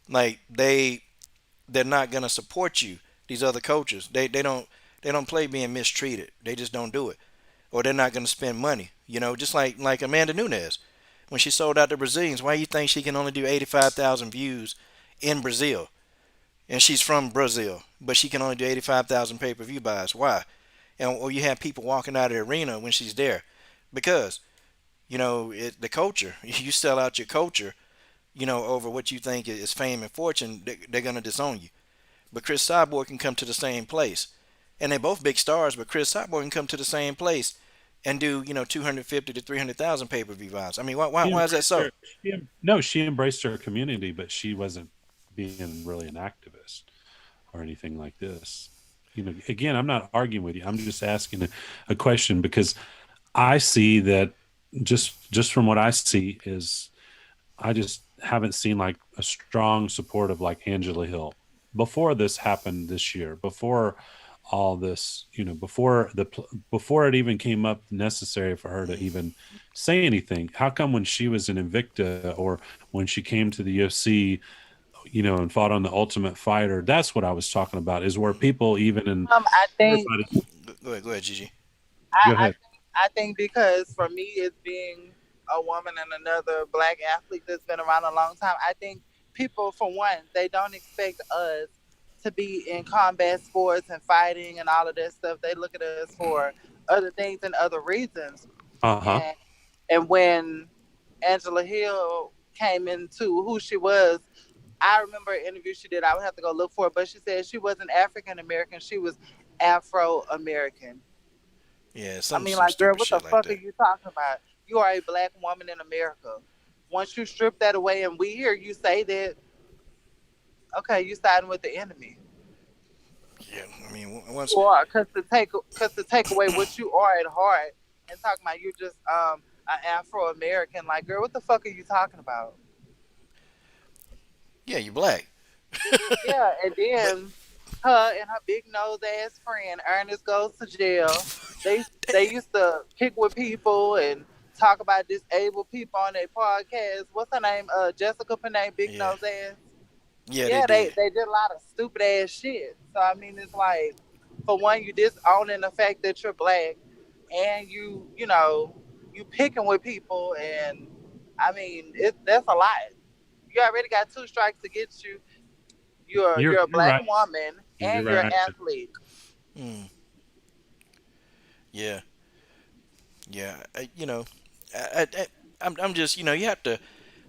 Like they're not gonna support you. These other coaches, they don't play being mistreated. They just don't do it, or they're not gonna spend money. Just like Amanda Nunes when she sold out the Brazilians. Why you think she can only do 85,000 views in Brazil? And she's from Brazil, but she can only do 85,000 pay-per-view buys. Why? Or you have people walking out of the arena when she's there, because the culture. You sell out your culture, over what you think is fame and fortune. They're gonna disown you. But Chris Cyborg can come to the same place, and they're both big stars. But Chris Cyborg can come to the same place and do 250 to 300,000 pay-per-view buys. I mean, why why She why is that embraced so? her. No, she embraced her community, but she wasn't being really an activist or anything like this. Again, I'm not arguing with you. I'm just asking a question, because I see that, just from what I see, is I just haven't seen like a strong support of like Angela Hill before this happened this year. Before all this, before before it even came up necessary for her to even say anything. How come when she was in Invicta or when she came to the UFC, and fought on the Ultimate Fighter? That's what I was talking about. Is where people even in I think everybody. Go ahead, Gigi. Go I ahead. think because for me it's being a woman and another black athlete that's been around a long time. I think people, for one, they don't expect us to be in combat sports and fighting and all of that stuff. They look at us for other things and other reasons. Uh huh. And when Angela Hill came into who she was, I remember an interview she did. I would have to go look for it, but she said she wasn't African American. She was Afro American. Yeah, I some mean, some like, girl, stupid what the shit like fuck are that. you talking about? You are a black woman in America. Once you strip that away and we hear you say that, okay, you siding with the enemy. Yeah, I mean, once You are, cause to take away what you are at heart and talking about you're just an Afro American. Like, girl, what the fuck are you talking about? yeah, you black, Yeah, and but then her and her big nose ass friend Ernest goes to jail. They used to kick with people and talk about disabled people on their podcast. What's her name? Jessica Panay, big yeah, nose ass. yeah, they Yeah, did. they did a lot of stupid ass shit. So I mean, it's like, for one, you disowning the fact that you're black, and you picking with people, and I mean, that's a lot. You already got two strikes against you. You're a You're black right. woman You're and you're an right. athlete. Mm, yeah, yeah. I'm just, you have to,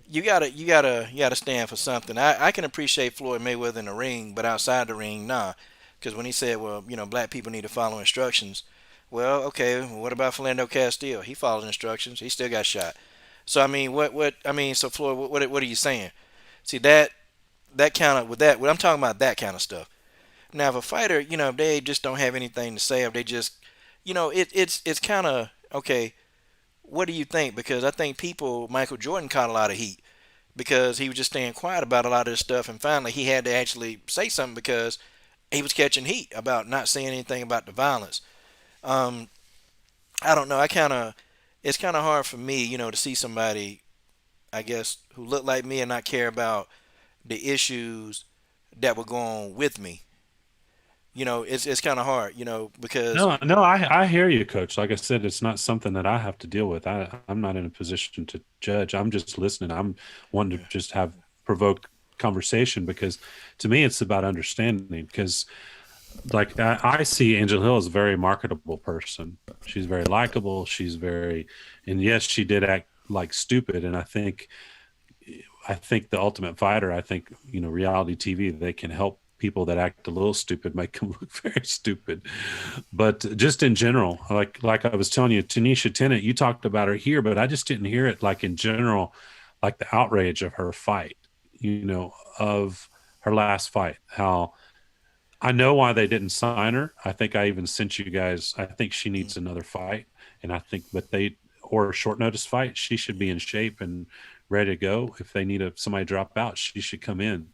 you gotta stand for something. I can appreciate Floyd Mayweather in the ring, but outside the ring, nah. Because when he said, well, black people need to follow instructions. Well, okay, what about Philando Castile? He followed instructions. He still got shot. So I mean, I mean, so Floyd, what are you saying? See that kind of with that. What I'm talking about, that kind of stuff. Now, if a fighter, if they just don't have anything to say, if they just, it's kind of okay. What do you think? Because I think Michael Jordan caught a lot of heat because he was just staying quiet about a lot of this stuff, and finally he had to actually say something because he was catching heat about not saying anything about the violence. Um, I don't know. It's kind of hard for me, to see somebody, I guess, who look like me and not care about the issues that were going on with me. It's kind of hard, because No, no, I hear you, Coach. Like I said, it's not something that I have to deal with. I'm not in a position to judge. I'm just listening. I'm wanting to yeah, just have provoked conversation because to me it's about understanding. Because like I see Angel Hill as a very marketable person. She's very likable. She's very, and yes, she did act like stupid. And I think the Ultimate Fighter. I think reality TV. They can help people that act a little stupid make them look very stupid. But just in general, like I was telling you, Tanisha Tennant, you talked about her here, but I just didn't hear it like in general, like the outrage of her fight. Of her last fight, how I know why they didn't sign her. I think I even sent you guys. I think she mm, needs another fight, and I think, but they or a short notice fight. She should be in shape and ready to go. If they need somebody to drop out, she should come in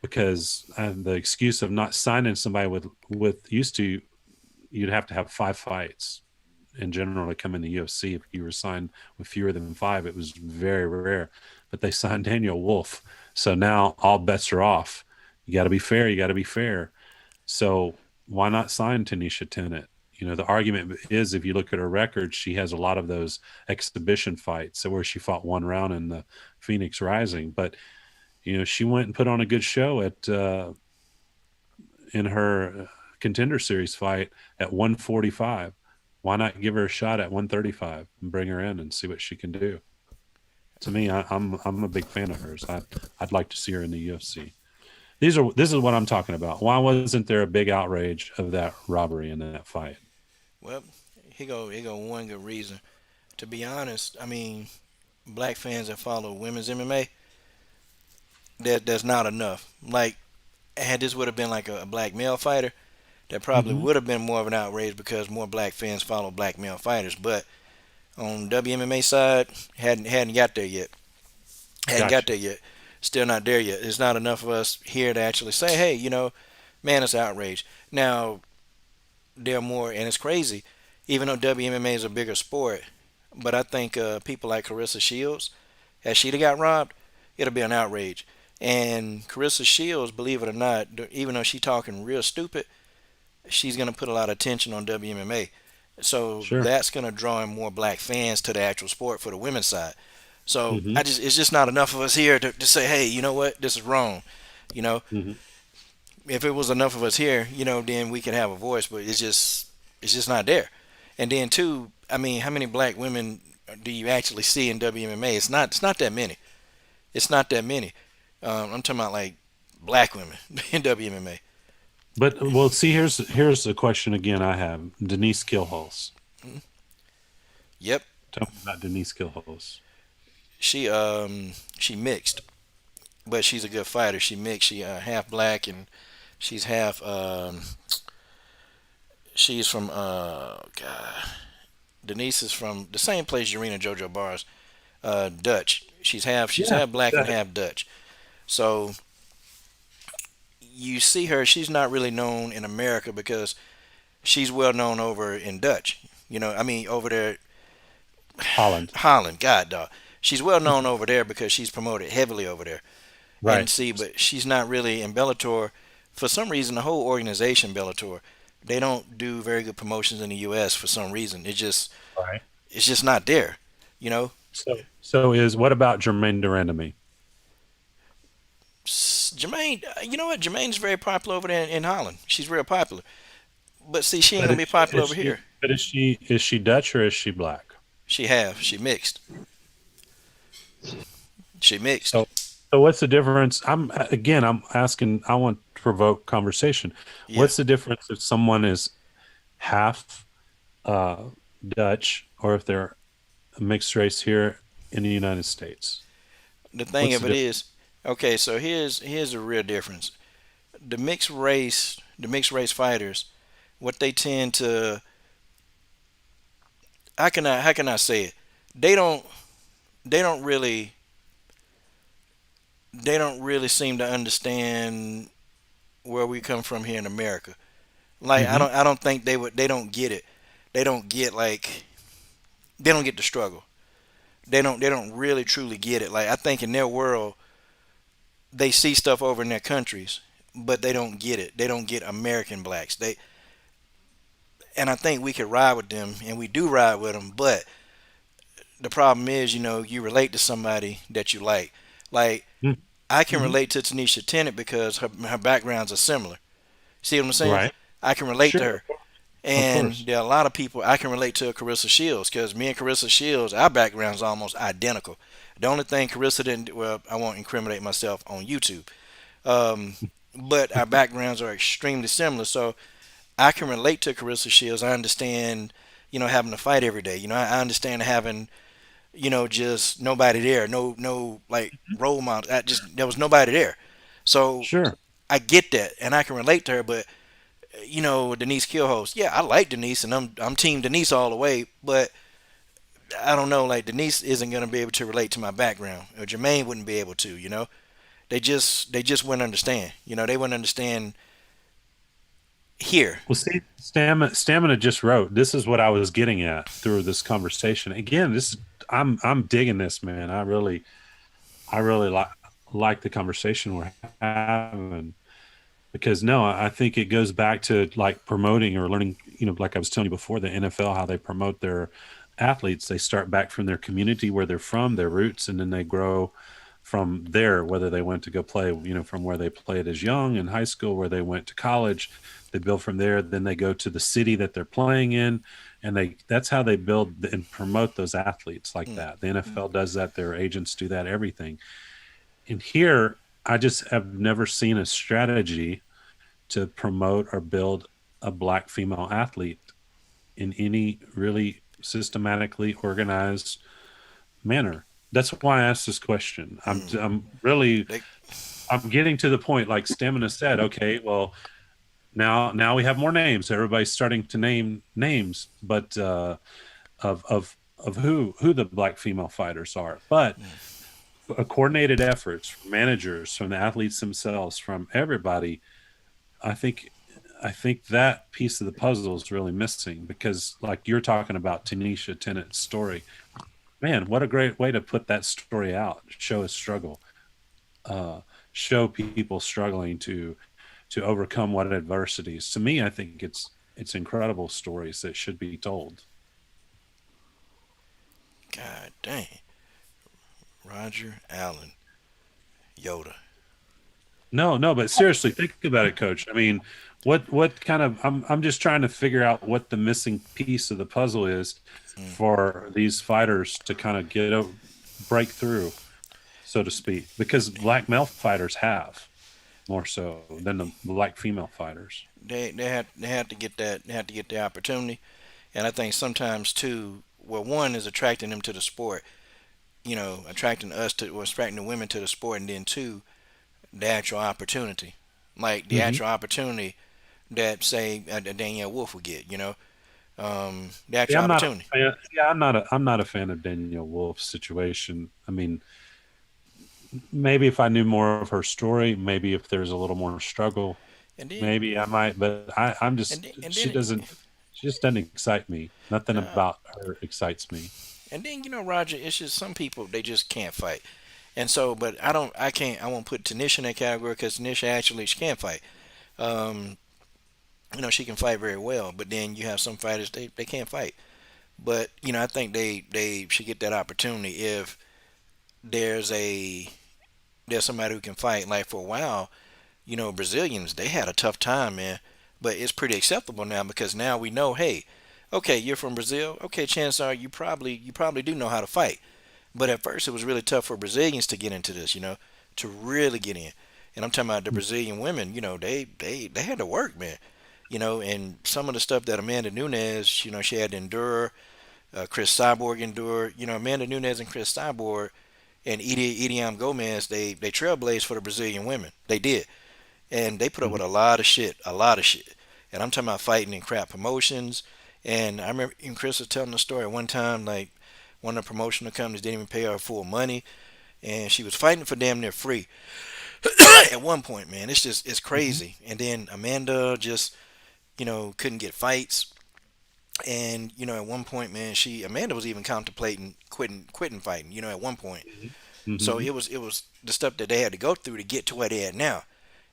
because the excuse of not signing somebody with used to you'd have to have 5 fights in general to come in the UFC. If you were signed with fewer than 5, it was very rare. But they signed Daniel Wolf, so now all bets are off. You got to be fair. You got to be fair. So why not sign Tanisha Tennant? The argument is if you look at her record, she has a lot of those exhibition fights where she fought one round in the Phoenix Rising. But, she went and put on a good show in her contender series fight at 145. Why not give her a shot at 135 and bring her in and see what she can do? To me, I'm a big fan of hers. I'd like to see her in the UFC. This is what I'm talking about. Why wasn't there a big outrage of that robbery in that fight? well, he go one good reason. To be honest, I mean, black fans that follow women's MMA, that's not enough. Like, had this would have been like a black male fighter, that probably Mm-hmm. would have been more of an outrage because more black fans follow black male fighters. But on WMMA side, hadn't got there yet. Hadn't got Gotcha. there yet. Still not there yet. It's not enough of us here to actually say, hey, man, it's outrage. Now, they're more, and it's crazy, even though WMMA is a bigger sport. But I think people like Carissa Shields, had she got robbed, it'll be an outrage. And Carissa Shields, believe it or not, even though she's talking real stupid, she's gonna put a lot of attention on WMMA. So Sure. that's gonna draw in more black fans to the actual sport for the women's side. So Hmm. it's just not enough of us here to say, hey, you know what, this is wrong. You know, Hmm. if it was enough of us here, then we could have a voice. But it's just not there. And then too, I mean, how many black women do you actually see in WMMA? It's not that many. It's not that many. I'm talking about like black women in WMMA. But well, see, here's the question again. I have Denise Kilholz. Yep, Tell me about Denise Kilholz. she mixed, but she's a good fighter. She mixed. She half black and she's half. She's from God. Denise is from the same place Urena Jojo Bars, Dutch. She's Yeah. half black and That- half Dutch. So you see her. She's not really known in America because she's well known over in Dutch. I mean over there, Holland. Holland. God, dog. She's well known over there because she's promoted heavily over there. And Right. see, but she's not really in Bellator. For some reason, the whole organization Bellator, they don't do very good promotions in the U.S. for some reason. Right. It's just not there. You know, So is what about Jermaine Durandamy? Jermaine. You know what? Jermaine's very popular over there in Holland. She's real popular. But see, she ain't But gonna be popular over here. is she Dutch or is she black? She mixed. She mixed. So so what's the difference? I'm asking. I want to provoke conversation. Yeah. What's the difference if someone is half uh, Dutch or if they're a mixed race here in the United States? The thing What's of the it difference? is, okay. So here's the real difference. The mixed race fighters, what they tend to, how can I say it? They don't they don't really they don't really seem to understand where we come from here in America. Like I Hmm. don't I don't think they don't get it. They don't get like they don't get the struggle. They don't really truly get it. Like I think in their world they see stuff over in their countries, but they don't get it. They don't get American blacks. And I think we could ride with them, and we do ride with them. But the problem is, you relate to somebody that you like. Like I can Hmm. relate to Tanisha Tennant because her backgrounds are similar. See what I'm saying? Right. I can relate to Sure. her. Of And course. there are a lot of people I can relate to Carissa Shields because me and Carissa Shields, our backgrounds are almost identical. The only thing Carissa didn't, well, I won't incriminate myself on YouTube, um, but our backgrounds are extremely similar. So I can relate to Carissa Shields. I understand, having to fight every day. I understand having, just nobody there, no like role model. There was nobody there. So Sure. I get that, and I can relate to her. But Denise Killhost. Yeah, I like Denise, and I'm Team Denise all the way. But I don't know, like Denise isn't gonna be able to relate to my background, or Jermaine wouldn't be able to. They just wouldn't understand. They wouldn't understand here. Well, see, Stamina just wrote. This is what I was getting at through this conversation. Again, I'm digging this, man. I really like the conversation we're having because no, I think it goes back to like promoting or learning. Like I was telling you before, the NFL how they promote their athletes. They start back from their community where they're from, their roots, and then they grow from there. Whether they went to go play, from where they played as young in high school, where they went to college, they build from there. Then they go to the city that they're playing in, and that's how they build and promote those athletes like Mm, that. The NFL does that. Their agents do that. Everything. And here, I just have never seen a strategy to promote or build a black female athlete in any really systematically organized manner. That's why I asked this question. mm. They, I'm getting to the point, like Stamina said. Okay, well, now we have more names. Everybody's starting to name names, but of who the black female fighters are. But a coordinated efforts from managers, from the athletes themselves, from everybody. I think I think that piece of the puzzle is really missing because, like you're talking about Tanisha Tennant's story, man, what a great way to put that story out. Show a struggle, uh, show people struggling to overcome what adversities. To me, I think it's incredible stories that should be told. God dang. Roger Allen. Yoda. No, no, but seriously, think about it, Coach. I mean, what kind of I'm just trying to figure out what the missing piece of the puzzle is Mm. for these fighters to kind of break through, so to speak, because black male fighters have more so than the black female fighters. They had to get that, they had to get the opportunity. And I think sometimes too, well, one is attracting them to the sport, attracting us to, or attracting the women to the sport, and then two, the actual opportunity, like the Hmm. actual opportunity that say Danielle Wolf would get, the Yeah, actual I'm not a opportunity. fan. Yeah, I'm not a fan of Danielle Wolf's situation. I mean, maybe if I knew more of her story, maybe if there's a little more struggle, And then maybe I might. But I'm just and then she just doesn't excite me. Nothing nah, about her excites me. and then Roger, it's just some people they just can't fight. And so, but I don't, I can't, I won't put Tanisha in that category because Tanisha actually she can fight. Um, she can fight very well. But then you have some fighters they can't fight. But I think they should get that opportunity if there's a there's somebody who can fight. Like for a while, Brazilians they had a tough time, man. But it's pretty acceptable now because now we know, hey, okay, you're from Brazil. Okay, chances are you probably do know how to fight. But at first, it was really tough for Brazilians to get into this, to really get in. And I'm talking about the Brazilian women. They had to work, man. And some of the stuff that Amanda Nunes, she had to endure. Chris Cyborg endured. Amanda Nunes and Chris Cyborg and Idiom Gomez, they trailblazed for the Brazilian women. They did, and they put up with Mhm. a lot of shit. And I'm talking about fighting in crap promotions. And I remember even Chris was telling the story one time, like one of the promotional companies didn't even pay her full money, and she was fighting for damn near free at one point. Man, it's Mhm. crazy. And then Amanda just couldn't get fights, and at one point, man, she Amanda was even contemplating quitting fighting. At one point. Mhm. So Mhm. it was the stuff that they had to go through to get to where they at now.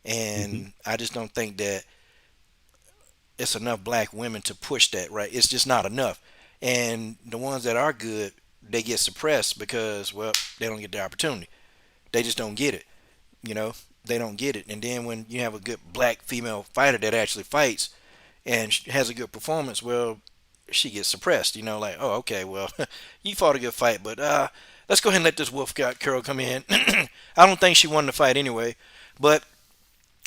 Mhm. And I just don't think that it's enough black women to push that, right? It's just not enough. And the ones that are good, they get suppressed because, well, they don't get the opportunity. They just don't get it, you know? They don't get it. And then when you have a good black female fighter that actually fights and has a good performance, well, she gets suppressed, like, oh, okay, well, you fought a good fight, but let's go ahead and let this wolf girl come in. I don't think she won the fight anyway, but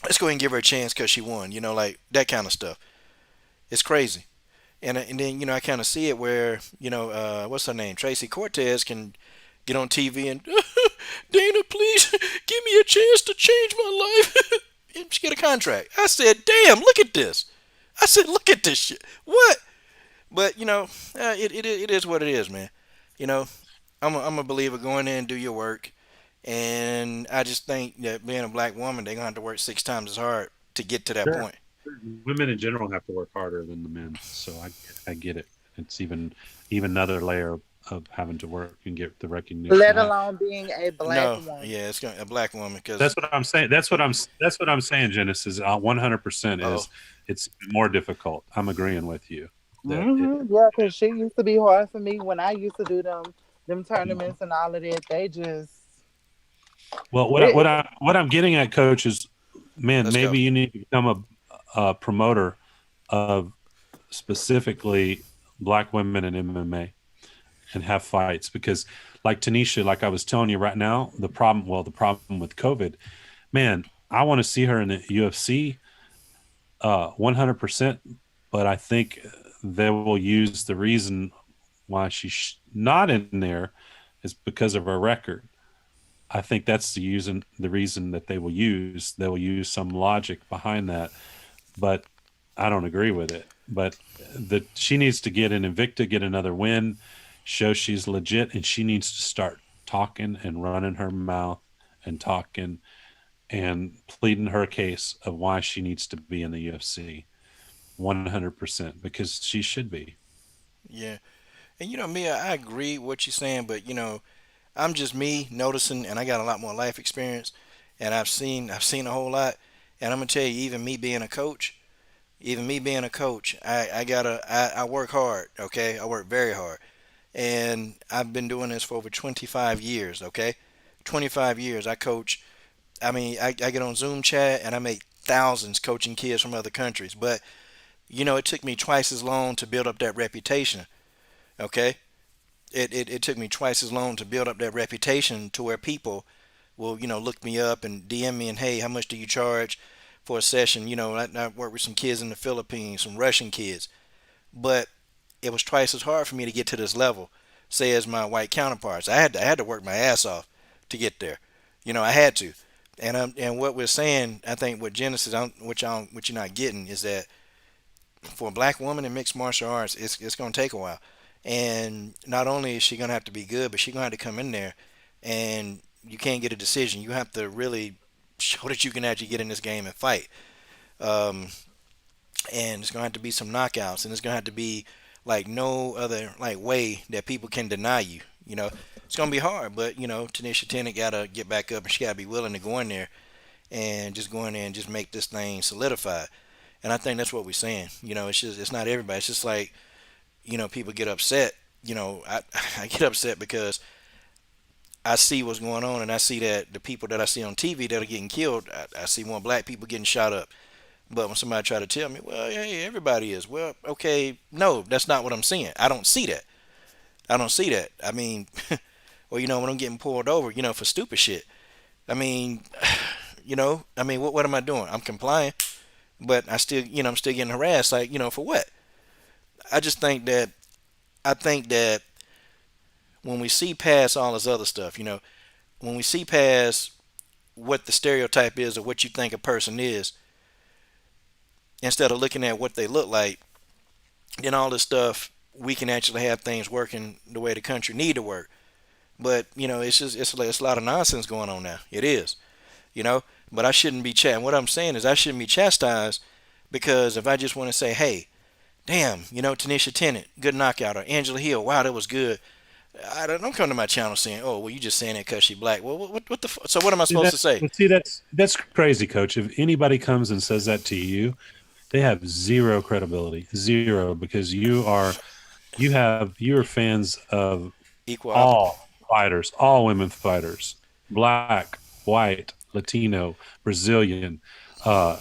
let's go ahead and give her a chance because she won, like that kind of stuff. It's crazy. And then I kind of see it where what's her name, Tracy Cortez can get on TV and Dana, please give me a chance to change my life. And she get a contract. I said, damn, look at this. I said, look at this shit. What? But it is what it is, man. You know, I'm a believer. Go in there and do your work. And I just think that being a black woman, they're gonna have to work 6 times as hard to get to that Sure. point. Women in general have to work harder than the men, so I get it. It's even another layer of having to work and get the recognition. Let I alone being a black No, woman. yeah, it's gonna a black woman because That's what I'm saying. That's what I'm saying. Genesis 100% oh is it's more difficult. I'm agreeing with you that it. Yeah, because she used to be hard for me when I used to do them Mhm. tournaments and all of that. They just Well, it, what I'm getting at, Coach, is man, let's go. maybe you need to become a promoter of specifically black women in MMA and have fights because like Tanisha, like I was telling you right now, the problem with COVID, man, I want to see her in the UFC 100%, but I think they will use the reason why she's not in there is because of her record. I think that's the reason that they will use. They will use some logic behind that, but I don't agree with it. But she needs to get an Invicta, get another win, show she's legit, and she needs to start talking and running her mouth and talking and pleading her case of why she needs to be in the UFC. 100% because she should be. Yeah. And Mia, I agree with what you're saying, but I'm just me noticing, and I got a lot more life experience, and I've seen a whole lot, and I'm gonna tell you, even me being a coach, I work hard, okay, I work very hard, and I've been doing this for over 25 years, okay, 25 years. I coach. I mean, I get on Zoom chat and I make thousands coaching kids from other countries, but it took me twice as long to build up that reputation, okay. It took me twice as long to build up that reputation to where people will look me up and DM me and, hey, how much do you charge for a session? I worked with some kids in the Philippines, some Russian kids, but it was twice as hard for me to get to this level, say, as my white counterparts. I had to work my ass off to get there. I had to. And what we're saying, I think what Genesis, what you're not getting is that for a black woman in mixed martial arts, it's going to take a while. And not only is she going to have to be good, but she's going to have to come in there, and you can't get a decision. You have to really show that you can actually get in this game and fight. Um, and it's going to have to be some knockouts, and it's going to have to be like no other like way that people can deny you. It's going to be hard, but Tanisha Tennant got to get back up, and she got to be willing to go in there and just go in there and just make this thing solidified. And I think that's what we're saying. It's not everybody. It's just like people get upset. I I get upset because I see what's going on, and I see that the people that I see on TV that are getting killed, I see more black people getting shot up. But when somebody try to tell me, well, hey, everybody is, well, okay, no, that's not what I'm seeing. I don't see that. I don't see that. I mean, or when I'm getting pulled over, for stupid shit. I mean, what am I doing? I'm complying, but I'm still getting harassed. Like, for what? I just think that I think that when we see past all this other stuff, when we see past what the stereotype is of what you think a person is, instead of looking at what they look like, then all this stuff, we can actually have things working the way the country need to work. But it's a lot of nonsense going on now. It is, you know. But I shouldn't be What I'm saying is I shouldn't be chastised because if I just want to say, hey, damn, Tanisha Tennant, good knockout, or Angela Hill, wow, that was good. I don't come to my channel saying, oh, well, you just saying that because she black. Well, what the so what am I See supposed that? to say? But see, that's crazy, Coach. If anybody comes and says that to you, they have zero credibility, zero, because you're fans of Equal all fighters, all women fighters, black, white, Latino, Brazilian, uh,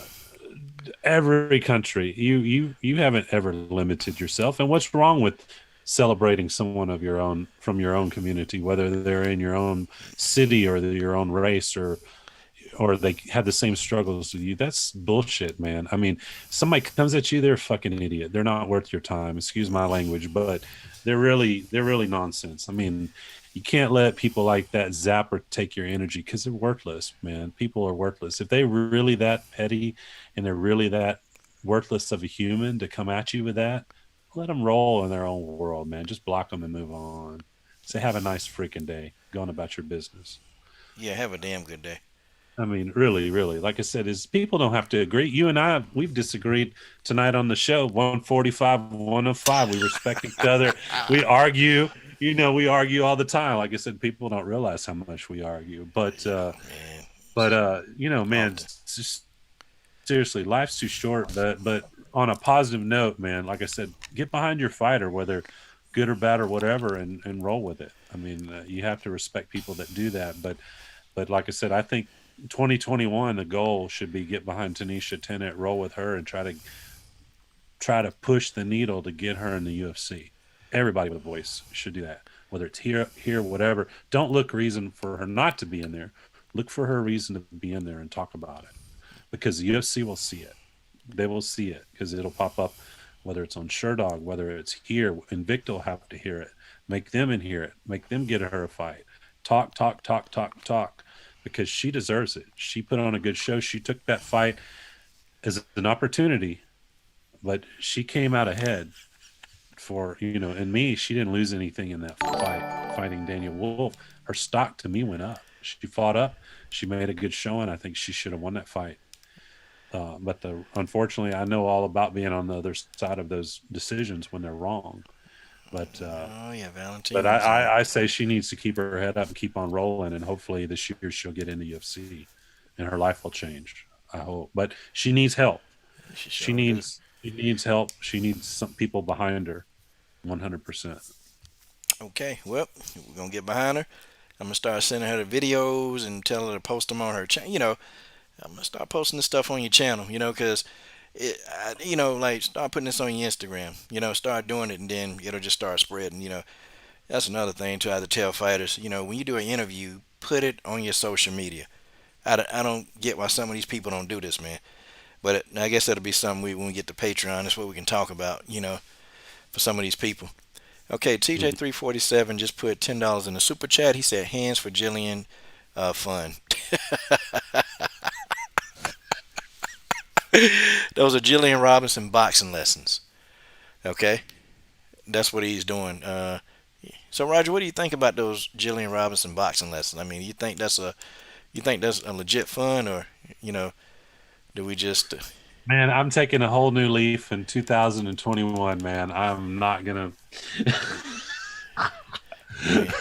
every country. You haven't ever limited yourself. And what's wrong with celebrating someone of your own from your own community, whether they're in your own city or your own race or they have the same struggles with you? That's bullshit, man. I mean, somebody comes at you, they're a fucking idiot. They're not worth your time. Excuse my language, but they're really nonsense. I mean, you can't let people like that zap or take your energy because they're worthless, man. People are worthless. If they're really that petty and they're really that worthless of a human to come at you with that, let them roll in their own world, man. Just block them and move on. Say, have a nice freaking day. Going about your business. Yeah, have a damn good day. I mean, really, really, like I said, is people don't have to agree. You and I, we've disagreed tonight on the show. 145, 105. We respect each other. We argue. We argue all the time. Like I said, people don't realize how much we argue. But, Man, man, often. just seriously, life's too short. But on a positive note, man, like I said, get behind your fighter, whether good or bad or whatever, and roll with it. I mean, you have to respect people that do that. But like I said, I think 2021, the goal should be get behind Tanisha Tennant, roll with her, and try to push the needle to get her in the UFC. Everybody with a voice should do that, whether it's here, whatever. Don't look reason for her not to be in there. Look for her reason to be in there and talk about it, because the UFC will see it. They will see it because it'll pop up, whether it's on Sherdog, whether it's here. Invicta will have to hear it. Make them in hear it. Make them get her a fight. Talk, talk, talk, talk, talk, because she deserves it. She put on a good show. She took that fight as an opportunity, but she came out ahead and me, she didn't lose anything in that fight fighting Daniel Wolf. Her stock to me went up. She fought up. She made a good showing. I think she should have won that fight. But unfortunately, I know all about being on the other side of those decisions when they're wrong. But Oh yeah, but Valentine was on. I say she needs to keep her head up and keep on rolling, and hopefully this year she'll get into UFC, and her life will change. I hope, but she needs help. She sure do. She needs help. She needs some people behind her. 100%. Okay, well, we're gonna get behind her. I'm gonna start sending her the videos and tell her to post them on her channel. I'm gonna start posting this stuff on your channel. Cause like start putting this on your Instagram. Start doing it, and then it'll just start spreading. That's another thing to either tell fighters. When you do an interview, put it on your social media. I don't get why some of these people don't do this, man. But I guess that'll be something when we get to Patreon. That's what we can talk about. For some of these people. Okay, TJ347 just put $10 in the super chat. He said hands for Jillian, fun. Those are Jillian Robinson boxing lessons. Okay, that's what he's doing. So Roger, what do you think about those Jillian Robinson boxing lessons? I mean, you think that's a legit fun, or you know, do we just Man, I'm taking a whole new leaf in 2021, man. I'm not going to. yeah,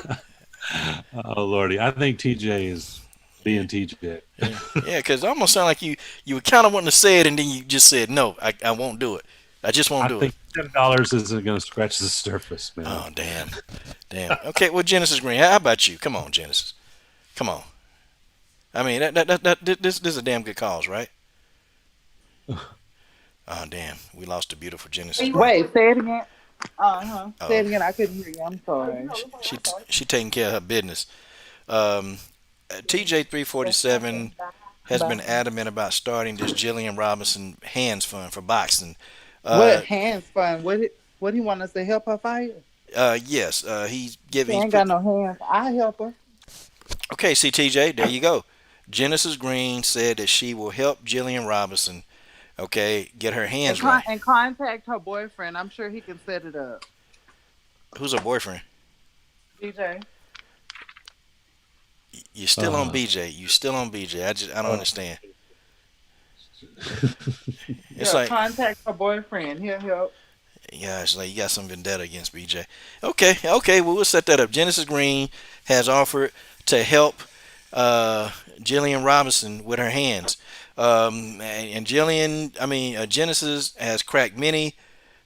Oh, Lordy. I think TJ is yeah, being TJ. yeah? Because it almost sound like you were kind of wanting to say it, and then you just said no, I won't do it. I just won't I do it. think $10 isn't going to scratch the surface, man. Oh damn, damn. Okay, well Genesis Green, how about you? Come on, Genesis. Come on. I mean, this is a damn good cause, right? Oh damn, we lost the beautiful Genesis Green. Wait, say it again. Say Oh, it again. I couldn't hear you. I'm sorry. she taking care of her business. Um, TJ347 has been adamant about starting this Jillian Robinson Hands Fund for boxing. What Uh, hands fun? What he want us to help her fight? yes, She he's ain't put. got no hands. I help her. Okay, see TJ, there you go. Genesis Green said that she will help Jillian Robinson. Okay, get her And hands right. contact her boyfriend. I'm sure he can set it up. Who's her boyfriend? DJ. You're still on Uh, BJ. You still on BJ. I don't uh, understand. It's Yeah, like contact her boyfriend. He'll help. yeah, it's like you got some vendetta against BJ. Okay, okay, well we'll set that up. Genesis Green has offered to help Jillian Robinson with her hands. And Jillian, I mean Genesis has cracked many.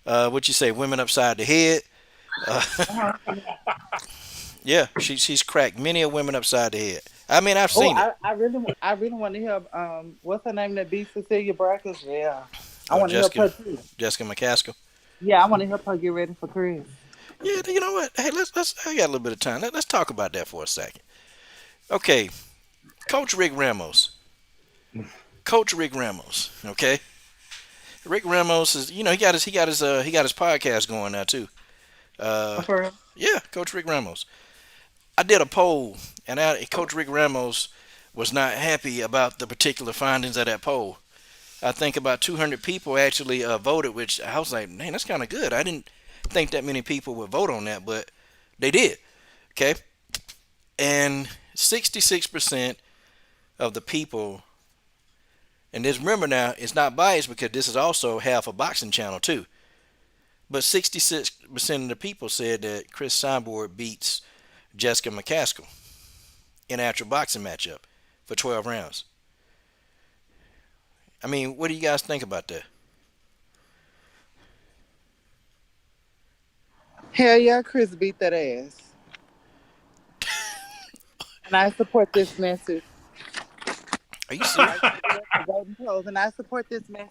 What you say, women upside the head. Uh, Uh-huh. yeah, she's cracked many a women upside the head. I mean, I've Oh, seen it. I really want to help. What's her name? That beat Cecilia Brackers. Yeah, I Oh, want to help her too. Jessica McCaskill. Yeah, I want to help her get ready for Chris. Yeah, you know what? Hey, let's. I got a little bit of time. Let's talk about that for a second. Okay, Coach Rick Ramos. Coach Rick Ramos. Okay, Rick Ramos is. He got his podcast going now too. Uh, For real? yeah, Coach Rick Ramos. I did a poll, and Coach Rick Ramos was not happy about the particular findings of that poll. I think about 200 people actually voted, which I was like, man, that's kind of good. I didn't think that many people would vote on that, but they did. Okay, and 66% of the people, and this remember now, it's not biased because this is also half a boxing channel too. But 66% of the people said that Chris Cyborg beats Jessica McCaskill in an actual boxing matchup for 12 rounds. I mean, what do you guys think about that? Hell yeah, Chris beat that ass, and I support this message. Are you I serious? got the voting polls, and I support this message.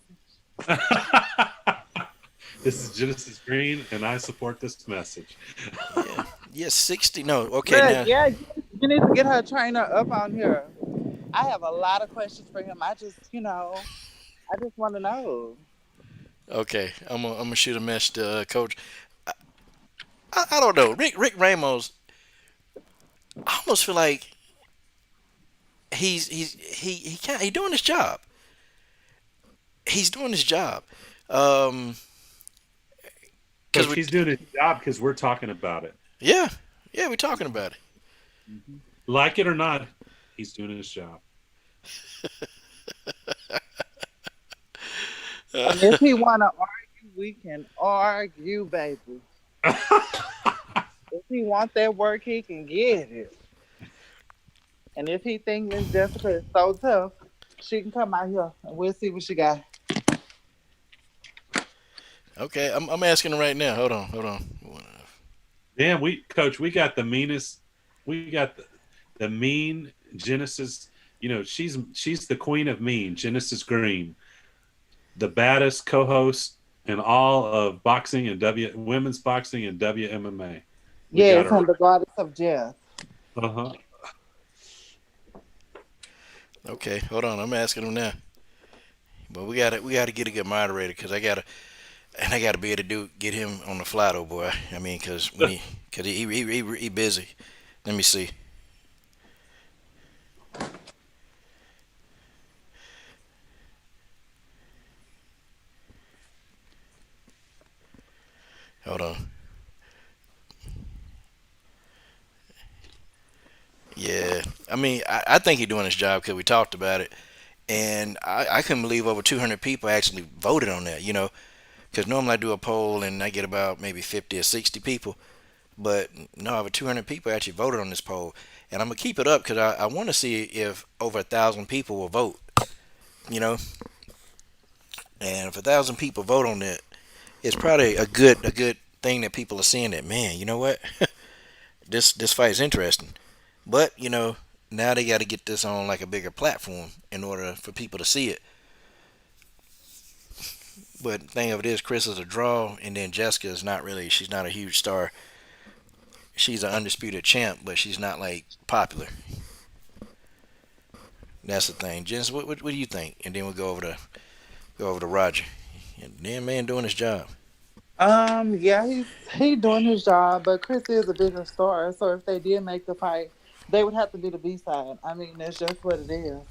This is Genesis Green, and I support this message. Yeah. Yeah, 60. No, okay, Look, now. yeah, you need to get her trainer up on here. I have a lot of questions for him. I just want to know. Okay, I'm gonna shoot a message to Coach. I, I don't know. Rick Ramos. I almost feel like he can't. He doing his job. He's doing his job. Um, cause Coach, we, he's doing his job because we're talking about it. yeah, yeah, we're talking about it. Like it or not, he's doing his job. And if he wanna argue, we can argue, baby. If he want that work, he can get it. And if he think Miss Jessica is so tough, she can come out here and we'll see what she got. Okay, I'm asking her right now. Hold on, hold on. Damn, coach, we got the meanest. We got the mean Genesis. She's the queen of mean, Genesis Green, the baddest co-host in all of boxing and women's boxing and WMMA. We got Yes, her. and the goddess of death. Uh huh. Okay, hold on. I'm asking him now. But we gotta get a good moderator because I gotta be able to get him on the fly though, boy. I mean, cause he busy. Let me see. Hold on. Yeah, I mean, I think he's doing his job because we talked about it, and I couldn't believe over 200 people actually voted on that. Because normally I do a poll and I get about maybe 50 or 60 people, but no, over 200 people actually voted on this poll, and I'm gonna keep it up because I want to see if over 1,000 people will vote. You know, and if 1,000 people vote on it, it's probably a good thing that people are seeing that, man. You know what? This fight is interesting, but now they got to get this on like a bigger platform in order for people to see it. But the thing of it is, Chris is a draw, and then Jessica is not really. She's not a huge star. She's an undisputed champ, but she's not like popular. That's the thing. Jens, what do you think? And then we'll go over to Roger. And then man doing his job. Yeah, he doing his job, but Chris is a bigger star. So if they did make the fight, they would have to be the B side. I mean, that's just what it is.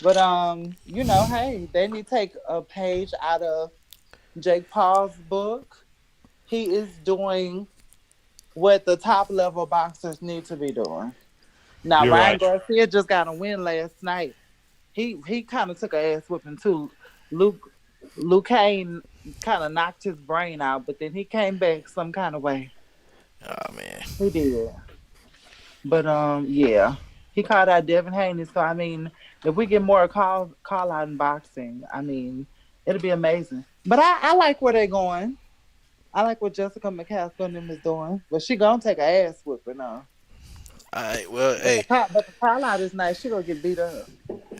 But hey, they need to take a page out of Jake Paul's book. He is doing what the top level boxers need to be doing. Now You're Ryan right. Garcia just got a win last night. He kind of took a ass whipping too. Luke Luke Kane kind of knocked his brain out, but then he came back some kind of way. Oh man. He did. But yeah, he called out Devin Haney. So I mean, if we get more call out in boxing, I mean, it'll be amazing. But I like where they're going. I like what Jessica McCaskill and them is doing. But she gonna take a ass whipping now. All right. Well, But the hey, call, but the call out is nice. She gonna get beat up.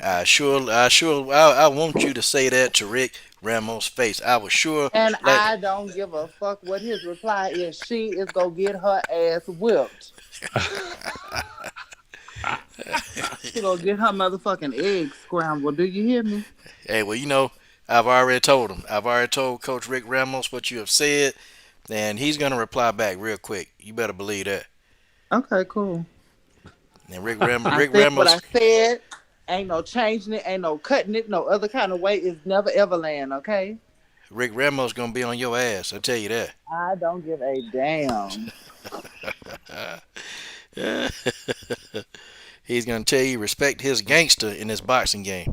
I want you to say that to Rick Ramos' face. I was sure, And like, I don't give a fuck what his reply is. She is gonna get her ass whipped. She gonna get her motherfucking eggs scrambled. Do you hear me? hey, well, I've already told him. I've already told Coach Rick Ramos what you have said, and he's gonna reply back real quick. You better believe that. Okay, cool. And I Rick said what Ramos, I said. Ain't no changing it. Ain't no cutting it. No other kind of way. It's never ever land. Okay. Rick Ramos gonna be on your ass. I tell you that. I don't give a damn. He's gonna tell you respect his gangster in this boxing game.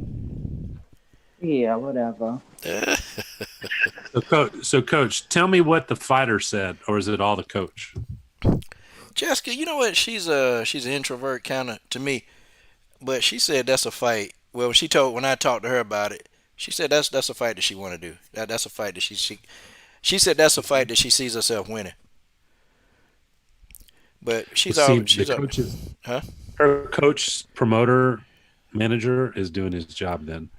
Yeah, whatever. So coach, tell me what the fighter said, or is it all the coach? Jessica, you know what? She's an introvert kind of to me, but she said that's a fight. Well, when I talked to her about it, she said that's a fight that she want to do. That's a fight that she said that's a fight that she sees herself winning. But Well, see, the she's a coach is huh? her coach, promoter, manager is doing his job then.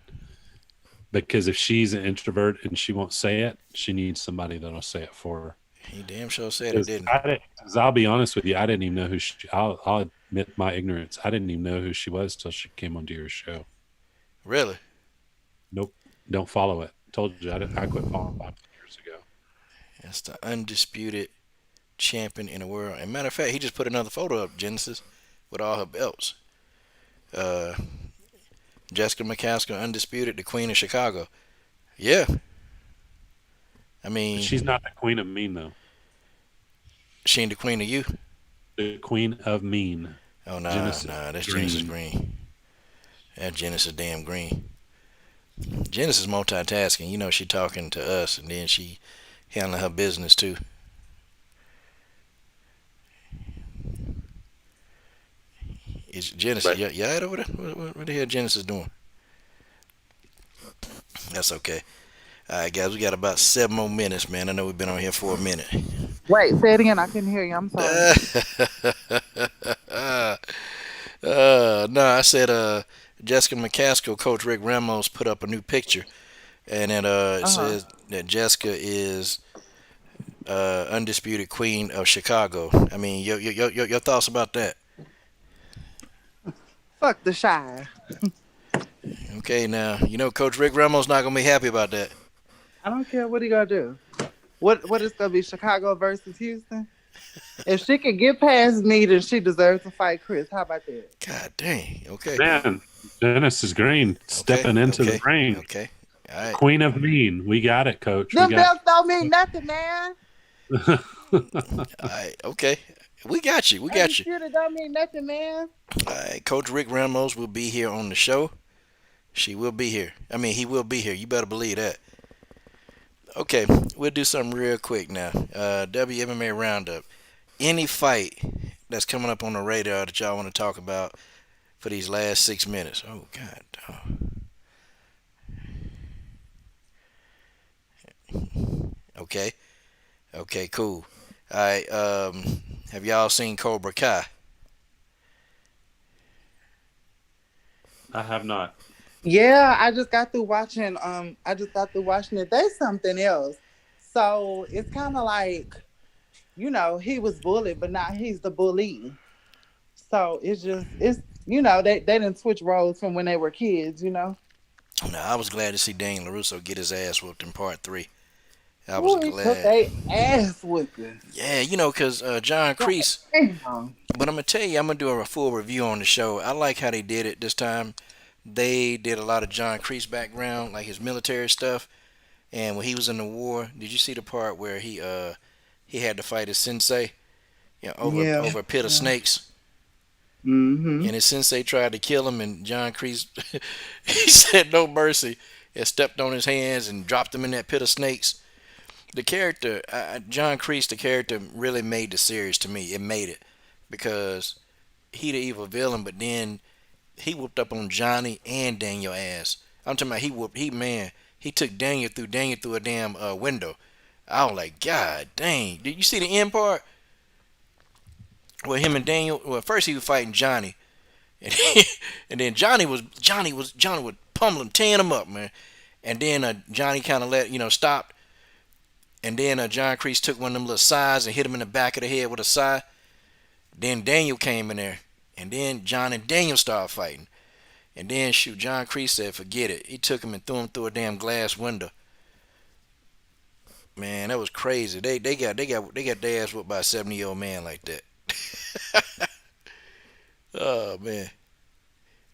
Because if she's an introvert and she won't say it, she needs somebody that'll say it for her. He damn sure said it, Because didn't I'll be honest with you, I didn't even know who she. I'll admit my ignorance. I didn't even know who she was till she came onto your show. he? Really? Nope, don't follow it. Told you I quit following about 2 years ago. That's the undisputed champion in the world. And matter of fact, he just put another photo up, Genesis, with all her belts. Uh, Jessica McCaskill, undisputed, the Queen of Chicago. Yeah, I But mean, she's not the queen of mean though. she ain't the Queen of you. The queen of mean, Oh nah, Genesis nah, that's Genesis Green. Green. That Genesis damn Green. Genesis multitasking. You know, she talking to us and then she handling her business too. Is Genesis? But Yeah, right over there. What the hell Genesis doing? That's okay. All right, guys, we got about 7 more minutes, man. I know we've been on here for a minute. Wait, say it again. I couldn't hear you. I'm sorry. No, I said Jessica McCaskill, Coach Rick Ramos put up a new picture, and it Uh huh. says that Jessica is undisputed queen of Chicago. I mean, your thoughts about that? Fuck the shy. Okay, now you know Coach Rick Ramos not gonna be happy about that. I don't care what he gonna do. What is gonna be Chicago versus Houston? If she can get past me, then she deserves to fight Chris. How about that? God dang. Okay, Man, Genesis Green okay, stepping into the okay, ring. okay. All right, Queen of Mean. We got it, coach. We Them got belts don't mean nothing, man. all right, okay. We got you. We got you. Undisputed don't mean nothing, man. All right, Coach Rick Ramos will be here on the show. She will be here. I mean, he will be here. You better believe that. Okay, we'll do something real quick now. WMMA Roundup. Any fight that's coming up on the radar that y'all want to talk about for these last 6 minutes? Oh God. Okay. Okay. Cool. All right. Have y'all seen Cobra Kai? I have not. Yeah, I just got through watching. I just got through watching it. There's something else. So it's kind of like he was bullied, but now he's the bully. So it's they didn't switch roles from when they were kids. Now I was glad to see Daniel Larusso get his ass whooped in part three. I was Ooh, he took glad. a ass whipping. Yeah, because John God Kreese. damn. But I'm gonna tell you, I'm gonna do a full review on the show. I like how they did it this time. They did a lot of John Kreese background, like his military stuff. And when he was in the war, did you see the part where he had to fight his sensei, Yeah. over a pit of Yeah. snakes? Mm-hmm. And his sensei tried to kill him, and John Kreese he said no mercy and stepped on his hands and dropped him in that pit of snakes. The character, John Kreese, the character really made the series to me. It made it because he the evil villain, but then he whooped up on Johnny and Daniel ass. I'm talking about he took Daniel through a damn window. I was like, God dang! Did you see the end part where him and Daniel? Well, first he was fighting Johnny, and, and then Johnny would pummel him, tearing him up, man. And then Johnny kind of stopped, and then John Kreese took one of them little sides and hit him in the back of the head with a side. Then Daniel came in there, and then John and Daniel started fighting. And then shoot, John Kreese said, "Forget it." He took him and threw him through a damn glass window. Man, that was crazy. They got their ass whooped by a 70-year-old man like that. Oh man,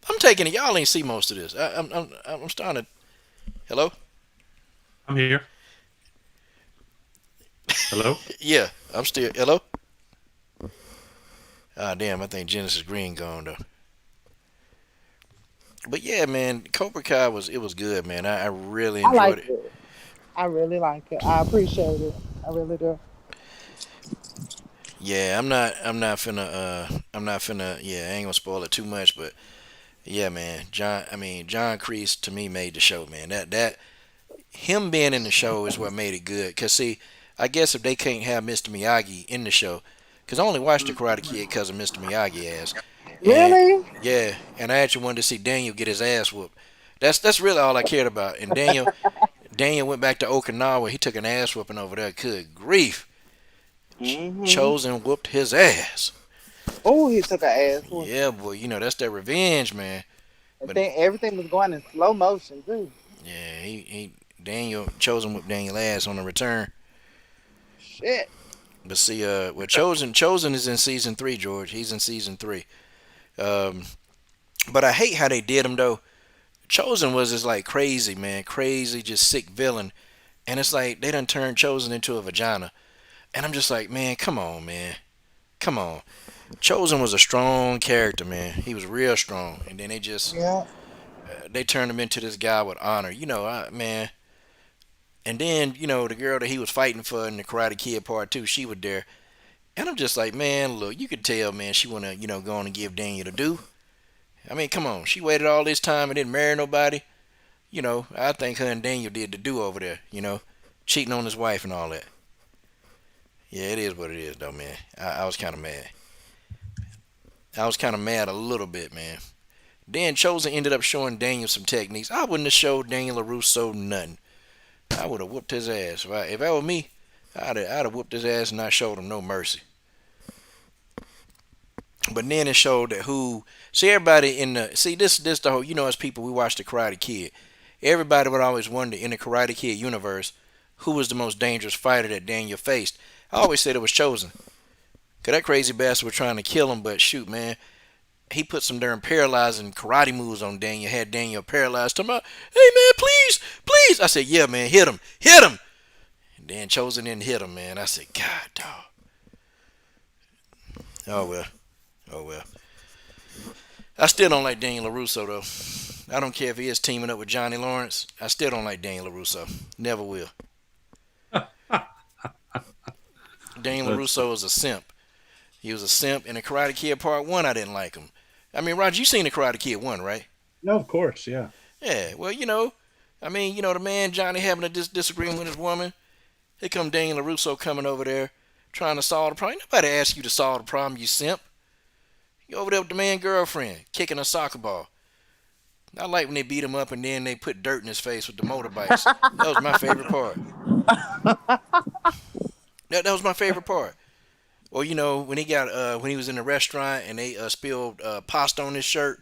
I'm taking it. Y'all ain't see most of this. I'm starting to. Hello. I'm here. Hello? Yeah, I'm still. Hello. Ah damn, I think Genesis Green gone though. But yeah, man, Cobra Kai was good, man. I really I enjoyed like it. it. I really like it. I appreciate it. I really do. Yeah, I'm not finna yeah, I ain't gonna spoil it too much, but yeah, man. John Kreese to me made the show, man. That him being in the show is what made it good. Cause see, I guess if they can't have Mr. Miyagi in the show, cause I only watched the Karate Kid because of Mr. Miyagi ass, and Really? yeah, and I actually wanted to see Daniel get his ass whooped. That's really all I cared about. And Daniel went back to Okinawa. He took an ass whooping over there. Good grief, Mm-hmm. Chosen whooped his ass. Oh, he took an ass whooping. Yeah, boy, that's that revenge, man. And But then everything was going in slow motion too. yeah, he Daniel Chosen whooped Daniel ass on the return. Shit. But see, Chosen is in season three, George. He's in season three. Um, but I hate how they did him though. Chosen was just like crazy, man, crazy, just sick villain, and it's like they done turned Chosen into a vagina, and I'm just like, man, come on, man, come on. Chosen was a strong character, man. He was real strong, and then they just, Yeah. They turned him into this guy with honor. Man. And then the girl that he was fighting for in the Karate Kid Part Two, she was there. And I'm just like, man, look, you could tell, man, she wanna go on and give Daniel the due. I mean, come on, she waited all this time and didn't marry nobody. I think her and Daniel did the do over there. Cheating on his wife and all that. Yeah, it is what it is, though, man. I was kind of mad. I was kind of mad a little bit, man. Then Chosen ended up showing Daniel some techniques. I wouldn't have showed Daniel LaRusso nothing. I would have whooped his ass. If that were me, I'd have whooped his ass and not showed him no mercy. But then it showed that who see everybody in the see this the whole as people we watch the Karate Kid. Everybody would always wonder in the Karate Kid universe who was the most dangerous fighter that Daniel faced. I always said it was Chosen. Cause that crazy bastard was trying to kill him, but shoot, man, he put some darn paralyzing karate moves on Daniel. Had Daniel paralyzed. Talking about, hey man, please, please. I said, yeah, man, hit him. And then Chosen didn't hit him, man. I said, God, dog. Oh well, oh well. I still don't like Daniel LaRusso though. I don't care if he is teaming up with Johnny Lawrence. I still don't like Daniel LaRusso. Never will. Daniel That's fun. LaRusso is a simp. He was a simp in the Karate Kid Part One. I didn't like him. I mean, Roger, you seen the Karate Kid One, right? No, of course, yeah. Yeah. Well, I mean, the man Johnny having a disagreement with his woman. Here come Daniel LaRusso coming over there trying to solve the problem. Ain't nobody asked you to solve the problem, you simp. You over there with the man girlfriend kicking a soccer ball. I like when they beat him up and then they put dirt in his face with the motorbikes. That was my favorite part. That was my favorite part. Or when when he was in the restaurant and they spilled pasta on his shirt.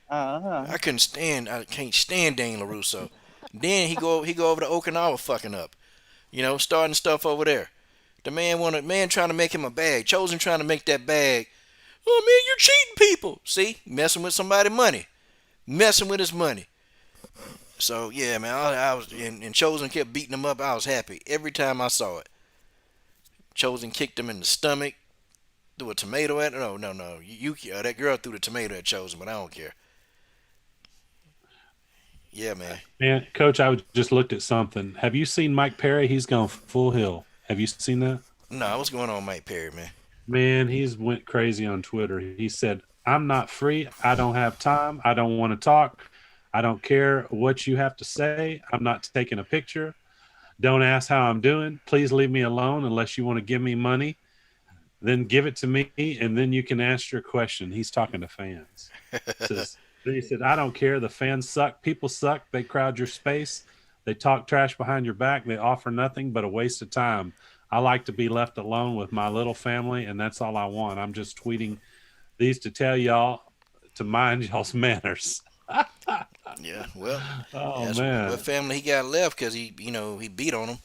Uh-huh. I can't stand Daniel LaRusso. Then he go over to Okinawa fucking up. Starting stuff over there. The man trying to make him a bag. Chosen trying to make that bag. Oh man, you cheating people. See, messing with somebody's money, messing with his money. So yeah, man, I was and Chosen kept beating him up. I was happy every time I saw it. Chosen kicked him in the stomach. Threw a tomato at no no no. That girl threw the tomato at Chosen, but I don't care. Yeah, man. Man, Coach, just looked at something. Have you seen Mike Perry? He's gone full hill. Have you seen that? No, what's going on, Mike Perry, man? Man, he's went crazy on Twitter. He said, "I'm not free. I don't have time. I don't want to talk. I don't care what you have to say. I'm not taking a picture. Don't ask how I'm doing. Please leave me alone unless you want to give me money. Then give it to me, and then you can ask your question." He's talking to fans. Says he said, "I don't care. The fans suck. People suck. They crowd your space. They talk trash behind your back. They offer nothing but a waste of time. I like to be left alone with my little family, and that's all I want. I'm just tweeting these to tell y'all to mind y'all's manners." Yeah, well, Oh that's what man. family he got left because he beat on them.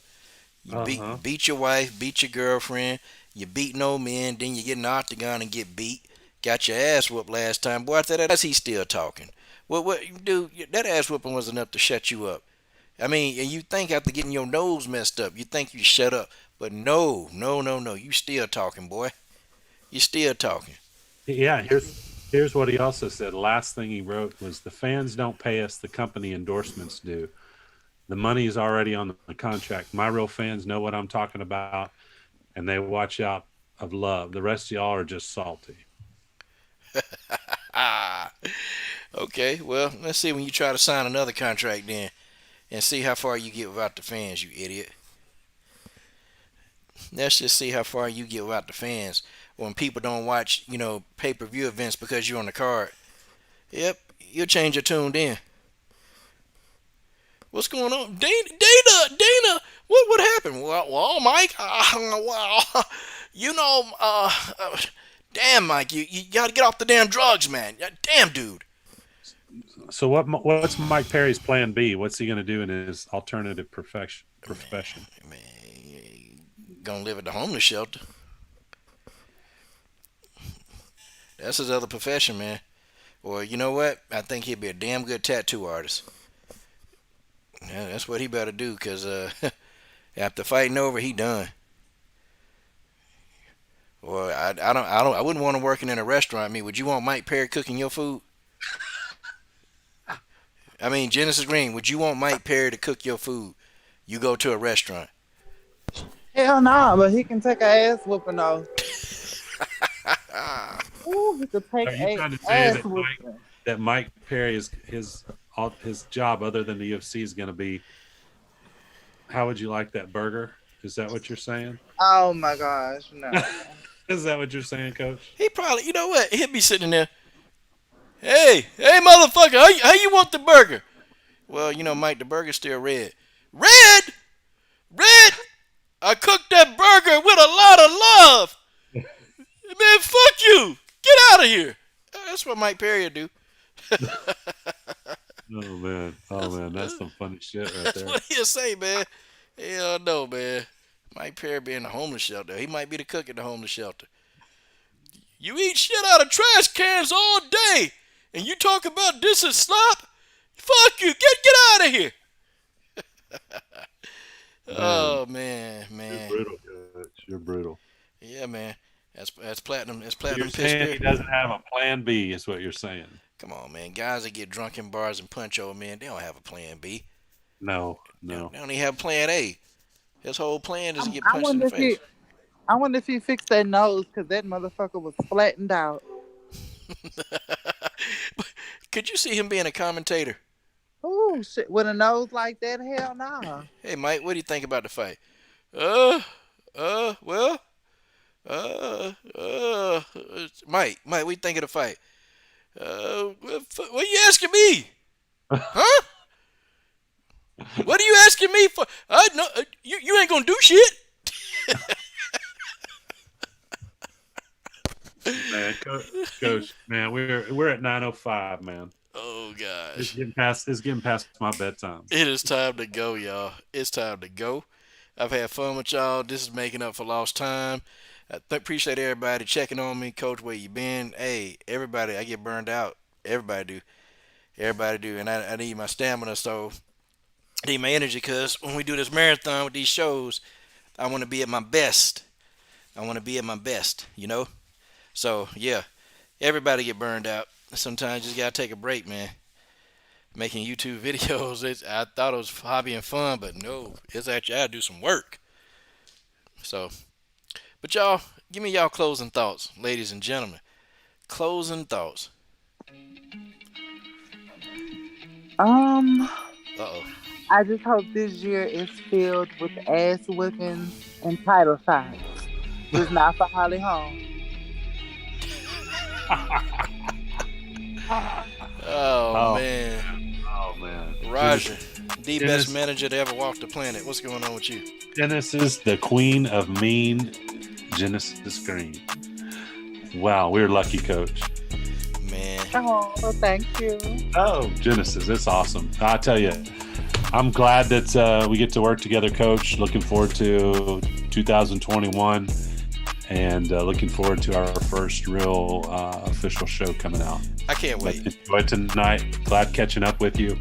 You Uh-huh. beat your wife, beat your girlfriend. You beat no men, then you get in the octagon and get beat. Got your ass whooped last time, boy. After that, he still talking. What, dude? That ass whooping was enough to shut you up. I mean, and you think after getting your nose messed up, you think you shut up, but no, no, no, no. You still talking, boy. You still talking. Yeah, here's what he also said. Last thing he wrote was the fans don't pay us, the company endorsements do. The money is already on the contract. My real fans know what I'm talking about and they watch out of love. The rest of y'all are just salty. Ah, okay. Well, let's see when you try to sign another contract then, and see how far you get without the fans, you idiot. Let's just see how far you get without the fans. When people don't watch, pay-per-view events because you're on the card. Yep, you'll change your tune then. What's going on, Dana? What happened? Well, Mike. Well, you know, damn, Mike, you got to get off the damn drugs, man. Damn, dude. So what's Mike Perry's plan B? What's he going to do in his alternative profession? Man, gonna live at the homeless shelter. That's his other profession, man. Or you know what? I think he'd be a damn good tattoo artist. Yeah, that's what he better do, cause after fighting over, he done. Or I wouldn't want him working in a restaurant. I mean, would you want Mike Perry cooking your food? I mean, Genesis Green, would you want Mike Perry to cook your food? You go to a restaurant. Hell no, but he can take a ass whooping though. Ooh, he could take Are you a trying to say ass that whooping. Mike Perry is his job other than the UFC is going to be? How would you like that burger? Is that what you're saying? Oh my gosh, no. Is that what you're saying, Coach? He probably, you know what? He'll be sitting there. Hey, motherfucker, how you want the burger? Well, you know, Mike, the burger's still red. Red? Red? I cooked that burger with a lot of love. Man, fuck you. Get out of here. That's what Mike Perry would do. Oh man, that's some funny shit right That's there. what he'll say, man. Hell no, man. Mike Perry be in the homeless shelter. He might be the cook at the homeless shelter. You eat shit out of trash cans all day, and you talk about this is slop? Fuck you. Get out of here. Man, Oh man, you're man. brutal, Coach. You're brutal. Yeah, man. That's platinum. That's So you're platinum piss saying he beer. doesn't have a plan B, is what you're saying? Come on, man. Guys that get drunk in bars and punch old men, they don't have a plan B. No, They no. they only have plan A. His whole plan is to get I punched in the wonder if face. I wonder if he fixed that nose because that motherfucker was flattened out. Could you see him being a commentator? Ooh, shit. With a nose like that, hell no. Hey, Mike, what do you think about the fight? Uh, well, Mike, what do you think of the fight? What are you asking me? Huh? What are you asking me for? No, you ain't gonna do shit. Man, Coach, man, we're at 9:05, man. Oh It's gosh, getting past my bedtime. it is time to go, y'all. It's time to go. I've had fun with y'all. This is making up for lost time. Appreciate everybody checking on me, Coach. Where you been? Hey, everybody, I get burned out. Everybody do. Everybody do. And I need my stamina, so I need my energy. Cause when we do this marathon with these shows, I want to be at my best. I want to be at my best. You know. So yeah, everybody get burned out. Sometimes you just gotta take a break, man. Making YouTube videos, I thought it was hobby and fun, but no, it's actually I gotta do some work. So, but y'all, give me y'all closing thoughts, ladies and gentlemen. Closing thoughts. Um, Uh oh. I just hope this year is filled with ass whippings and title shots. Just not for Holly Holm. Oh Oh, man, oh man, Roger, the best Dennis, manager to ever walk the planet. What's going on with you? Dennis is the queen of mean. Genesis Green. Wow, we're lucky, Coach. Man, Oh, thank you. Oh, Genesis, it's awesome. I tell you, I'm glad that we get to work together, Coach. Looking forward to 2021, and looking forward to our first real official show coming out. I can't But wait. enjoyed tonight. Glad catching up with you,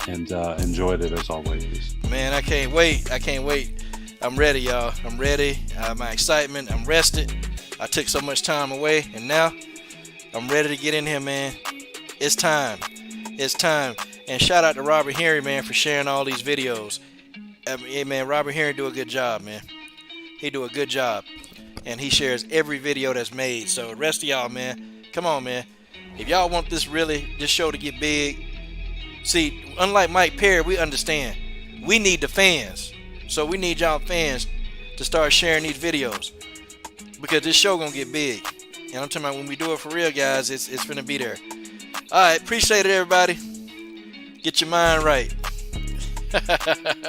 and enjoyed it as always. Man, I can't wait. I can't wait. I'm ready, y'all. I'm ready. My excitement. I'm rested. I took so much time away, and now I'm ready to get in here, man. It's time. It's time. And shout out to Robert Henry, man, for sharing all these videos. Hey, man, Robert Henry do a good job, man. He do a good job, and he shares every video that's made. So the rest of y'all, man, come on, man. If y'all want this show to get big, see, unlike Mike Perry, we understand. We need the fans. So we need y'all fans to start sharing these videos because this show gonna get big. And I'm talking about when we do it for real, guys, it's gonna be there. All right, appreciate it, everybody. Get your mind right.